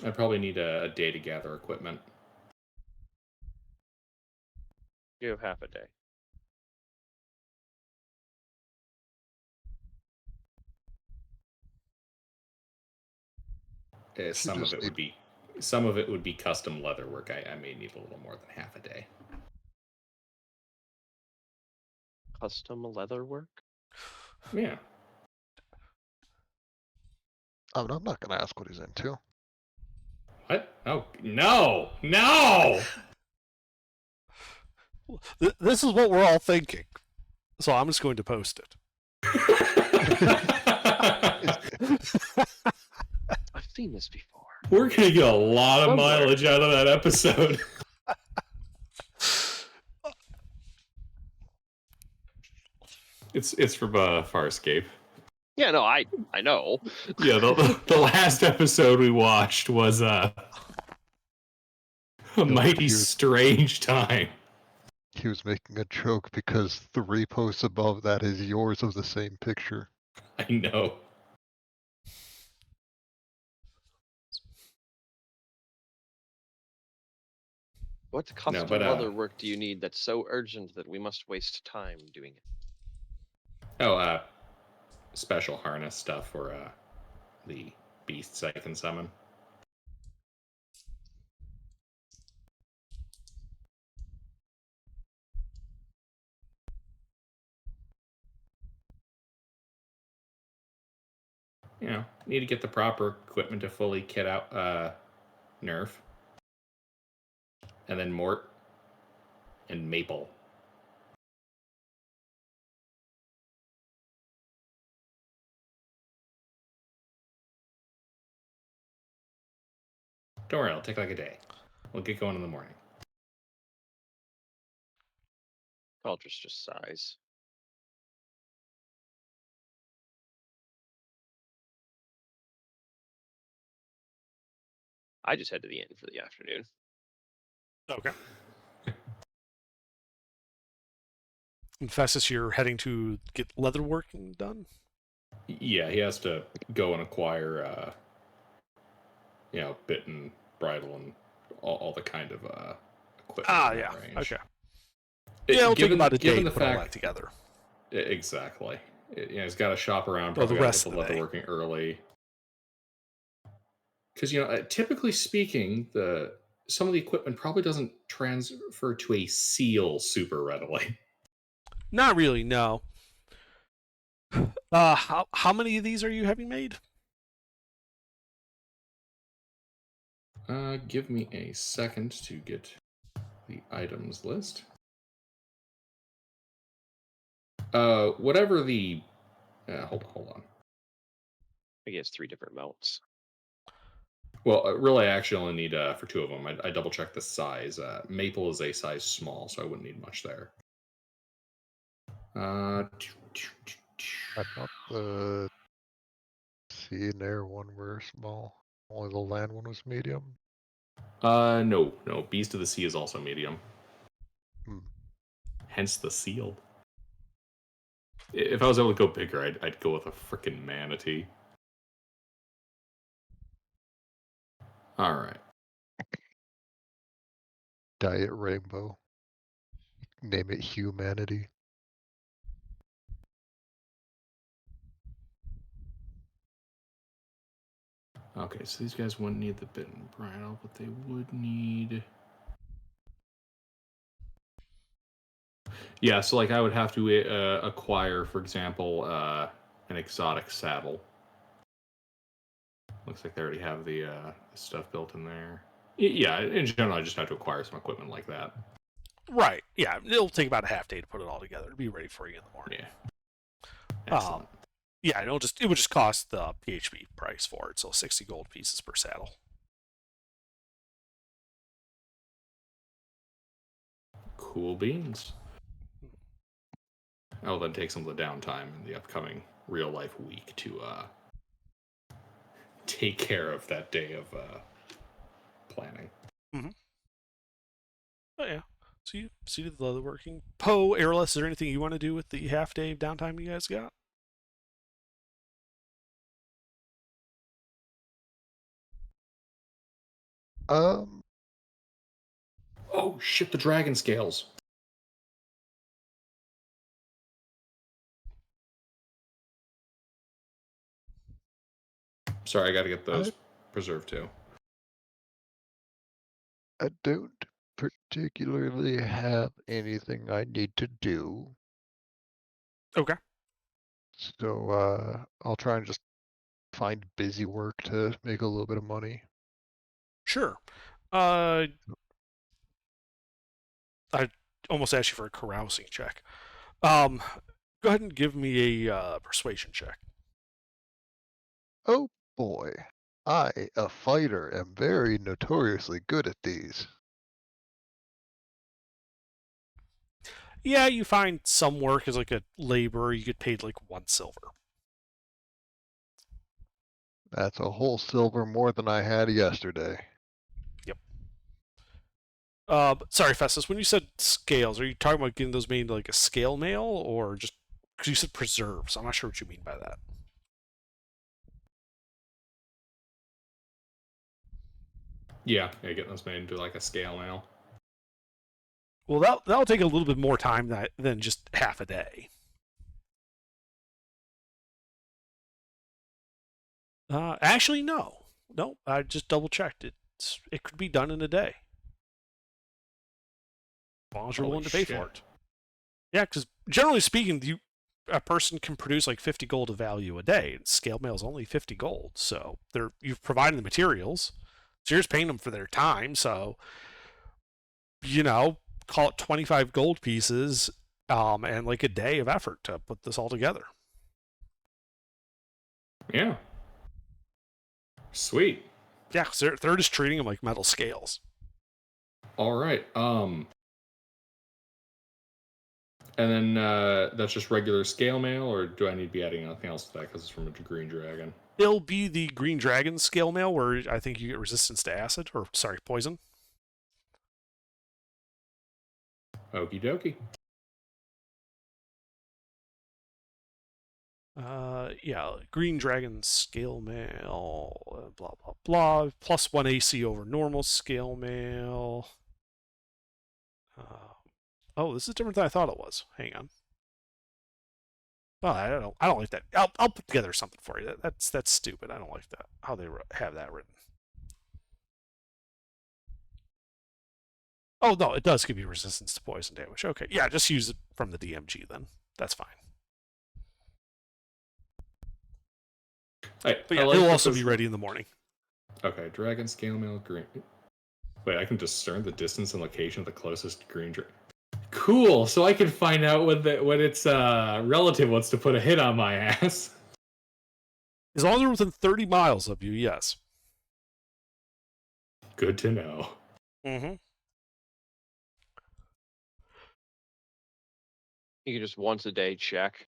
I probably need a day to gather equipment. You have half a day. Some of it would be custom leather work. I may need a little more than half a day. Custom leather work? Yeah. I mean, I'm not going to ask what he's into. What? Oh, no! No! This is what we're all thinking. So I'm just going to post it. I've seen this before. We're going to get a lot of mileage out of that episode. It's from Farscape. Yeah, no, I know. Yeah, the last episode we watched was a mighty he was- strange time. He was making a joke because 3 posts above that is yours of the same picture. I know. What custom but, leather work do you need that's so urgent that we must waste time doing it? Oh, special harness stuff for the beasts I can summon. You know, need to get the proper equipment to fully kit out Nerf. And then Mort and Maple. Don't worry, it'll take like a day. We'll get going in the morning. Caldress just sighs. I just head to the inn for the afternoon. Okay. And Festus, you're heading to get leather working done? Yeah, he has to go and acquire, bit and bridle and all the kind of equipment. Ah, in yeah. that range. Okay. Yeah, it'll take about a day to put all that together. Exactly. He's got to shop around. Well, the Probably rest got of the the leather day. working early. Because typically speaking, some of the equipment probably doesn't transfer to a seal super readily. Not really, no. How many of these are you having made? Give me a second to get the items list. Whatever the hold on. I guess 3 different mounts. Well, really, I actually only need for 2 of them. I double checked the size. Maple is a size small, so I wouldn't need much there. I thought the sea and air one were small. Only the land one was medium. No. Beast of the Sea is also medium. Hmm. Hence the seal. If I was able to go bigger, I'd go with a freaking manatee. All right. Diet Rainbow. Name it Humanity. Okay, so these guys wouldn't need the bit and bridle, but they would need... Yeah, so like I would have to acquire, for example, an exotic saddle. Looks like they already have the stuff built in there. Yeah, in general, I just have to acquire some equipment like that. Right. Yeah, it'll take about a half day to put it all together. It'll be ready for you in the morning. Yeah. Excellent. Yeah, it would just cost the PHP price for it, so 60 gold pieces per saddle. Cool beans. I will then take some of the downtime in the upcoming real life week to take care of that day of planning. Mm-hmm. Oh yeah. So you see the leather working. Poe, Airless, is there anything you want to do with the half day of downtime you guys got? Oh shit! The dragon scales. Sorry, I got to get those preserved too. I don't particularly have anything I need to do. Okay. So I'll try and just find busy work to make a little bit of money. Sure. I almost asked you for a carousing check. Go ahead and give me a persuasion check. Oh boy, I, a fighter, am very notoriously good at these. Yeah, you find some work as like a laborer, you get paid like 1 silver. That's a whole silver more than I had yesterday. But sorry, Festus, when you said scales, are you talking about getting those made into like a scale mail or just because you said preserves? I'm not sure what you mean by that. Yeah, getting those made into like a scale mail. Well, that'll take a little bit more time than just half a day. Actually, no. I just double checked. It could be done in a day. As long as you're Holy willing to pay shit. for it. Yeah, because generally speaking, a person can produce like 50 gold of value a day, and scale mail is only 50 gold. So you've provided the materials, so you're just paying them for their time. So call it 25 gold pieces, and like a day of effort to put this all together. Yeah. Sweet. Yeah, because they're just treating them like metal scales. All right. And then that's just regular scale mail, or do I need to be adding anything else to that because it's from a green dragon? It'll be the green dragon scale mail where I think you get resistance to acid, or sorry, poison. Okie dokie. Yeah, green dragon scale mail, blah blah blah. Plus 1 AC over normal scale mail. Oh, this is different than I thought it was. Hang on. Well, I don't like that. I'll put together something for you. That's stupid. I don't like that. How they have that written. Oh no, it does give you resistance to poison damage. Okay, yeah, just use it from the DMG then. That's fine. But yeah, it'll also be ready in the morning. Okay, dragon scale mail green. Wait, I can discern the distance and location of the closest green dragon. Cool. So I can find out what its relative wants to put a hit on my ass. As long as they're within 30 miles of you, yes. Good to know. Mm-hmm. You can just once a day check.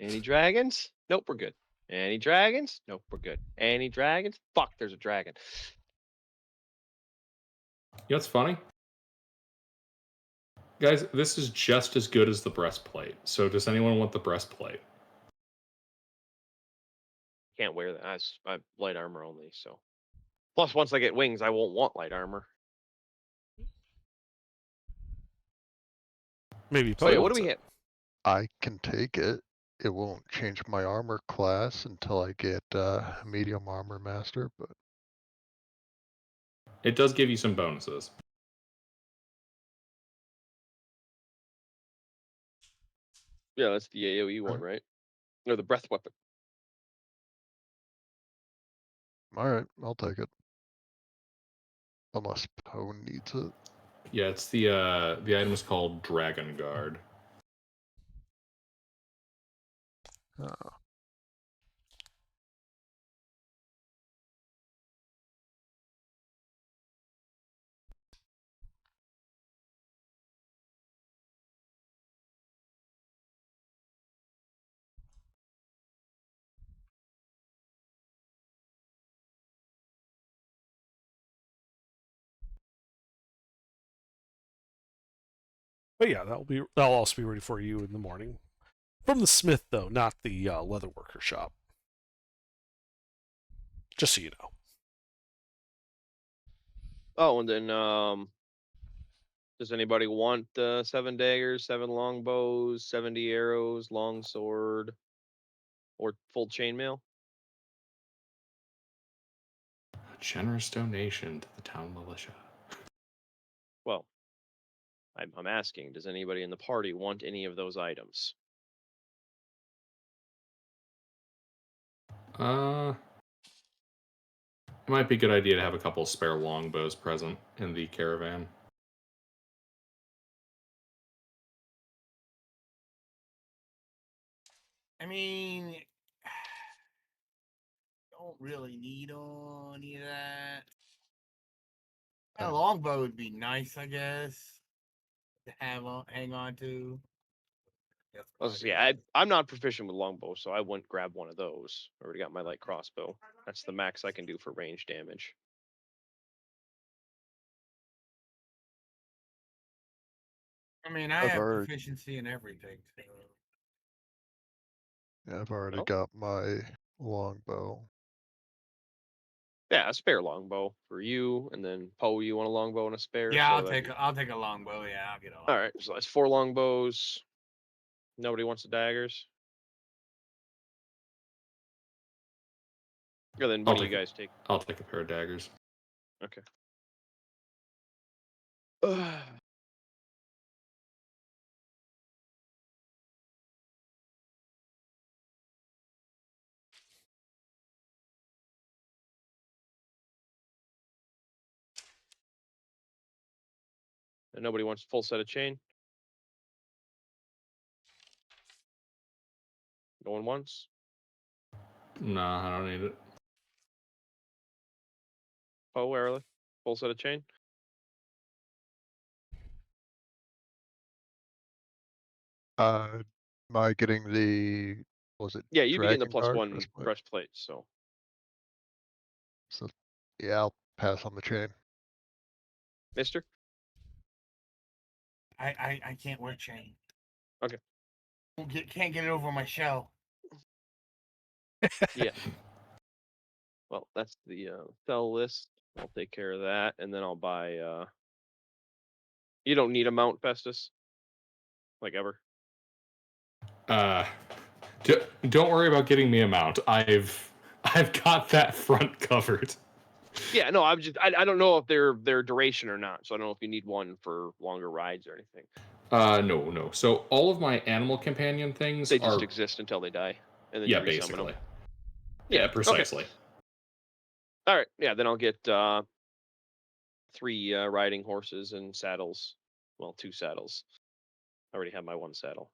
Any dragons? Nope, we're good. Any dragons? Nope, we're good. Any dragons? Fuck, there's a dragon. You know what's funny? Guys, this is just as good as the breastplate. So does anyone want the breastplate? Can't wear that. I light armor only, so. Plus, once I get wings, I won't want light armor. Maybe. So yeah, what do we hit? I can take it. It won't change my armor class until I get medium armor master, but It does give you some bonuses. Yeah, that's the AoE one, right? Or the breath weapon. alright, I'll take it. Unless Poe needs it. Yeah, it's the item is called Dragon Guard. Oh. But yeah, that'll also be ready for you in the morning. From the smith, though, not the leatherworker shop. Just so you know. Oh, and then does anybody want 7 daggers, 7 longbows, 70 arrows, long sword, or full chainmail? A generous donation to the town militia. Well, I'm asking, does anybody in the party want any of those items? It might be a good idea to have a couple spare longbows present in the caravan. I mean, don't really need any of that. A longbow would be nice, I guess, to hang on to. That's probably I'm not proficient with longbow, so I wouldn't grab one of those. I already got my light crossbow. That's the max I can do for range damage. I mean, I I've have already- proficiency in everything. So. Yeah, I've already Oh. got my longbow. Yeah, a spare longbow for you, and then Poe, you want a longbow and a spare? Yeah, so I'll that take you- I'll take a longbow. Yeah, I'll get a All longbow. right, so that's 4 longbows. Nobody wants the daggers. And then what I'll do you take it. guys take? I'll take a pair of daggers. Okay. And nobody wants a full set of chain. Going once. Nah, I don't need it. Poe, Erlich, full set of chain. Am I getting the, was it? Yeah, you'd be getting the Dragon Guard +1 breastplate. So So, yeah, I'll pass on the chain. Mister. I can't wear chain. Okay. Can't get it over my shell. Yeah. Well, that's the sell list. I'll take care of that, and then I'll buy. You don't need a mount, Festus. Like ever. Don't worry about getting me a mount. I've got that front covered. Yeah, no, I don't know if they're duration or not, so I don't know if you need one for longer rides or anything. No. So all of my animal companion things They just are exist until they die, and then yeah, you resummon basically. them. Yeah, Okay. precisely. All right, yeah, then I'll get 3 riding horses and saddles. Well, 2 saddles. I already have my 1 saddle.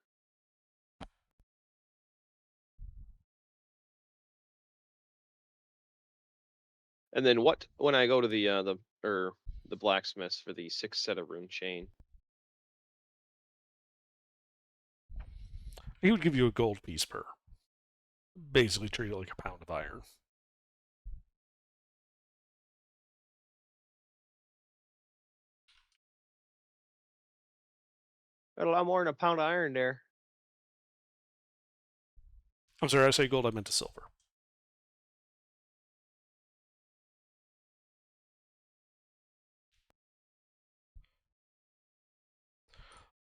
And then what? When I go to the blacksmiths for the 6 set of rune chain, He would give you a gold piece per. Basically treat it like a pound of iron. got a lot more than a pound of iron there. I'm sorry, I say gold, I meant to silver.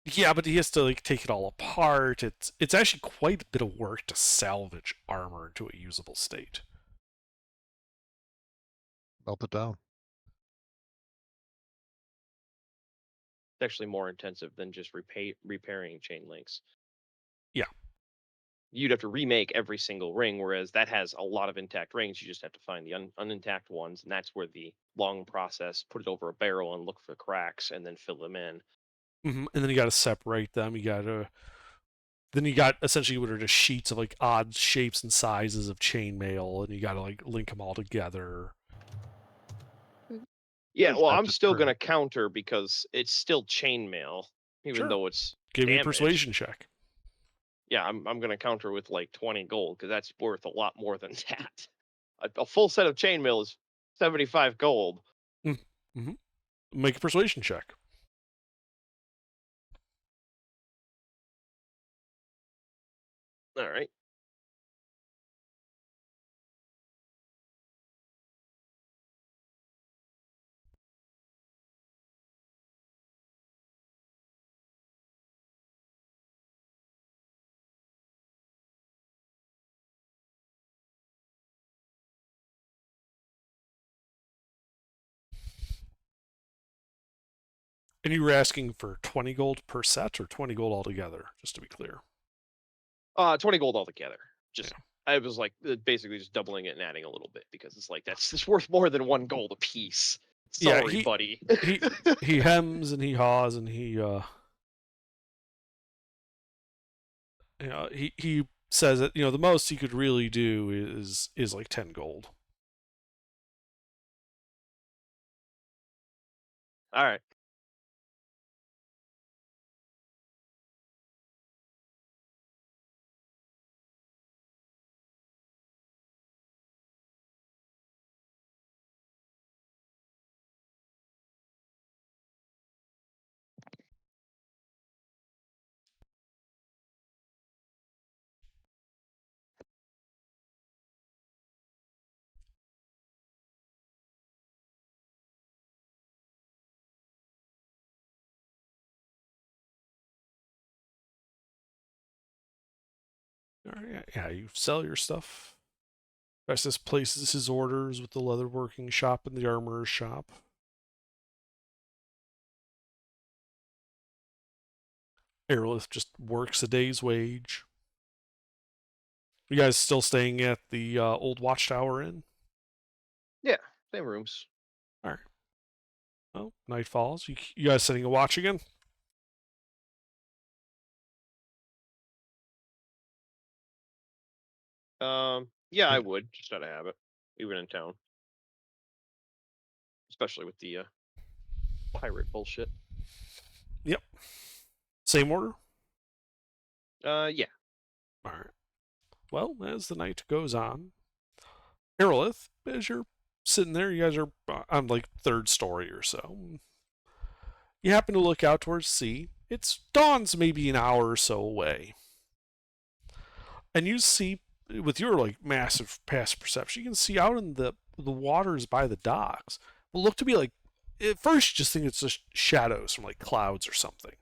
Yeah, but he has to like take it all apart. It's actually quite a bit of work to salvage armor into a usable state. Melt it down. It's actually more intensive than just repairing chain links. Yeah. You'd have to remake every single ring, whereas that has a lot of intact rings. You just have to find the unintact ones, and that's where the long process, put it over a barrel and look for cracks, and then fill them in. And then you got to separate them. Then you got essentially what are just sheets of like odd shapes and sizes of chainmail, and you got to like link them all together. Yeah, Just well, have I'm to still trim. gonna counter because it's still chainmail, even Sure. though it's Give me a damaged. persuasion check. Yeah, I'm gonna counter with like 20 gold because that's worth a lot more than that. A full set of chainmail is 75 gold. Make a persuasion check. All right. And you were asking for 20 gold per set or 20 gold altogether, just to be clear. 20 gold altogether. Just I was like basically just doubling it and adding a little bit because it's like that's worth more than 1 gold a piece. Yeah, Sorry, buddy. He hems and he haws and he says that the most he could really do is like 10 gold. All right. All right, yeah, you sell your stuff. Festus places his orders with the leatherworking shop and the armorer's shop. Aerolith just works a day's wage. You guys still staying at the old Watchtower Inn? Yeah, same rooms. All right. Well, night falls. You guys setting a watch again? Yeah, I would just out of habit, even in town, especially with the pirate bullshit. Yep. Same order? Yeah. All right. Well, as the night goes on, Aerolith, as you're sitting there, you guys are on like third story or so. You happen to look out towards sea. It's dawn's maybe an hour or so away. And you see, with your like massive past perception, you can see out in the waters by the docks will look to be like, at first you just think it's just shadows from like clouds or something.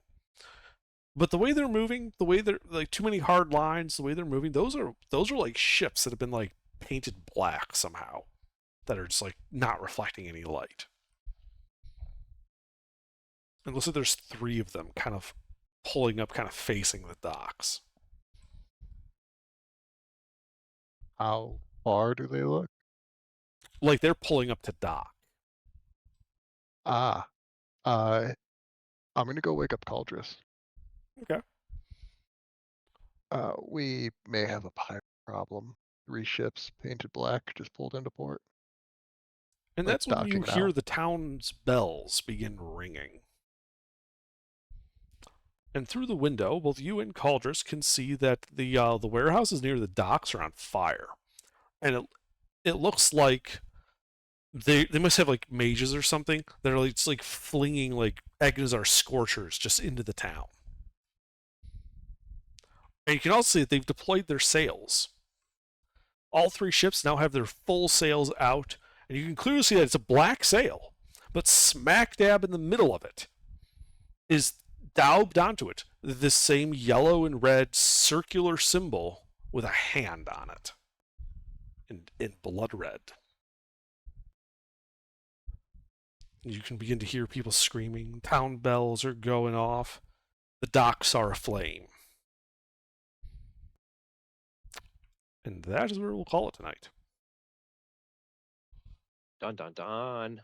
But the way they're moving, the way they're like too many hard lines, the way they're moving, those are like ships that have been like painted black somehow, that are just like not reflecting any light. And looks like there's 3 of them kind of pulling up, kind of facing the docks. How far do they look? Like they're pulling up to dock. Ah, I'm gonna go wake up Caldrus. Okay. We may have a pirate problem. 3 ships painted black just pulled into port. And Like that's when you docking hear now. the town's bells begin ringing. And through the window, both you and Caldrus can see that the warehouses near the docks are on fire. And it looks like they must have like mages or something that are like, just like flinging like Agnesar scorchers just into the town. And you can also see that they've deployed their sails. All 3 ships now have their full sails out, and you can clearly see that it's a black sail, but smack dab in the middle of it is daubed onto it this same yellow and red circular symbol with a hand on it in blood red. You can begin to hear people screaming. Town bells are going off. The docks are aflame. And that is where we'll call it tonight. Dun dun dun.